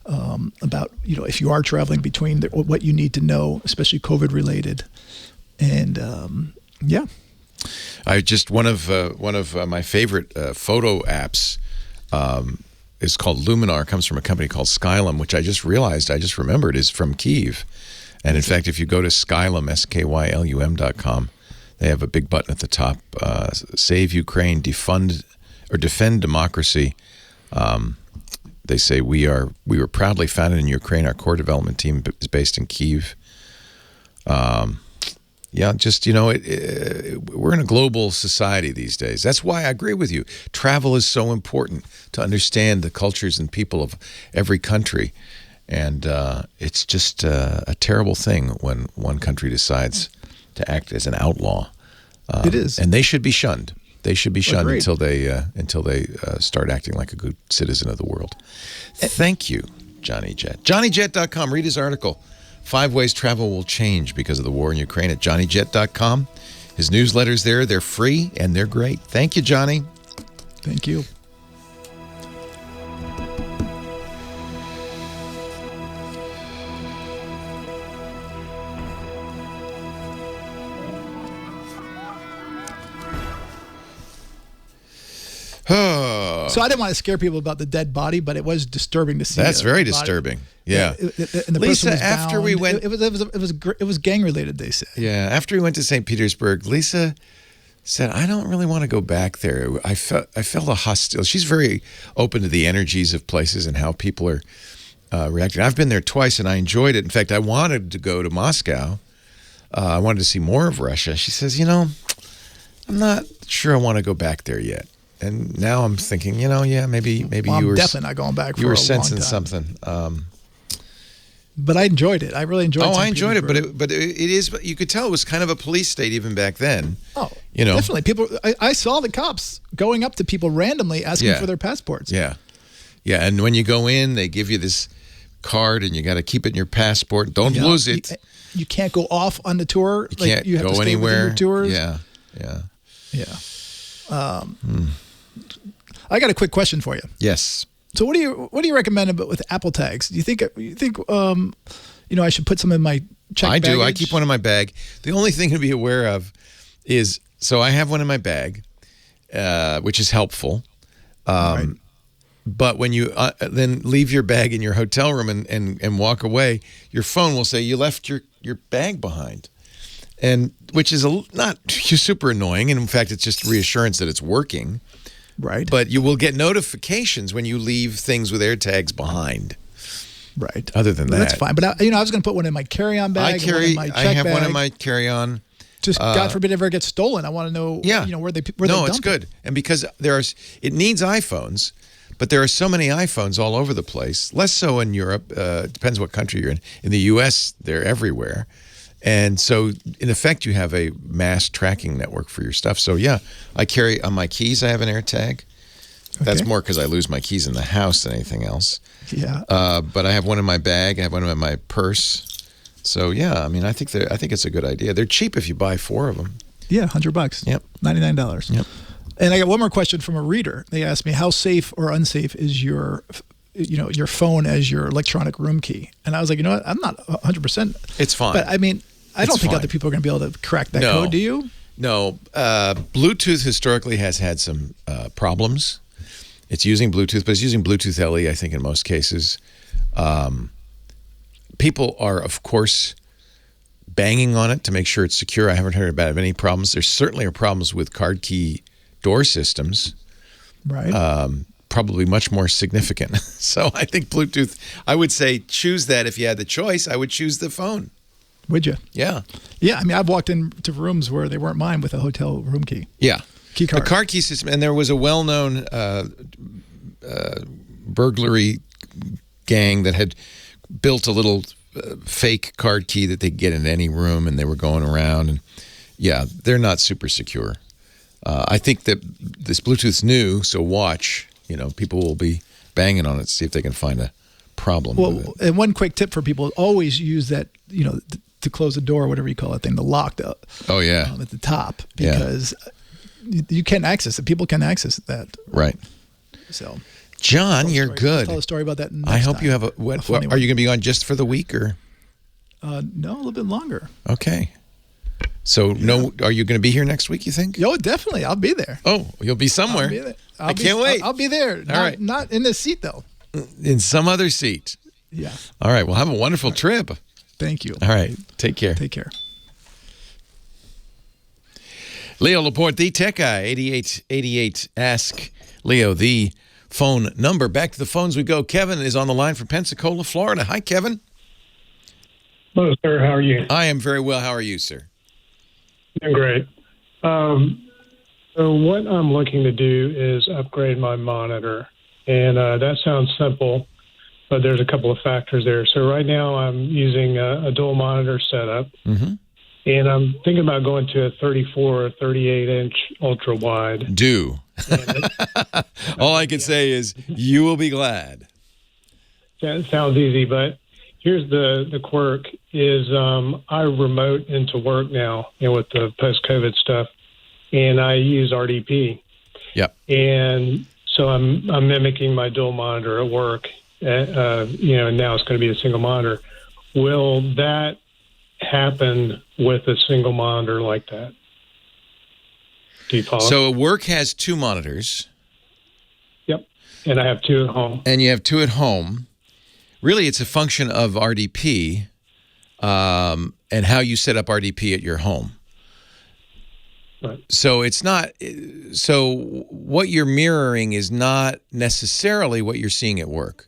about if you are traveling between what you need to know, especially COVID related. And I just one of my favorite photo apps is called Luminar. Comes from a company called Skylum, which I just remembered is from Kyiv. And in fact, if you go to Skylum, SKYLUM.com, they have a big button at the top, Save Ukraine, Defend Democracy. They say we were proudly founded in Ukraine. Our core development team is based in Kyiv. We're in a global society these days. That's why I agree with you. Travel is so important to understand the cultures and people of every country. And it's just a terrible thing when one country decides to act as an outlaw. It is. And they should be shunned. They should be shunned Agreed. until they start acting like a good citizen of the world. Thank you, Johnny Jet. JohnnyJet.com. Read his article. 5 Ways Travel Will Change Because of the War in Ukraine at JohnnyJet.com. His newsletter's there. They're free, and they're great. Thank you, Johnny. Thank you. So I didn't want to scare people about the dead body, but it was disturbing to see. That's very body. disturbing. Yeah. And the Lisa, person was after bound. we went, it was gang related. They said. Yeah, after we went to St. Petersburg, Lisa said, "I don't really want to go back there. I felt a hostile." She's very open to the energies of places and how people are reacting. I've been there twice and I enjoyed it. In fact, I wanted to go to Moscow. I wanted to see more of Russia. She says, I'm not sure I want to go back there yet. And now I'm thinking, maybe I'm you were definitely not going back. You were for a sensing long time. something. But I enjoyed it. I really enjoyed it. Oh, I enjoyed it, but it is. You could tell it was kind of a police state even back then. Oh, definitely. People. I saw the cops going up to people randomly asking for their passports. Yeah, yeah. And when you go in, they give you this card, and you got to keep it in your passport. Don't lose it. You can't go off on the tour. You can't you have go to stay anywhere. Your tours. Yeah. I got a quick question for you. Yes. So what do you recommend about with Apple tags? Do you think I should put some in my check baggage? I do. I keep one in my bag. The only thing to be aware of is, so I have one in my bag, which is helpful. Right. But when you then leave your bag in your hotel room and walk away, your phone will say you left your bag behind, and which is not super annoying. And in fact, it's just reassurance that it's working. Right. But you will get notifications when you leave things with AirTags behind. Right. Other than that, that's fine. But I was going to put one in my carry-on bag. I have one in my carry-on. Just God forbid it ever gets stolen. I want to know. Where they No, dump it's good, and because it needs iPhones, but there are so many iPhones all over the place. Less so in Europe. Depends what country you're in. In the U.S., they're everywhere. And so, in effect, you have a mass tracking network for your stuff. So, I carry on my keys, I have an AirTag. That's more because I lose my keys in the house than anything else. Yeah. But I have one in my bag. I have one in my purse. So, I think it's a good idea. They're cheap if you buy 4 of them. Yeah, $100. Yep. $99. Yep. And I got one more question from a reader. They asked me, how safe or unsafe is your phone as your electronic room key? And I was like, what? I'm not 100%. It's fine. But I mean, I don't think other people are going to be able to crack that code. Do you? No. Bluetooth historically has had some problems. It's using Bluetooth, but it's using Bluetooth LE, I think, in most cases. People are, of course, banging on it to make sure it's secure. I haven't heard about any problems. There certainly are problems with card key door systems. Right. Probably much more significant. So I think Bluetooth, I would say choose that. If you had the choice, I would choose the phone. Would you? Yeah. Yeah. I mean, I've walked into rooms where they weren't mine with a hotel room key. Yeah. Key card. The card key system, and there was a well-known burglary gang that had built a little fake card key that they get in any room, and they were going around, and they're not super secure. I think that this Bluetooth's new, so watch. People will be banging on it to see if they can find a problem with it. And one quick tip for people: always use that, to close the door, whatever you call it thing, the lock. At the top, because you can't access it. People can access that. Right. So, John, you're good. I'll tell a story about that. I hope you have are you going to be on just for the week or? No, a little bit longer. Okay. So are you going to be here next week, you think? Oh, definitely. I'll be there. Oh, you'll be somewhere. I'll be there. I can't wait. I'll be there. All right. Not in this seat, though. In some other seat. Yeah. All right. Well, have a wonderful trip. Thank you. All right. Take care. Take care. Leo Laporte, the tech guy, 8888 Ask Leo, the phone number. Back to the phones we go. Kevin is on the line from Pensacola, Florida. Hi, Kevin. Hello, sir. How are you? I am very well. How are you, sir? Doing great. So what I'm looking to do is upgrade my monitor. And that sounds simple, but there's a couple of factors there. So right now I'm using a dual monitor setup. Mm-hmm. And I'm thinking about going to a 34 or 38-inch ultra-wide. All I can say is you will be glad. That sounds easy, but here's the quirk is I remote into work now, with the post-COVID stuff, and I use RDP. Yep. And so I'm mimicking my dual monitor at work. And now it's going to be a single monitor. Will that happen with a single monitor like that? Do you follow? So work has 2 monitors. Yep. And I have 2 at home. And you have 2 at home. Really, it's a function of RDP and how you set up RDP at your home. Right. So it's not. So what you're mirroring is not necessarily what you're seeing at work.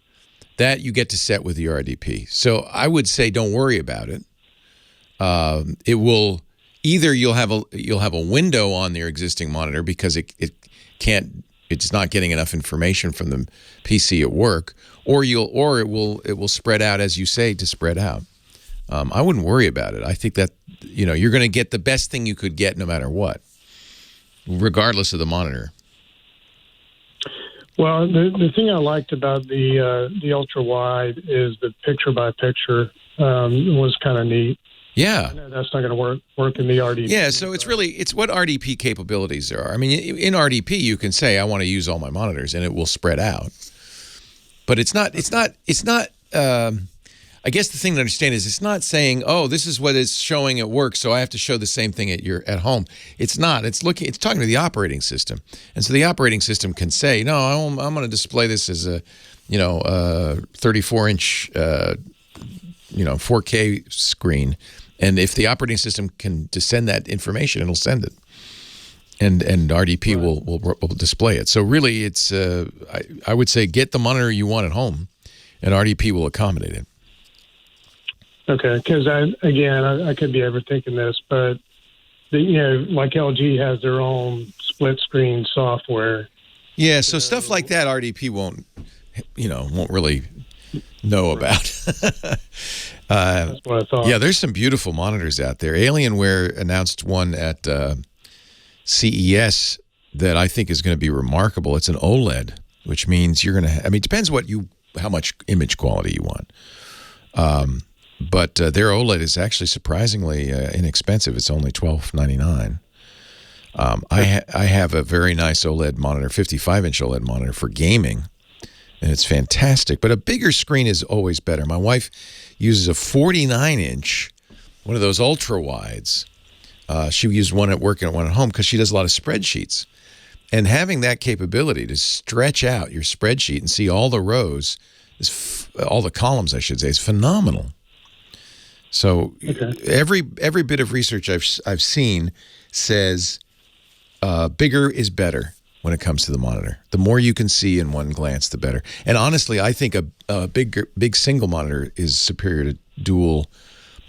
That you get to set with your RDP. So I would say don't worry about it. It will either you'll have a window on your existing monitor because it's not getting enough information from the PC at work, or it will spread out, as you say, to spread out. I wouldn't worry about it. I think that you're going to get the best thing you could get no matter what, regardless of the monitor. Well, the thing I liked about the ultra wide is the picture by picture was kind of neat. Yeah, I know that's not going to work in the RDP. Yeah, so it's what RDP capabilities there are. I mean, in RDP you can say I want to use all my monitors, and it will spread out. But it's not. I guess the thing to understand is it's not saying, oh, this is what it's showing at work, so I have to show the same thing at home. It's not. It's talking to the operating system, and so the operating system can say, no, I'm going to display this as a 34-inch 4K screen, and if the operating system can send that information, it'll send it, and RDP will display it. So really, it's I would say get the monitor you want at home, and RDP will accommodate it. Okay, because I could be overthinking this, but like LG has their own split screen software. Yeah, so stuff like that RDP won't really know about. That's what I thought. Yeah, there's some beautiful monitors out there. Alienware announced one at CES that I think is going to be remarkable. It's an OLED, which means you're going to. It depends how much image quality you want. But their OLED is actually surprisingly inexpensive. It's only $12.99. I have a very nice OLED monitor, 55-inch OLED monitor for gaming, and it's fantastic. But a bigger screen is always better. My wife uses a 49-inch, one of those ultra-wides. She used one at work and one at home because she does a lot of spreadsheets. And having that capability to stretch out your spreadsheet and see all the rows, all the columns, I should say, is phenomenal. So every bit of research I've seen says bigger is better when it comes to the monitor. The more you can see in one glance, the better. And honestly, I think a big single monitor is superior to dual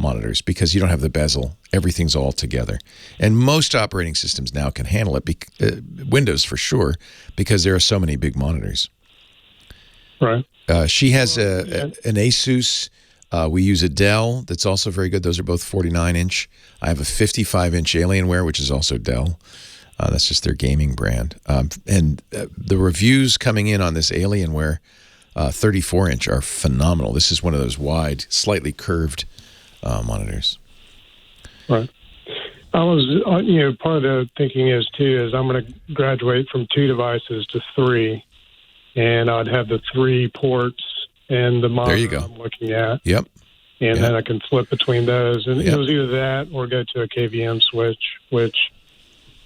monitors because you don't have the bezel. Everything's all together. And most operating systems now can handle it. Windows for sure, because there are so many big monitors. Right. She has an Asus. We use a Dell that's also very good. Those are both 49-inch. I have a 55-inch Alienware, which is also Dell. That's just their gaming brand. And the reviews coming in on this Alienware 34-inch are phenomenal. This is one of those wide, slightly curved monitors. Right. I was, part of the thinking is I'm going to graduate from 2 devices to 3, and I'd have the 3 ports and the monitor I'm looking at. Yep. And then I can flip between those. And it was either that or go to a KVM switch, which,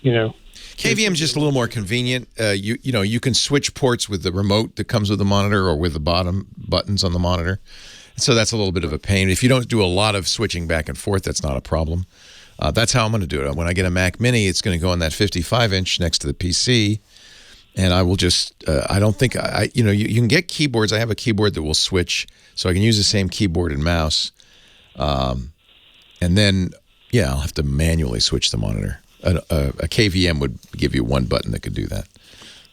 KVM is just a little more convenient. You can switch ports with the remote that comes with the monitor or with the bottom buttons on the monitor. So that's a little bit of a pain. If you don't do a lot of switching back and forth, that's not a problem. That's how I'm going to do it. When I get a Mac Mini, it's going to go on that 55-inch next to the PC. And I will just, I don't think, you can get keyboards. I have a keyboard that will switch, so I can use the same keyboard and mouse. And then, I'll have to manually switch the monitor. A KVM would give you one button that could do that.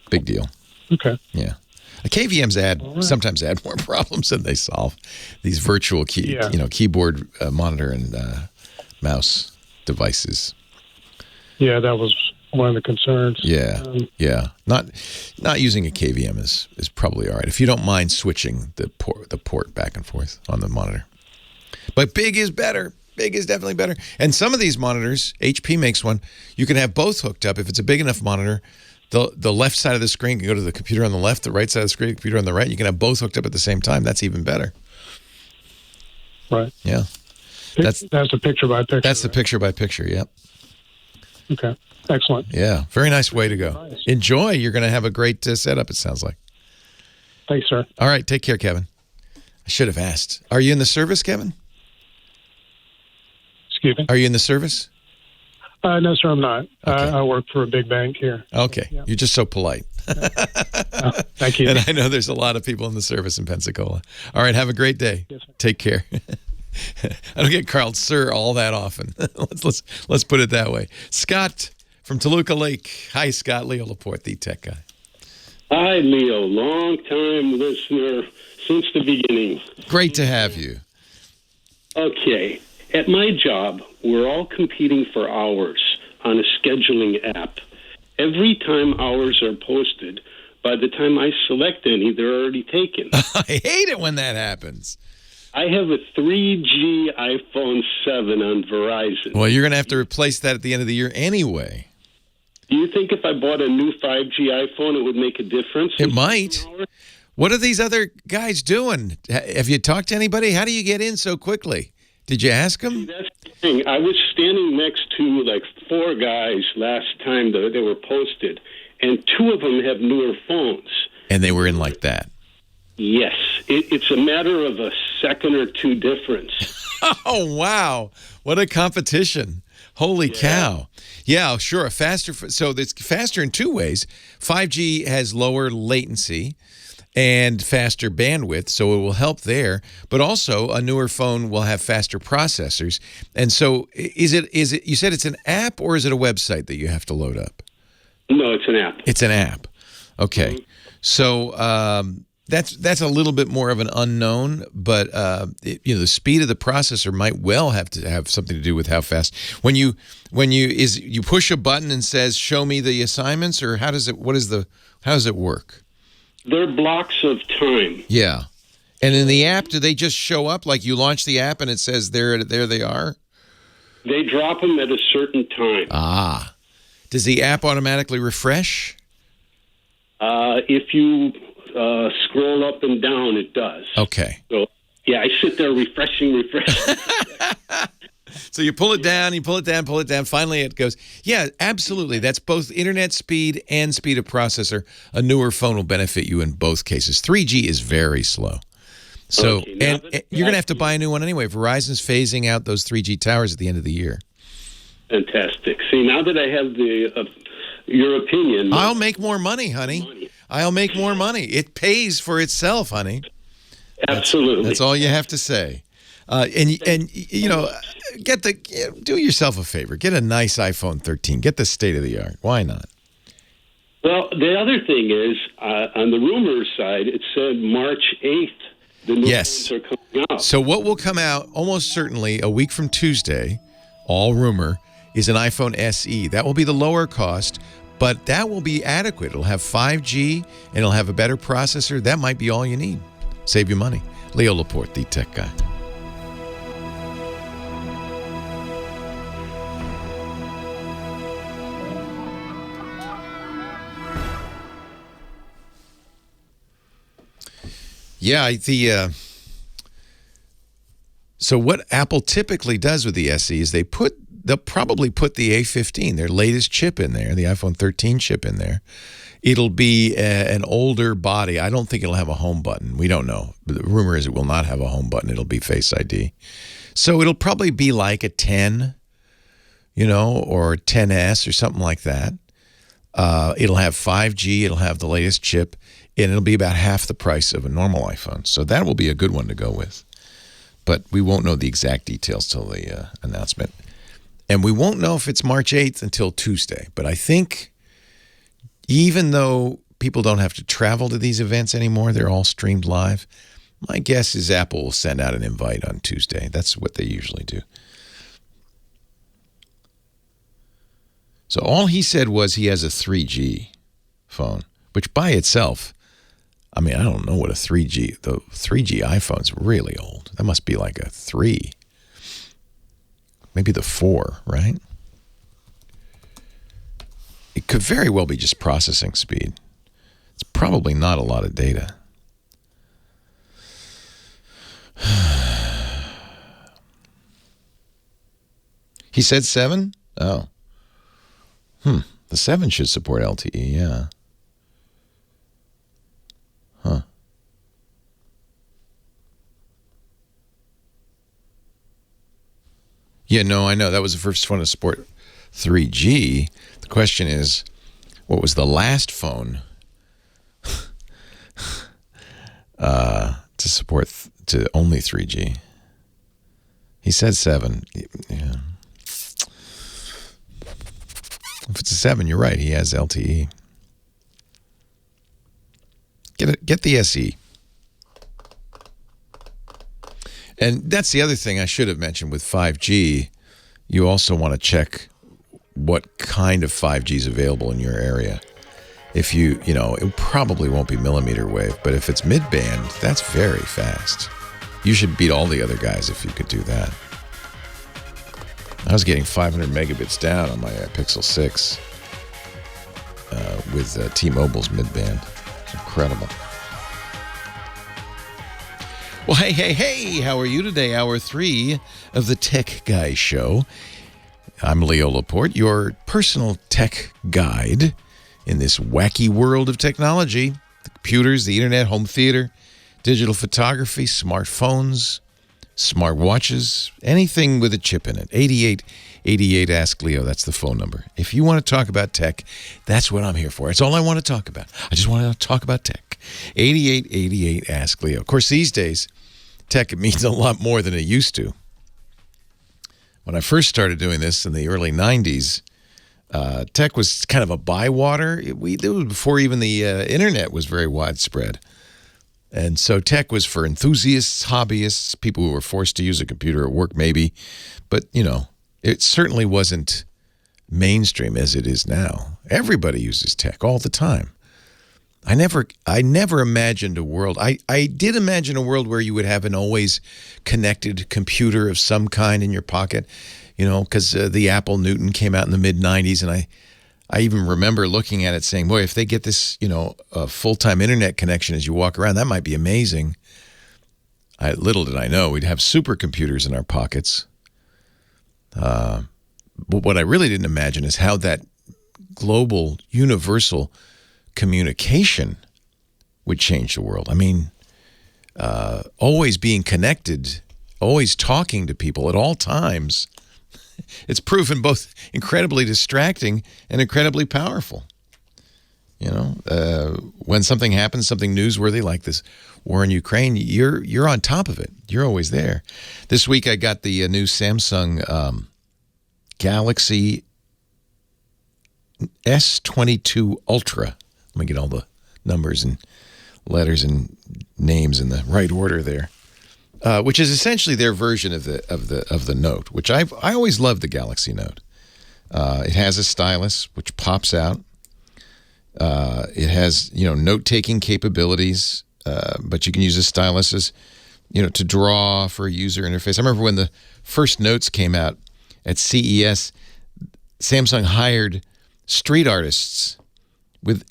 Big deal. Okay. Yeah. KVMs sometimes add more problems than they solve. These virtual keyboard, monitor, and mouse devices. Yeah, that was one of the concerns. Yeah. Not using a KVM is probably all right if you don't mind switching the port back and forth on the monitor. But big is better. Big is definitely better. And some of these monitors, HP makes one, you can have both hooked up. If it's a big enough monitor, the left side of the screen can go to the computer on the left, the right side of the screen, the computer on the right. You can have both hooked up at the same time. That's even better. Right. Yeah. That's a picture by picture. That's the picture by picture, yep. Okay. Excellent. Yeah. Very nice way to go. Nice. Enjoy. You're going to have a great setup, it sounds like. Thanks, sir. All right. Take care, Kevin. I should have asked. Are you in the service, Kevin? Excuse me? Are you in the service? No, sir, I'm not. Okay. I work for a big bank here. Okay. Yeah. You're just so polite. Thank you. And I know there's a lot of people in the service in Pensacola. All right. Have a great day. Yes, sir. Take care. I don't get called sir all that often. let's put it that way. Scott from Toluca Lake. Hi, Scott. Leo Laporte, the tech guy. Hi, Leo. Long-time listener since the beginning. Great to have you. Okay. At my job, we're all competing for hours on a scheduling app. Every time hours are posted, by the time I select any, they're already taken. I hate it when that happens. I have a 3G iPhone 7 on Verizon. Well, you're going to have to replace that at the end of the year anyway. Do you think if I bought a new 5G iPhone, it would make a difference? It might. What are these other guys doing? Have you talked to anybody? How do you get in so quickly? Did you ask them? See, that's the thing. I was standing next to like 4 guys last time that they were posted, and 2 of them have newer phones. And they were in like that? Yes. It's a matter of a second or 2 difference. Oh, wow. What a competition. Holy cow. Yeah, sure. So it's faster in 2 ways. 5G has lower latency and faster bandwidth, so it will help there. But also, a newer phone will have faster processors. And so, is it? You said it's an app, or is it a website that you have to load up? No, it's an app. It's an app. Okay, so that's a little bit more of an unknown, but the speed of the processor might well have to have something to do with how fast. When you push a button and says "Show me the assignments," or how does it work? They're blocks of time. Yeah. And in the app, do they just show up? Like you launch the app and it says there they are? They drop them at a certain time. Ah. Does the app automatically refresh? If you scroll up and down, it does. Okay. So, yeah, I sit there refreshing. So you pull it down, pull it down. Finally, it goes. Yeah, absolutely. That's both internet speed and speed of processor. A newer phone will benefit you in both cases. 3G is very slow. So, okay, and you're going to have to buy a new one anyway. Verizon's phasing out those 3G towers at the end of the year. Fantastic. See, now that I have your opinion, I'll make more money, honey. I'll make more money. It pays for itself, honey. Absolutely. That's all you have to say. And you know, do yourself a favor. Get a nice iPhone 13. Get the state of the art. Why not? Well, the other thing is, on the rumors side, it said March 8th. The new phones are coming out. So what will come out almost certainly a week from Tuesday, all rumor, is an iPhone SE. That will be the lower cost, but that will be adequate. It'll have 5G, and it'll have a better processor. That might be all you need. Save you money. Leo Laporte, the tech guy. Yeah, so what Apple typically does with the SE is they'll probably put the A15, their latest chip in there, the iPhone 13 chip in there. It'll be an older body. I don't think it'll have a home button. We don't know. But the rumor is it will not have a home button. It'll be Face ID. So it'll probably be like a 10, or 10S or something like that. It'll have 5G. It'll have the latest chip. And it'll be about half the price of a normal iPhone. So that will be a good one to go with. But we won't know the exact details till the announcement. And we won't know if it's March 8th until Tuesday. But I think even though people don't have to travel to these events anymore, they're all streamed live, my guess is Apple will send out an invite on Tuesday. That's what they usually do. So all he said was he has a 3G phone, which by itself, I mean, I don't know what a 3G, the 3G iPhone's really old. That must be like a 3. Maybe the 4, right? It could very well be just processing speed. It's probably not a lot of data. He said 7? Oh. The 7 should support LTE, yeah. Huh. Yeah, no, I know. That was the first one to support 3G. The question is, what was the last phone to support to only 3G? He said 7. Yeah. If it's a 7, you're right. He has LTE. Get the SE. And that's the other thing I should have mentioned with 5G. You also want to check what kind of 5G is available in your area. If it probably won't be millimeter wave, but if it's mid-band, that's very fast. You should beat all the other guys if you could do that. I was getting 500 megabits down on my Pixel 6 with T-Mobile's mid-band. It's incredible. Well, hey, how are you today? Hour 3 of the Tech Guy Show. I'm Leo Laporte, your personal tech guide in this wacky world of technology. The computers, the internet, home theater, digital photography, smartphones, smartwatches, anything with a chip in it. 8888 Ask Leo, that's the phone number. If you want to talk about tech, that's what I'm here for. It's all I want to talk about. I just want to talk about tech. 8888 Ask Leo. Of course, these days, tech means a lot more than it used to. When I first started doing this in the early 90s, tech was kind of a bywater. It was before even the internet was very widespread. And so tech was for enthusiasts, hobbyists, people who were forced to use a computer at work maybe. But, it certainly wasn't mainstream as it is now. Everybody uses tech all the time. I never imagined a world. I did imagine a world where you would have an always connected computer of some kind in your pocket, because the Apple Newton came out in the mid-'90s, and I even remember looking at it saying, boy, if they get this, a full-time internet connection as you walk around, that might be amazing. Little did I know we'd have supercomputers in our pockets. But what I really didn't imagine is how that global, universal communication would change the world. I mean, always being connected, always talking to people at all times. It's proven both incredibly distracting and incredibly powerful. When something happens, something newsworthy like this war in Ukraine, you're on top of it. You're always there. This week I got the new Samsung Galaxy S22 Ultra. Let me get all the numbers and letters and names in the right order there. Which is essentially their version of the Note, which I always loved the Galaxy Note. It has a stylus which pops out. It has note-taking capabilities, but you can use a stylus as to draw for a user interface. I remember when the first Notes came out at CES, Samsung hired street artists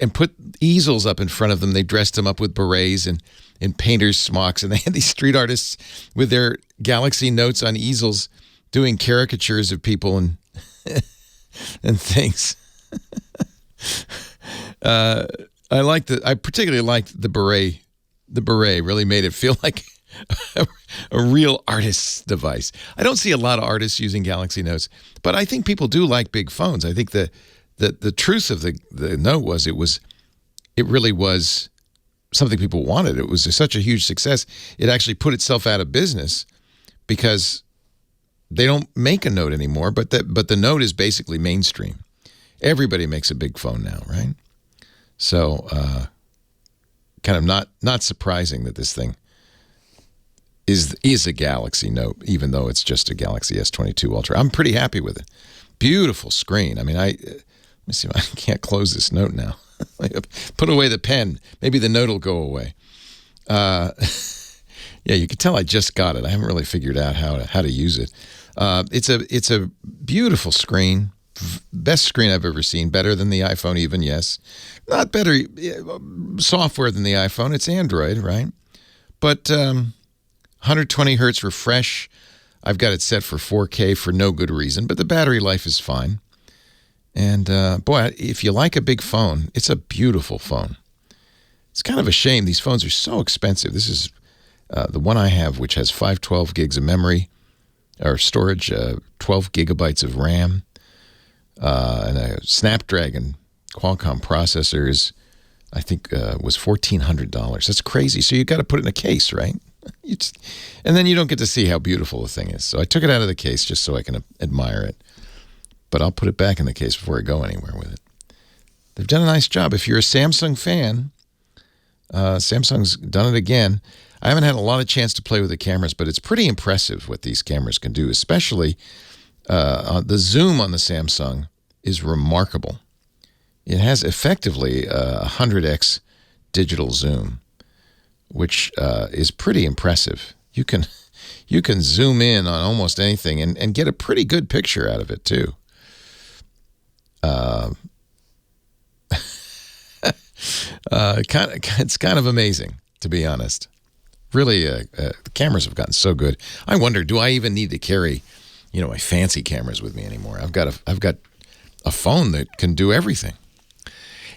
and put easels up in front of them. They dressed them up with berets and in painters' smocks, and they had these street artists with their Galaxy Notes on easels doing caricatures of people and and things. I particularly liked the beret. The beret really made it feel like a real artist's device. I don't see a lot of artists using Galaxy Notes, but I think people do like big phones. I think the truth of the Note was it really was something people wanted. It was such a huge success. It actually put itself out of business because they don't make a Note anymore, but the Note is basically mainstream. Everybody makes a big phone now, right? So kind of not surprising that this thing is a Galaxy Note, even though it's just a Galaxy S22 Ultra. I'm pretty happy with it. Beautiful screen. I mean, let me see if I can't close this Note now. Put away the pen. Maybe the note will go away. Yeah, you can tell I just got it. I haven't really figured out how to use it. It's a beautiful screen. Best screen I've ever seen. Better than the iPhone even, yes. Not better software than the iPhone. It's Android, right? But 120 hertz refresh. I've got it set for 4K for no good reason, but the battery life is fine. And boy, if you like a big phone, it's a beautiful phone. It's kind of a shame. These phones are so expensive. This is the one I have, which has 512 gigs of memory or storage, 12 gigabytes of RAM, and a Snapdragon Qualcomm processor is, I think, was $1,400. That's crazy. So you got to put it in a case, right? And then you don't get to see how beautiful the thing is. So I took it out of the case just so I can admire it. But I'll put it back in the case before I go anywhere with it. They've done a nice job. If you're a Samsung fan, Samsung's done it again. I haven't had a lot of chance to play with the cameras, but it's pretty impressive what these cameras can do, especially the zoom on the Samsung is remarkable. It has effectively a 100x digital zoom, which is pretty impressive. You can zoom in on almost anything and get a pretty good picture out of it, too. It's kind of amazing, to be honest. Really, the cameras have gotten so good. I wonder, do I even need to carry, my fancy cameras with me anymore? I've got a phone that can do everything.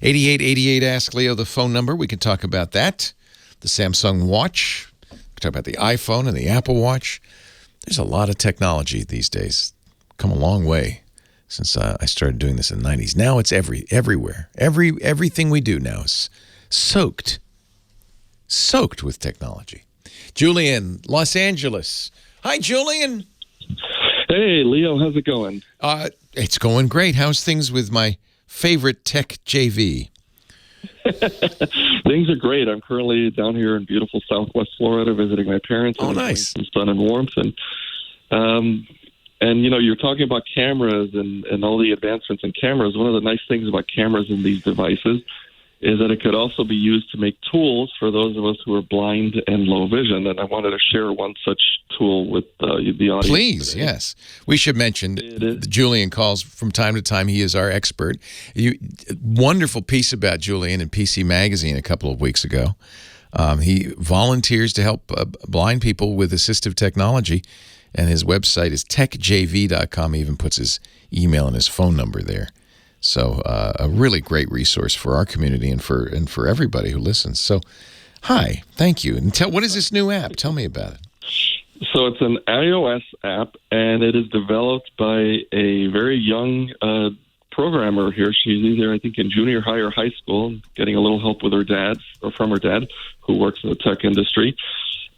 8888 Ask Leo, the phone number. We can talk about that. The Samsung Watch. We can talk about the iPhone and the Apple Watch. There's a lot of technology these days. Come a long way since I started doing this in the 90s. Now it's everywhere. Everything we do now is soaked with technology. Julian, Los Angeles. Hi, Julian. Hey, Leo. How's it going? It's going great. How's things with my favorite tech JV? Things are great. I'm currently down here in beautiful Southwest Florida visiting my parents. Oh, nice. Some sun and warmth. And you're talking about cameras and all the advancements in cameras. One of the nice things about cameras in these devices is that it could also be used to make tools for those of us who are blind and low vision. And I wanted to share one such tool with the audience. Please, today. Yes. We should mention Julian calls from time to time. He is our expert. Wonderful piece about Julian in PC Magazine a couple of weeks ago. He volunteers to help blind people with assistive technology, and his website is techjv.com. He even puts his email and his phone number there. So a really great resource for our community and for everybody who listens. So, hi, thank you. And what is this new app? Tell me about it. So it's an iOS app, and it is developed by a very young programmer here. She's either, I think, in junior high or high school, getting a little help with her dad, or from her dad, who works in the tech industry.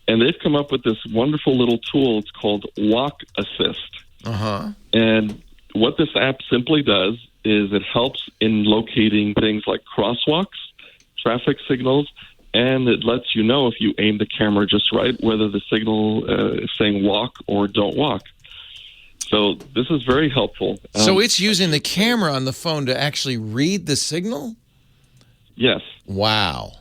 And they've come up with this wonderful little tool. It's called WalkAssist. Uh-huh. And what this app simply does is it helps in locating things like crosswalks, traffic signals, and it lets you know if you aim the camera just right, whether the signal is saying walk or don't walk. So this is very helpful. So it's using the camera on the phone to actually read the signal? Yes. Wow.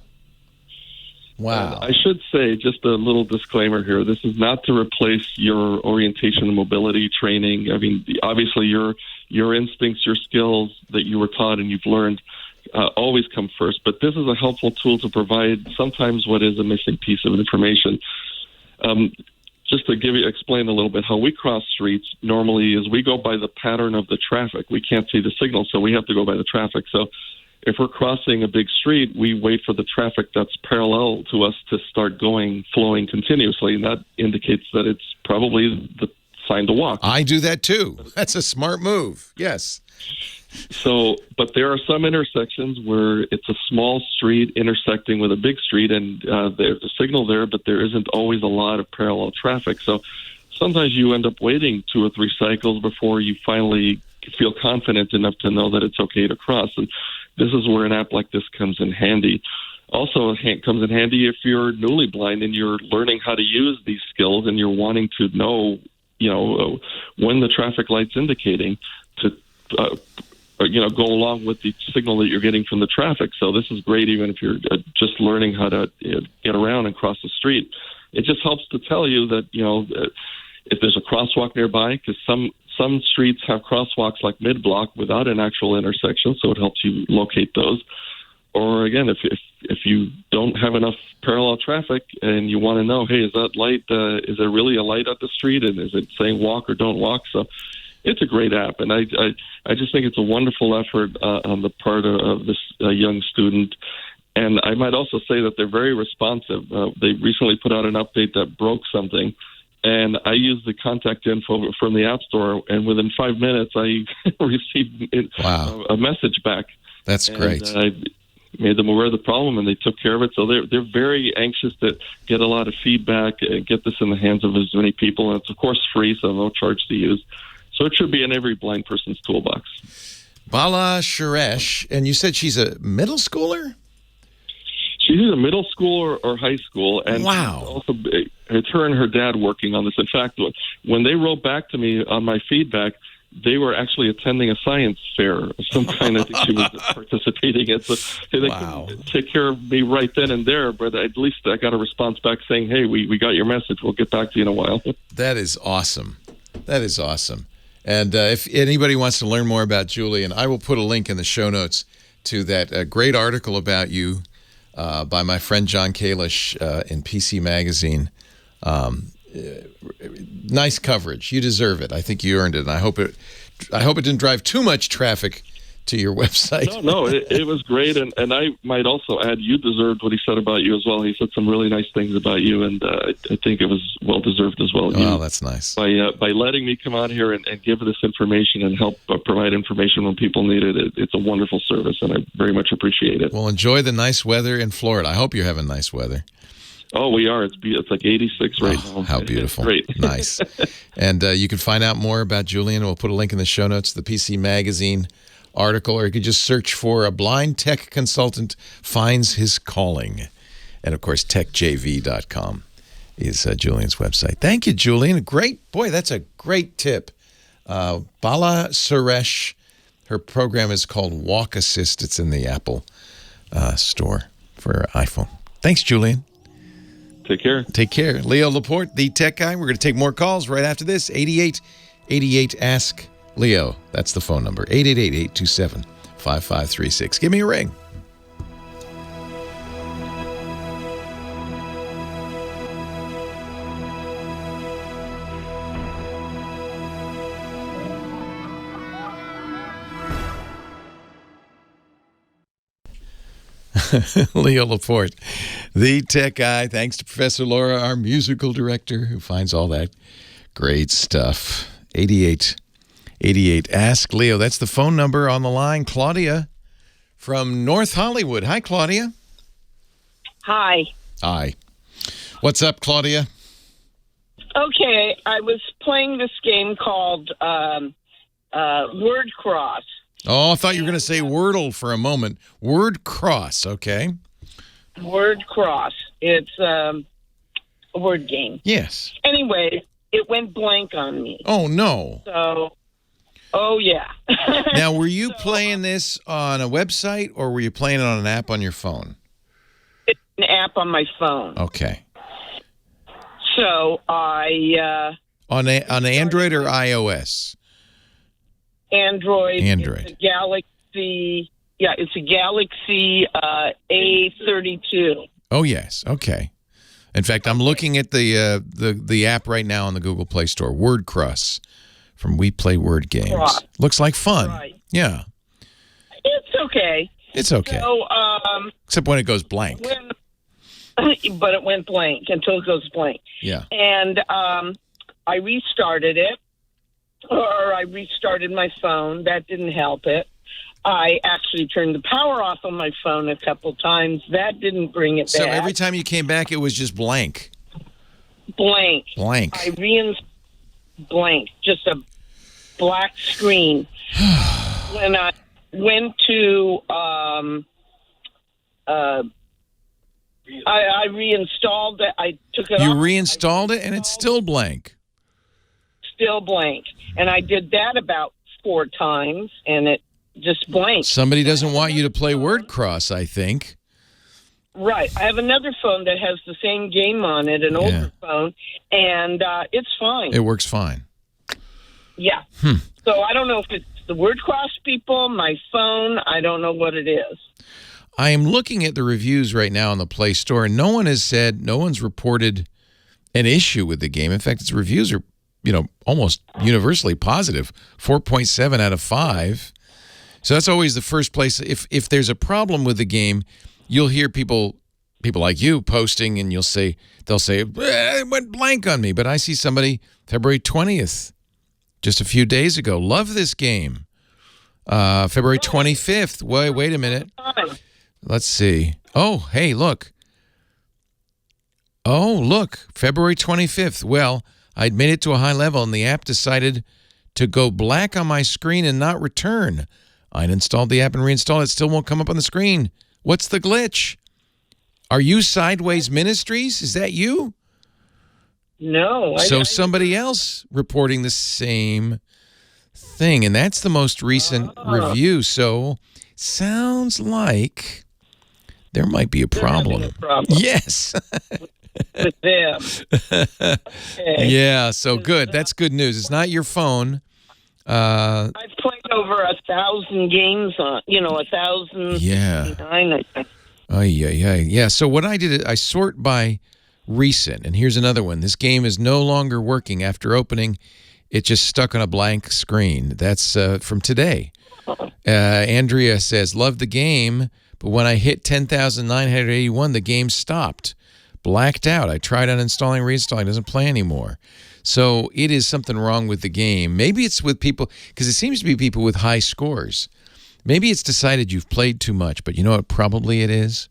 I should say, just a little disclaimer here, this is not to replace your orientation and mobility training. I mean, obviously your instincts, your skills that you were taught and you've learned always come first. But this is a helpful tool to provide sometimes what is a missing piece of information. Just to explain a little bit how we cross streets normally is we go by the pattern of the traffic. We can't see the signal, so we have to go by the traffic. So if we're crossing a big street, we wait for the traffic that's parallel to us to start flowing continuously, and that indicates that it's probably the sign to walk. I do that too. That's a smart move. Yes. So, but there are some intersections where it's a small street intersecting with a big street, and there's a signal there, but there isn't always a lot of parallel traffic. So sometimes you end up waiting 2 or 3 cycles before you finally feel confident enough to know that it's okay to cross. And this is where an app like this comes in handy. Also, it comes in handy if you're newly blind and you're learning how to use these skills and you're wanting to know, when the traffic light's indicating to go along with the signal that you're getting from the traffic. So this is great even if you're just learning how to get around and cross the street. It just helps to tell you that, if there's a crosswalk nearby, because some streets have crosswalks like mid-block without an actual intersection, so it helps you locate those. Or again, if you don't have enough parallel traffic and you want to know, hey, is that light, is there really a light at the street, and is it saying walk or don't walk? So it's a great app, and I just think it's a wonderful effort on the part of this young student. And I might also say that they're very responsive. They recently put out an update that broke something, and I used the contact info from the App Store, and within 5 minutes, I received a message back. That's great. I made them aware of the problem, and they took care of it. So they're very anxious to get a lot of feedback and get this in the hands of as many people. And it's, of course, free, so no charge to use. So it should be in every blind person's toolbox. Bala Suresh, and you said she's a middle schooler? She's either middle school or high school. And wow. Also, it's her and her dad working on this. In fact, when they wrote back to me on my feedback, they were actually attending a science fair of some kind. I think she was participating in. So they can take care of me right then and there. But at least I got a response back saying, hey, we got your message. We'll get back to you in a while. That is awesome. That is awesome. And if anybody wants to learn more about Julian, I will put a link in the show notes to that great article about you by my friend John Kalish in PC Magazine. Nice coverage. You deserve it. I think you earned it. And I hope it didn't drive too much traffic to your website. No, it was great. And I might also add, you deserved what he said about you as well. He said some really nice things about you, and I think it was well-deserved as well. Oh, that's nice. By letting me come out here and give this information and help provide information when people need it, it's a wonderful service, and I very much appreciate it. Well, enjoy the nice weather in Florida. I hope you're having nice weather. Oh, we are. It's like 86 right now. How beautiful. Great. Nice. And you can find out more about Julian. We'll put a link in the show notes to the PC Magazine article, or you could just search for a blind tech consultant finds his calling. And, of course, techjv.com is Julian's website. Thank you, Julian. Boy, that's a great tip. Bala Suresh, her program is called WalkAssist. It's in the Apple store for iPhone. Thanks, Julian. Take care. Take care. Leo Laporte, the tech guy. We're going to take more calls right after this. 8888 Ask Leo. That's the phone number. 888-827-5536. Give me a ring. Leo Laporte, the tech guy. Thanks to Professor Laura, our musical director, who finds all that great stuff. 8888 Ask Leo. That's the phone number on the line. Claudia from North Hollywood. Hi, Claudia. Hi. Hi. What's up, Claudia? Okay, I was playing this game called Word Cross. Oh, I thought you were going to say Wordle for a moment. Word Cross, okay. Word Cross. It's a word game. Yes. Anyway, it went blank on me. Oh, no. So, oh, yeah. Now, were you playing this on a website, or were you playing it on an app on your phone? It's an app on my phone. Okay. So, I... on Android or iOS? Android. Android. It's a Galaxy. Yeah, it's a Galaxy A32. Oh yes. Okay. In fact, I'm looking at the app right now on the Google Play Store. Word Cross from We Play Word Games. Cross. Looks like fun. Right. Yeah. It's okay. It's okay. So, except when it goes blank. But it went blank until it goes blank. Yeah. And I restarted it. Or I restarted my phone. That didn't help it. I actually turned the power off on my phone a couple times. That didn't bring it back. So every time you came back, it was just blank. Blank. Blank. I blank. Just a black screen. When I went to, I reinstalled it. I took it off. You reinstalled it, and it's still blank. Still blank. And I did that about 4 times, and it just blank. Somebody doesn't want you to play word cross, I think. Right. I have another phone that has the same game on it, an older phone, and it's fine. It works fine. Yeah. So I don't know if it's the word cross people, my phone. I don't know what it is. I am looking at the reviews right now on the Play Store, and no one's reported an issue with the game. In fact, its reviews are, almost universally positive, 4.7 out of 5. So that's always the first place. If there's a problem with the game, you'll hear people like you posting, and they'll say, it went blank on me. But I see somebody February 20th, just a few days ago, love this game. February 25th. Wait a minute. Let's see. Oh, hey, look. Oh, look, February 25th. Well, I'd made it to a high level, and the app decided to go black on my screen and not return. I uninstalled the app and reinstalled it. It still won't come up on the screen. What's the glitch? Are you Sideways Ministries? Is that you? No. So somebody else reporting the same thing, and that's the most recent review. So sounds like there might be a problem. Yes. With them. Okay. Yeah, so good. That's good news. It's not your phone. I've played over 1,000 games on, 1,000. Yeah. I think. Oh, yeah. So what I did, I sort by recent. And here's another one. This game is no longer working after opening. It just stuck on a blank screen. That's from today. Andrea says, love the game, but when I hit 10,981, the game stopped. Blacked out. I tried uninstalling, reinstalling. It doesn't play anymore. So it is something wrong with the game. Maybe it's with people, because it seems to be people with high scores. Maybe it's decided you've played too much, but you know what probably it is?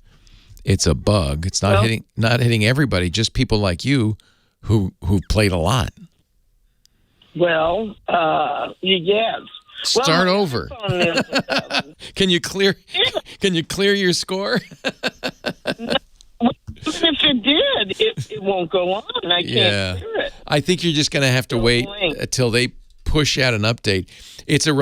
It's a bug. It's not hitting everybody, just people like you who played a lot. Well, yes. Start over. Can you clear your score? Even if it did, it won't go on. I can't clear it. I think you're just going to have to wait until they push out an update. It's a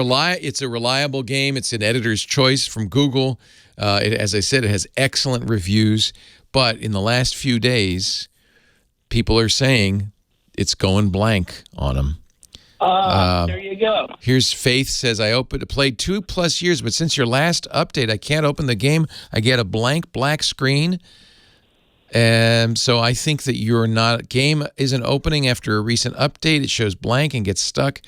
reliable game. It's an editor's choice from Google. As I said, it has excellent reviews. But in the last few days, people are saying it's going blank on them. There you go. Here's Faith says, I played 2+ years, but since your last update, I can't open the game. I get a blank black screen. So I think that game isn't opening after a recent update. It shows blank and gets stuck.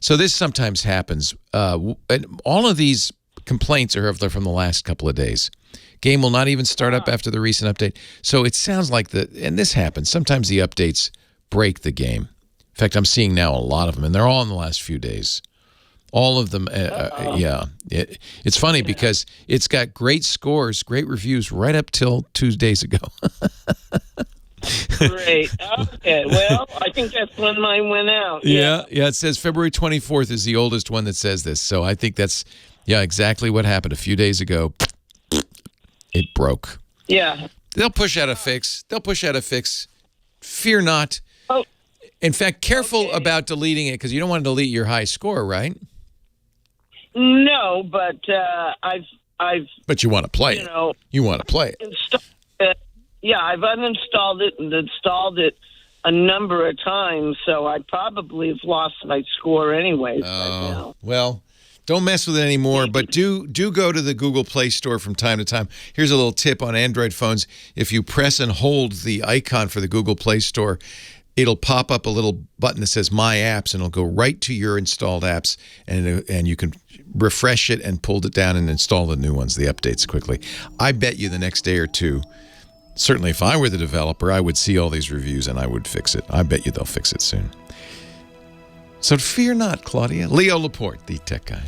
So this sometimes happens. And all of these complaints are from the last couple of days. Game will not even start up after the recent update. So it sounds like and this happens. Sometimes the updates break the game. In fact, I'm seeing now a lot of them, and they're all in the last few days. All of them, it's funny because it's got great scores, great reviews right up till 2 days ago. Great. Okay. Well, I think that's when mine went out. Yeah. It says February 24th is the oldest one that says this. So I think that's, exactly what happened a few days ago. It broke. Yeah. They'll push out a fix. Fear not. Oh. In fact, careful about deleting it because you don't want to delete your high score, right? No, but I've. But you want to play it. You want to play it. Installed it. Yeah, I've uninstalled it and installed it a number of times, so I probably have lost my score anyways right now. Well, don't mess with it anymore, but do go to the Google Play Store from time to time. Here's a little tip on Android phones. If you press and hold the icon for the Google Play Store, it'll pop up a little button that says My Apps, and it'll go right to your installed apps, and you can refresh it and pull it down and install the new ones, the updates quickly. I bet you the next day or two, certainly if I were the developer, I would see all these reviews and I would fix it. I bet you they'll fix it soon. So fear not, Claudia. Leo Laporte, the tech guy.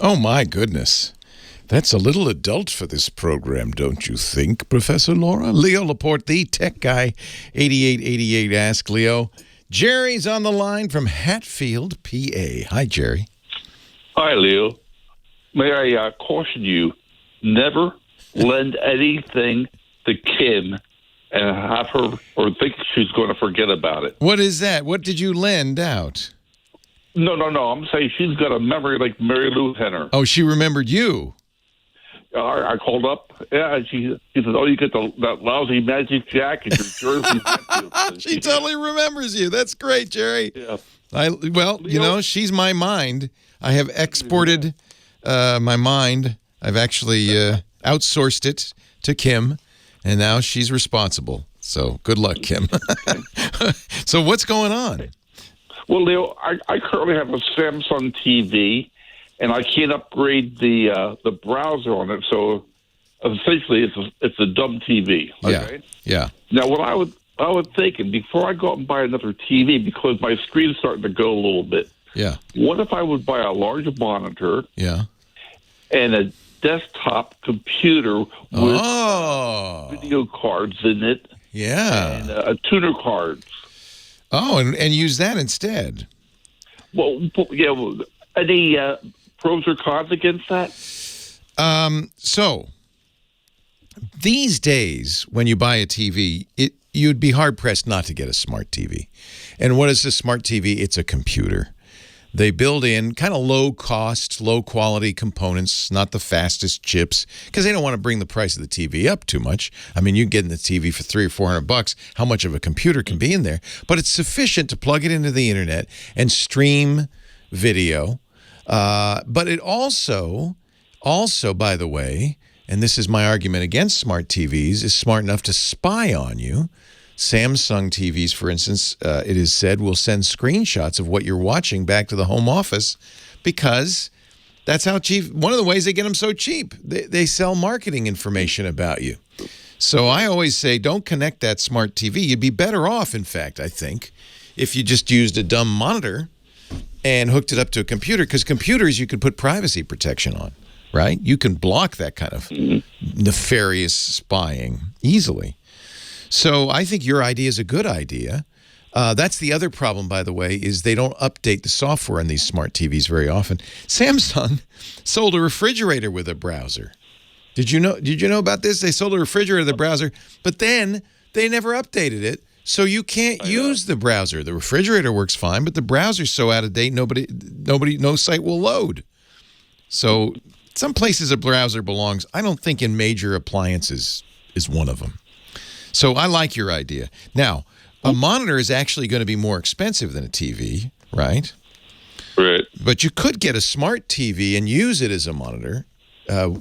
Oh, my goodness. That's a little adult for this program, don't you think, Professor Laura? Leo Laporte, the tech guy, 8888 Ask Leo. Jerry's on the line from Hatfield, PA. Hi, Jerry. Hi, Leo. May I caution you never lend anything to Kim and have her or think she's going to forget about it. What is that? What did you lend out? No. I'm saying she's got a memory like Mary Lou Henner. Oh, she remembered you. I called up. Yeah, she said, "Oh, you get that lousy Magic Jack and your jersey." She totally remembers you. That's great, Jerry. Yeah. She's my mind. I have exported my mind. I've actually outsourced it to Kim, and now she's responsible. So good luck, Kim. So what's going on? Well, Leo, I currently have a Samsung TV, and I can't upgrade the browser on it. So essentially, it's a dumb TV. Okay? Yeah. Now, what I was thinking before I go out and buy another TV, because my screen's starting to go a little bit. Yeah. What if I would buy a large monitor? Yeah. And a desktop computer with video cards in it. Yeah. And a tuner card. Oh, and use that instead. Well, yeah. Any pros or cons against that? So these days, when you buy a TV, you'd be hard pressed not to get a smart TV. And what is a smart TV? It's a computer. They build in kind of low cost, low quality components, not the fastest chips, because they don't want to bring the price of the TV up too much. I mean, you can get in the TV for $300 or $400. How much of a computer can be in there? But it's sufficient to plug it into the internet and stream video. But it also, by the way, and this is my argument against smart TVs, is smart enough to spy on you. Samsung TVs, for instance, it is said, will send screenshots of what you're watching back to the home office because that's how cheap. One of the ways they get them so cheap, they sell marketing information about you. So I always say, don't connect that smart TV. You'd be better off, in fact, I think, if you just used a dumb monitor and hooked it up to a computer, because computers you could put privacy protection on, right? You can block that kind of nefarious spying easily. So I think your idea is a good idea. That's the other problem, by the way, is they don't update the software on these smart TVs very often. Samsung sold a refrigerator with a browser. Did you know about this? They sold a refrigerator with a browser, but then they never updated it, so you can't use the browser. The refrigerator works fine, but the browser's so out of date, no site will load. So some places a browser belongs. I don't think in major appliances is one of them. So I like your idea. Now, a monitor is actually going to be more expensive than a TV, right? Right. But you could get a smart TV and use it as a monitor.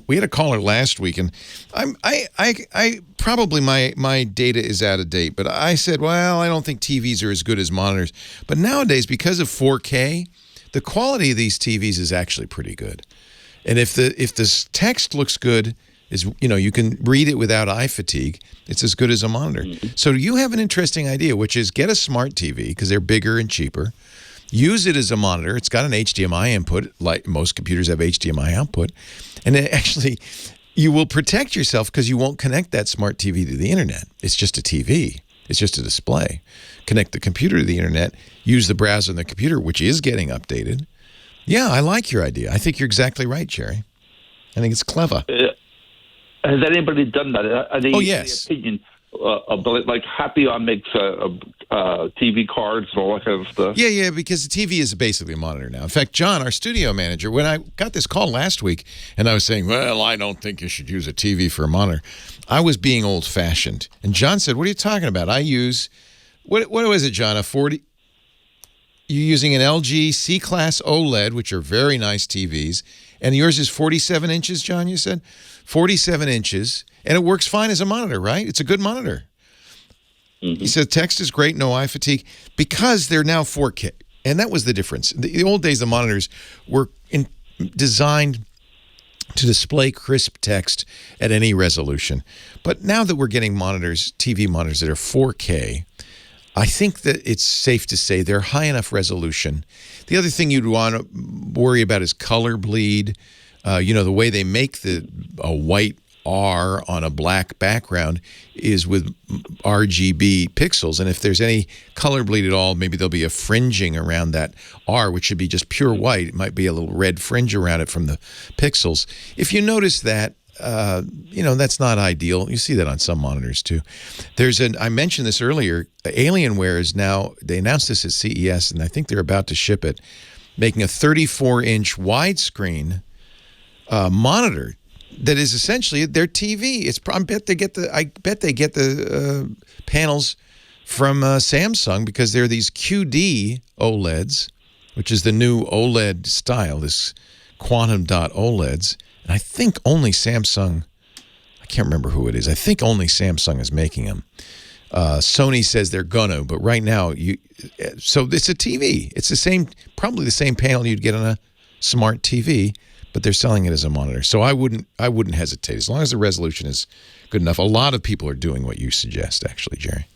We had a caller last week, and I probably my data is out of date, but I said, well, I don't think TVs are as good as monitors. But nowadays, because of 4K, the quality of these TVs is actually pretty good. And if the text looks good, you can read it without eye fatigue, it's as good as a monitor. So you have an interesting idea, which is get a smart TV because they're bigger and cheaper. Use it as a monitor. It's got an HDMI input, like most computers have HDMI output. And actually, you will protect yourself because you won't connect that smart TV to the internet. It's just a TV. It's just a display. Connect the computer to the internet. Use the browser on the computer, which is getting updated. Yeah, I like your idea. I think you're exactly right, Jerry. I think it's clever. Has anybody done that? Yes. Any opinion about like Happy-On makes TV cards and all that kind of stuff? Yeah, because the TV is basically a monitor now. In fact, John, our studio manager, when I got this call last week, and I was saying, well, I don't think you should use a TV for a monitor, I was being old-fashioned. And John said, what are you talking about? I use, what was it, John, a 40? You're using an LG C-Class OLED, which are very nice TVs, and yours is 47 inches, John, you said? 47 inches, and it works fine as a monitor, right? It's a good monitor. He said text is great, no eye fatigue, because they're now 4K. And that was the difference. The old days, the monitors were designed to display crisp text at any resolution. But now that we're getting monitors, TV monitors that are 4K, I think that it's safe to say they're high enough resolution. The other thing you'd want to worry about is color bleed. The way they make a white R on a black background is with RGB pixels. And if there's any color bleed at all, maybe there'll be a fringing around that R, which should be just pure white. It might be a little red fringe around it from the pixels. If you notice that, that's not ideal. You see that on some monitors too. I mentioned this earlier, Alienware is now, they announced this at CES, and I think they're about to ship it, making a 34-inch widescreen monitor that is essentially their TV. I bet they get the panels from Samsung, because they're these QD OLEDs, which is the new OLED style, this quantum dot OLEDs. And I think only Samsung, I can't remember who it is, I think only Samsung is making them. Sony says they're gonna, but right now, so it's a TV. It's probably the same panel you'd get on a smart TV, but they're selling it as a monitor. So I wouldn't hesitate, as long as the resolution is good enough. A lot of people are doing what you suggest, actually, Jerry.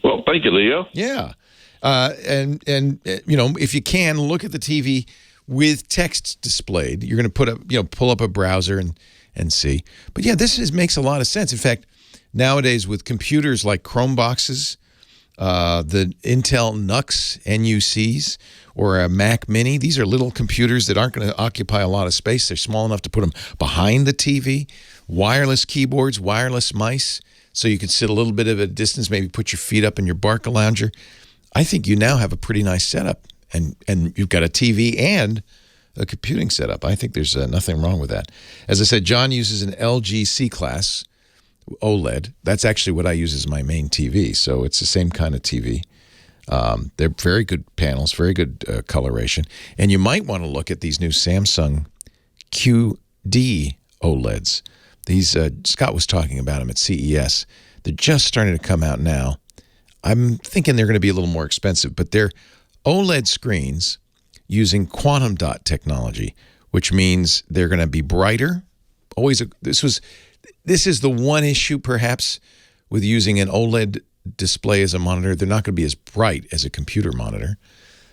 Well, thank you, Leo. Yeah. And if you can, look at the TV with text displayed. You're going to pull up a browser and see. But yeah, this makes a lot of sense. In fact, nowadays with computers like Chromeboxes, the Intel NUCs, or a Mac Mini, these are little computers that aren't going to occupy a lot of space. They're small enough to put them behind the TV. Wireless keyboards, wireless mice, so you can sit a little bit of a distance, maybe put your feet up in your Barca lounger. I think you now have a pretty nice setup, and you've got a TV and a computing setup. I think there's nothing wrong with that. As I said, John uses an LG C-Class OLED. That's actually what I use as my main TV, so it's the same kind of TV. They're very good panels, very good coloration. And you might want to look at these new Samsung QD OLEDs. These Scott was talking about them at CES. They're just starting to come out now. I'm thinking they're going to be a little more expensive, but they're OLED screens using quantum dot technology, which means they're going to be brighter. This is the one issue perhaps with using an OLED display as a monitor. They're not going to be as bright as a computer monitor,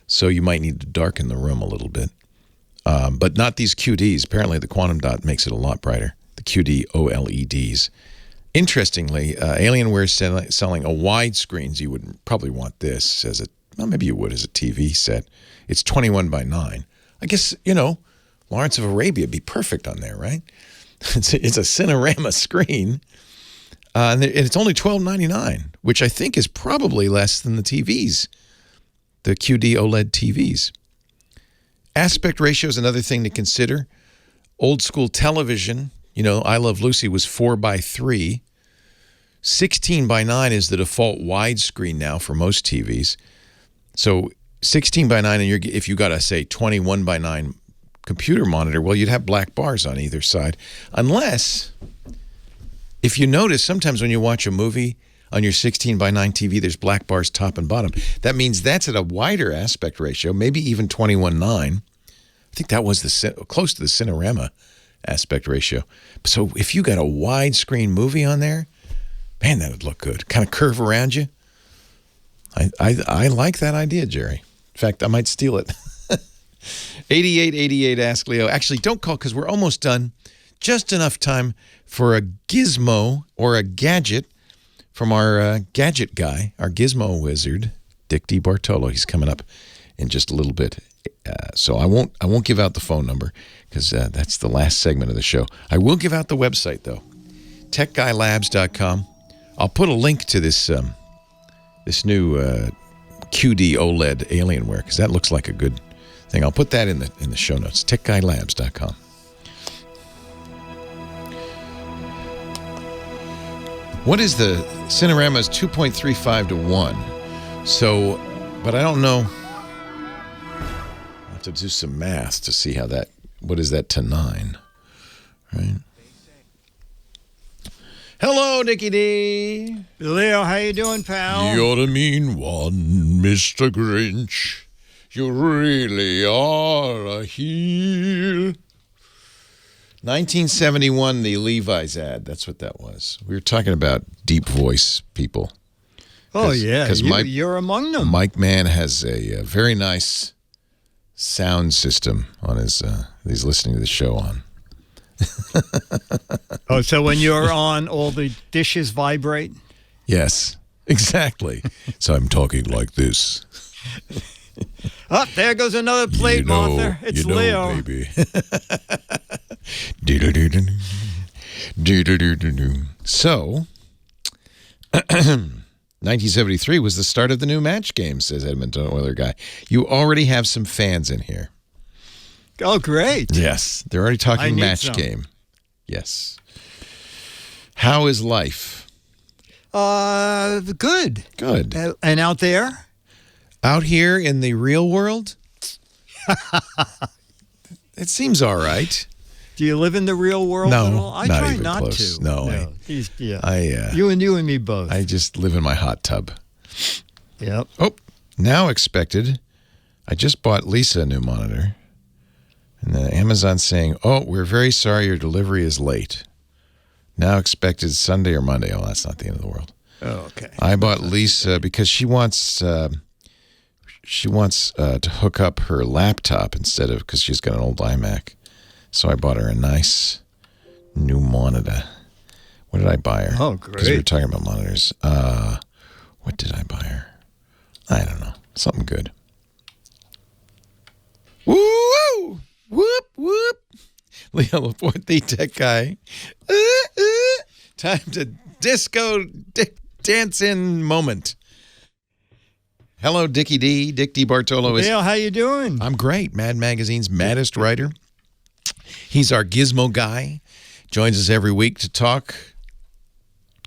so you might need to darken the room a little bit. But not these QDs. Apparently, the quantum dot makes it a lot brighter. The QD OLEDs. Interestingly, Alienware is selling a widescreen. You would probably want this as maybe you would as a TV set. It's 21 by 9. I guess, Lawrence of Arabia would be perfect on there, right? It's a Cinerama screen. And it's only $12.99, which I think is probably less than the TVs, the QD OLED TVs. Aspect ratio is another thing to consider. Old school television, I Love Lucy was 4:3. 16:9 is the default widescreen now for most TVs. So 16:9, and if you got a, say, 21:9 computer monitor, well, you'd have black bars on either side. Unless, if you notice, sometimes when you watch a movie on your 16:9 TV, there's black bars top and bottom. That means that's at a wider aspect ratio, maybe even 21:9. I think that was close to the Cinerama aspect ratio. So if you got a widescreen movie on there, man, that would look good. Kind of curve around you. I like that idea, Jerry. In fact, I might steal it. 8888 Ask Leo. Actually, don't call because we're almost done. Just enough time for a gizmo or a gadget from our gadget guy, our gizmo wizard, Dick Debartolo. He's coming up in just a little bit. So I won't give out the phone number because that's the last segment of the show. I will give out the website, though, techguylabs.com. I'll put a link to this new QD OLED Alienware because that looks like a good thing. I'll put that in the show notes, techguylabs.com. What is the Cinerama's 2.35 to 1? So, but I don't know. I'll have to do some math to see how that, what is that to 9, right? Hello, Dickie D. Leo, how you doing, pal? You're the mean one, Mr. Grinch. You really are a heel. 1971, the Levi's ad. That's what that was. We were talking about deep voice people. Oh, yeah. Because you're among them. Mike Mann has a very nice sound system on his, he's listening to the show on. Oh, so when you're on, all the dishes vibrate? Yes, exactly. So I'm talking like this. Oh, there goes another plate, Martha. It's Leo. Baby. So, 1973 was the start of the new match game, says Edmonton Oiler guy. You already have some fans in here. Oh, great. Yes, they're already talking match some. game. Yes. How is life? Good. Good. And out there? Out here in the real world? It seems all right. Do you live in the real world at all? I not try even not close. to. No. You and me both. I just live in my hot tub. Yep. Oh, now expected. I just bought Lisa a new monitor. And then Amazon's saying, oh, we're very sorry your delivery is late. Now expected Sunday or Monday. Oh, that's not the end of the world. Oh, okay. I bought Lisa because she wants to hook up her laptop instead of, because she's got an old iMac. So I bought her a nice new monitor. What did I buy her? Oh, great. Because we were talking about monitors. What did I buy her? I don't know. Something good. Woo! Whoop, whoop. Leo Laporte, the tech guy. Time to disco dance-in moment. Hello, Dickie D. Dick Debartolo is... Leo, how you doing? I'm great. Mad Magazine's maddest writer. He's our gizmo guy. Joins us every week to talk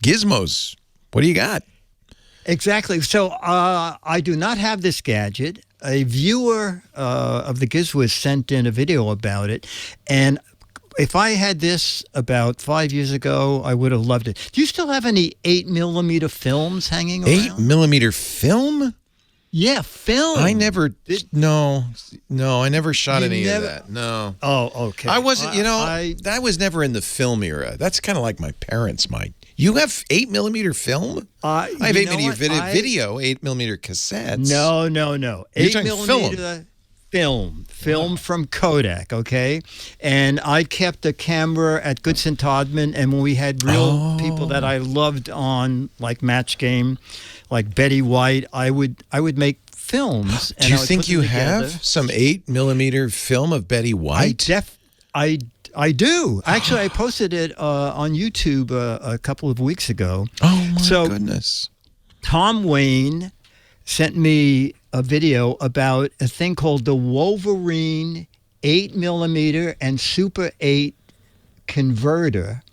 gizmos. What do you got? Exactly. So I do not have this gadget. A viewer of the Gizwiz sent in a video about it, and if I had this about 5 years ago, I would have loved it. Do you still have any 8mm films hanging around? 8mm film? Yeah, film. I never, I never shot any of that. No. Oh, okay. I wasn't, that was never in the film era. That's kind of like my parents might. You have 8mm film? I have 8mm video, 8mm cassettes. No. You're talking film from Kodak, okay? And I kept a camera at Goodson Todman, and when we had real people that I loved on, like Match Game, like Betty White, I would make films. Do you think you have some 8mm film of Betty White? I do. Actually, I posted it on YouTube a couple of weeks ago. Oh, my goodness. Tom Wayne sent me a video about a thing called the Wolverine 8mm and Super 8 converter.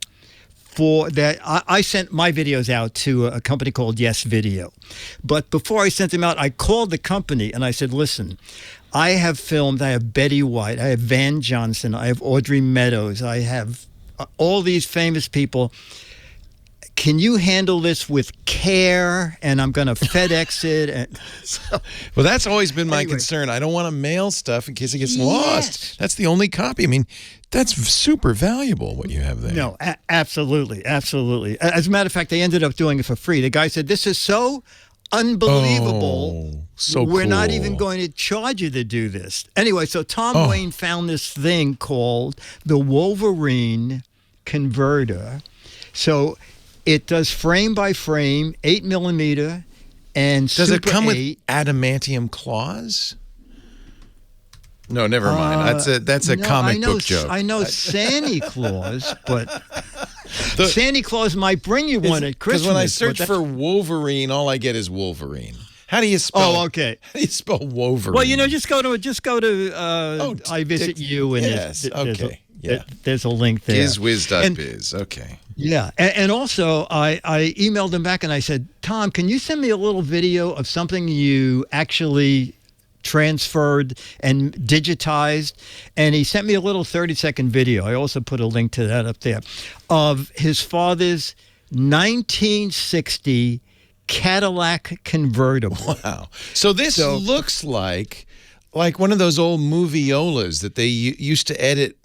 For that, I sent my videos out to a company called Yes Video. But before I sent them out, I called the company and I said, listen, I have filmed, I have Betty White, I have Van Johnson, I have Audrey Meadows, I have all these famous people. Can you handle this with care? And I'm going to FedEx it. And well, that's always been my concern. I don't want to mail stuff in case it gets lost. That's the only copy. I mean, that's super valuable what you have there. No, absolutely. Absolutely. As a matter of fact, they ended up doing it for free. The guy said, this is so unbelievable. So we're not cool. even going to charge you to do this. Anyway, so Tom Wayne found this thing called the Wolverine converter. So it does frame by frame, 8mm, and does Super it come 8. with adamantium claws? No, never mind. That's a comic book joke. I know Santa Claus, but Santa Claus might bring you one at Christmas. Because when I search for Wolverine, all I get is Wolverine. How do you spell? Oh, okay. How do you spell Wolverine? Well, just go to I Visit You, and yes, okay. There's a link there. Gizwiz.biz. Okay. Yeah. And also, I emailed him back and I said, Tom, can you send me a little video of something you actually transferred and digitized? And he sent me a little 30-second video. I also put a link to that up there of his father's 1960 Cadillac convertible. Wow. So this looks like one of those old moviolas that they used to edit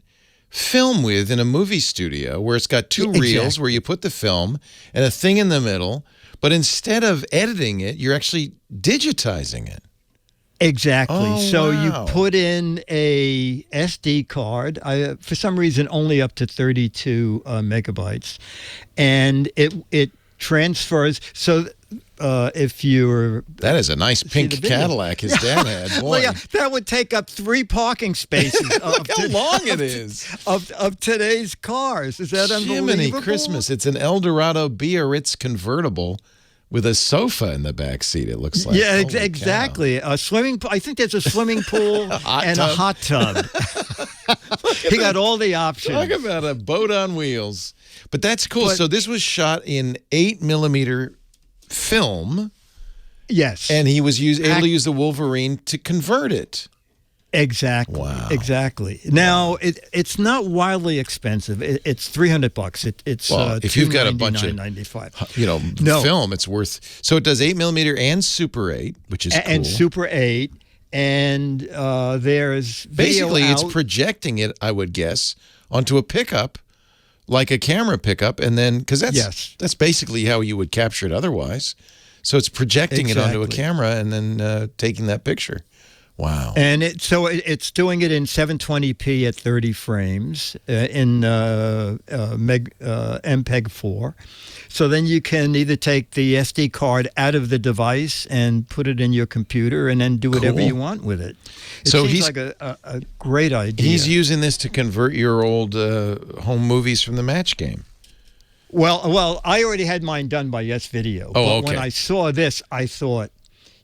film with in a movie studio, where it's got two reels where you put the film and a thing in the middle, but instead of editing it, you're actually digitizing it. Exactly. Oh, so wow. you put in a SD card, for some reason only up to 32 megabytes, and it transfers. So if you're. That is a nice pink Cadillac his dad had. Boy. Well, yeah, that would take up 3 parking spaces. Look how long it is. Of today's cars. Is that Jiminy unbelievable? Christmas. It's an Eldorado Biarritz convertible with a sofa in the back seat, it looks like. Yeah, Holy exactly. A swimming pool. I think there's a swimming pool and a hot tub. He got all the options. Talk about a boat on wheels. But that's cool. So this was shot in 8mm film. Yes. And he was able to use the Wolverine to convert it. Exactly. Wow. Exactly. Now it's not wildly expensive. It's $300. It's if you've got a bunch of $299.95. film, it's worth. So it does 8mm and Super 8, which is cool. And Super 8, and there's basically video it's projecting it, I would guess, onto a pickup, like a camera pickup, and then because that's basically how you would capture it otherwise. So it's projecting it onto a camera and then taking that picture. Wow. And it's doing it in 720p at 30 frames in MPEG-4. So then you can either take the SD card out of the device and put it in your computer and then do whatever you want with it. It seems like a great idea. He's using this to convert your old home movies from the match game. Well, I already had mine done by Yes Video. But when I saw this, I thought,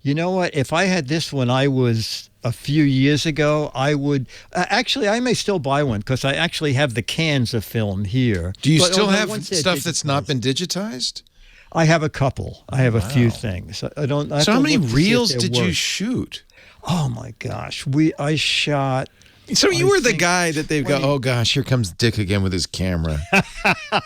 you know what? If I had this when I was a few years ago, I would actually. I may still buy one because I actually have the cans of film here. Do you still have stuff that's not been digitized? I have a couple. I have a few things. I don't. So how many reels did you shoot? Oh my gosh, I shot. So you were the guy that they've got. Oh gosh, here comes Dick again with his camera.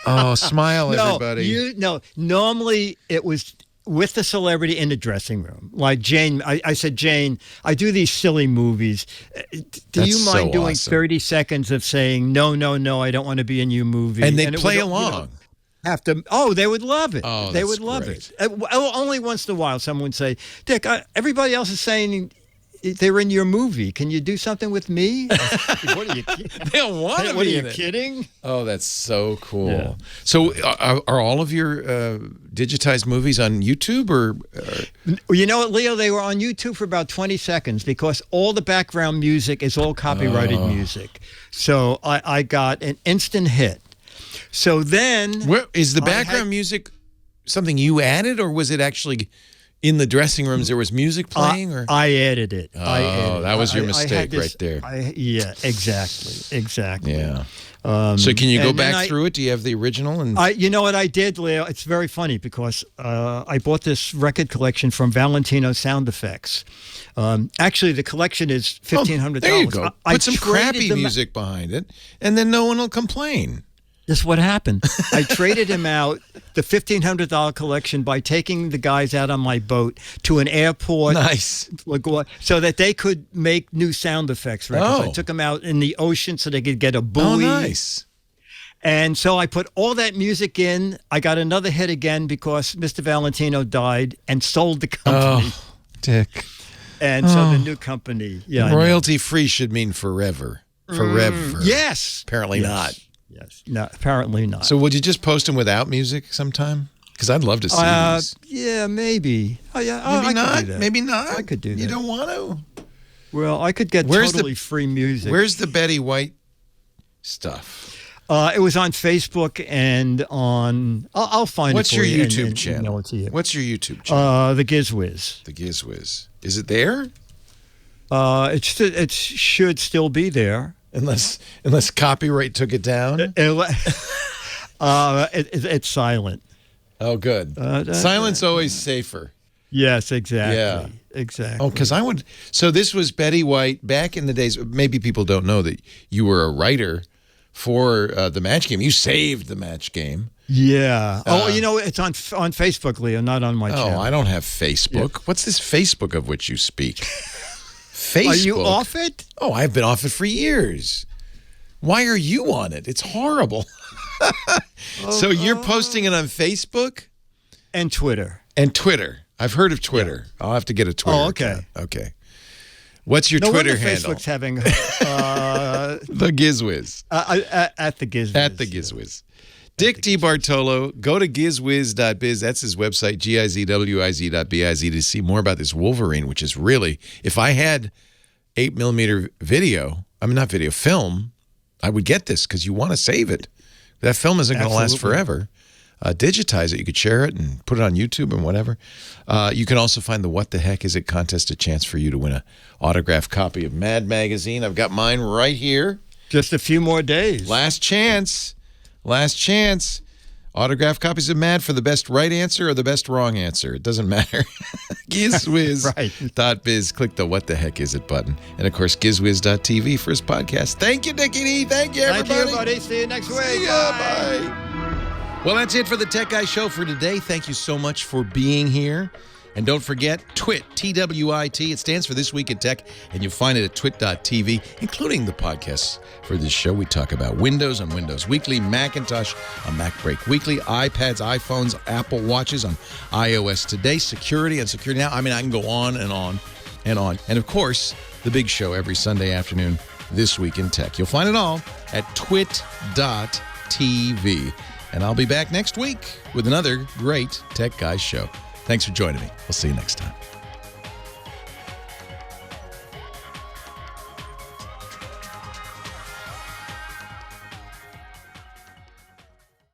Oh, smile, everybody. Normally it was with the celebrity in the dressing room. Like Jane, I said, Jane, I do these silly movies. Do you mind doing 30 seconds of saying, no, I don't want to be in your movie? And they'd play along. They would love it. Oh, they would love it. Only once in a while someone would say, Dick, everybody else is saying they're in your movie. Can you do something with me? What are you? They don't want to be in it. What are you kidding? Oh, that's so cool. Yeah. So, are all of your digitized movies on YouTube, or? You know what, Leo? They were on YouTube for about 20 seconds because all the background music is all copyrighted music. So I got an instant hit. So then, is the background music something you added, or was it actually? In the dressing rooms, there was music playing, or I added it. Oh, that was your mistake right there. Yeah, exactly. Yeah. So can you go back through it? Do you have the original? And you know what I did, Leo? It's very funny because I bought this record collection from Valentino Sound Effects. Actually, the collection is $1,500. There you go. Put some crappy music behind it, and then no one will complain. This is what happened. I traded him out, the $1,500 collection, by taking the guys out on my boat to an airport. Nice. So that they could make new sound effects records. I took them out in the ocean so they could get a buoy. Oh, nice. And so I put all that music in. I got another hit again because Mr. Valentino died and sold the company. Oh, Dick. And so the new company. Yeah, royalty-free should mean forever. Forever. Yes. Apparently not. Yes. No, apparently not. So would you just post them without music sometime? Because I'd love to see these. Yeah, maybe. Oh, yeah. Maybe not. Could do that. Maybe not. I could do that. You don't want to? Well, I could get totally free music. Where's the Betty White stuff? It was on Facebook and on... I'll find What's it for you. What's your YouTube channel? What's your YouTube channel? The Gizwiz. The Gizwiz. Is it there? It should still be there. Unless copyright took it down? It's silent. Oh, good. Silent's always safer. Yes, exactly. Yeah. Exactly. Oh, because I would... So this was Betty White back in the days... Maybe people don't know that you were a writer for the match game. You saved the match game. Yeah. It's on Facebook, Leo, not on my channel. Oh, I don't have Facebook. Yeah. What's this Facebook of which you speak? Facebook. Are you off it? Oh, I've been off it for years. Why are you on it? It's horrible. So you're posting it on Facebook? And Twitter. And Twitter. I've heard of Twitter. Yeah. I'll have to get a Twitter account. Okay. What's your Twitter handle? Facebook's having... The Gizwiz. At the Gizwiz. At the Gizwiz. Dick Debartolo, go to gizwiz.biz. That's his website, gizwiz.biz, to see more about this Wolverine, which is really, if I had 8mm film, I would get this because you want to save it. That film isn't going to last forever. Digitize it. You could share it and put it on YouTube and whatever. You can also find the What the Heck Is It contest, a chance for you to win an autographed copy of Mad Magazine. I've got mine right here. Just a few more days. Last chance. Last chance. Autographed copies of Mad for the best right answer or the best wrong answer. It doesn't matter. Gizwiz.biz. Click the What the Heck Is It button. And, of course, gizwiz.tv for his podcast. Thank you, Dickie D. Thank you, everybody. Thank you, buddy. See you next week. See ya. Bye. Well, that's it for the Tech Guy Show for today. Thank you so much for being here. And don't forget, TWIT, T-W-I-T. It stands for This Week in Tech, and you'll find it at twit.tv, including the podcasts for this show. We talk about Windows on Windows Weekly, Macintosh on Mac Break Weekly, iPads, iPhones, Apple Watches on iOS Today, security on Security Now. I mean, I can go on and on and on. And, of course, the big show every Sunday afternoon, This Week in Tech. You'll find it all at twit.tv. And I'll be back next week with another great Tech Guys show. Thanks for joining me. We'll see you next time.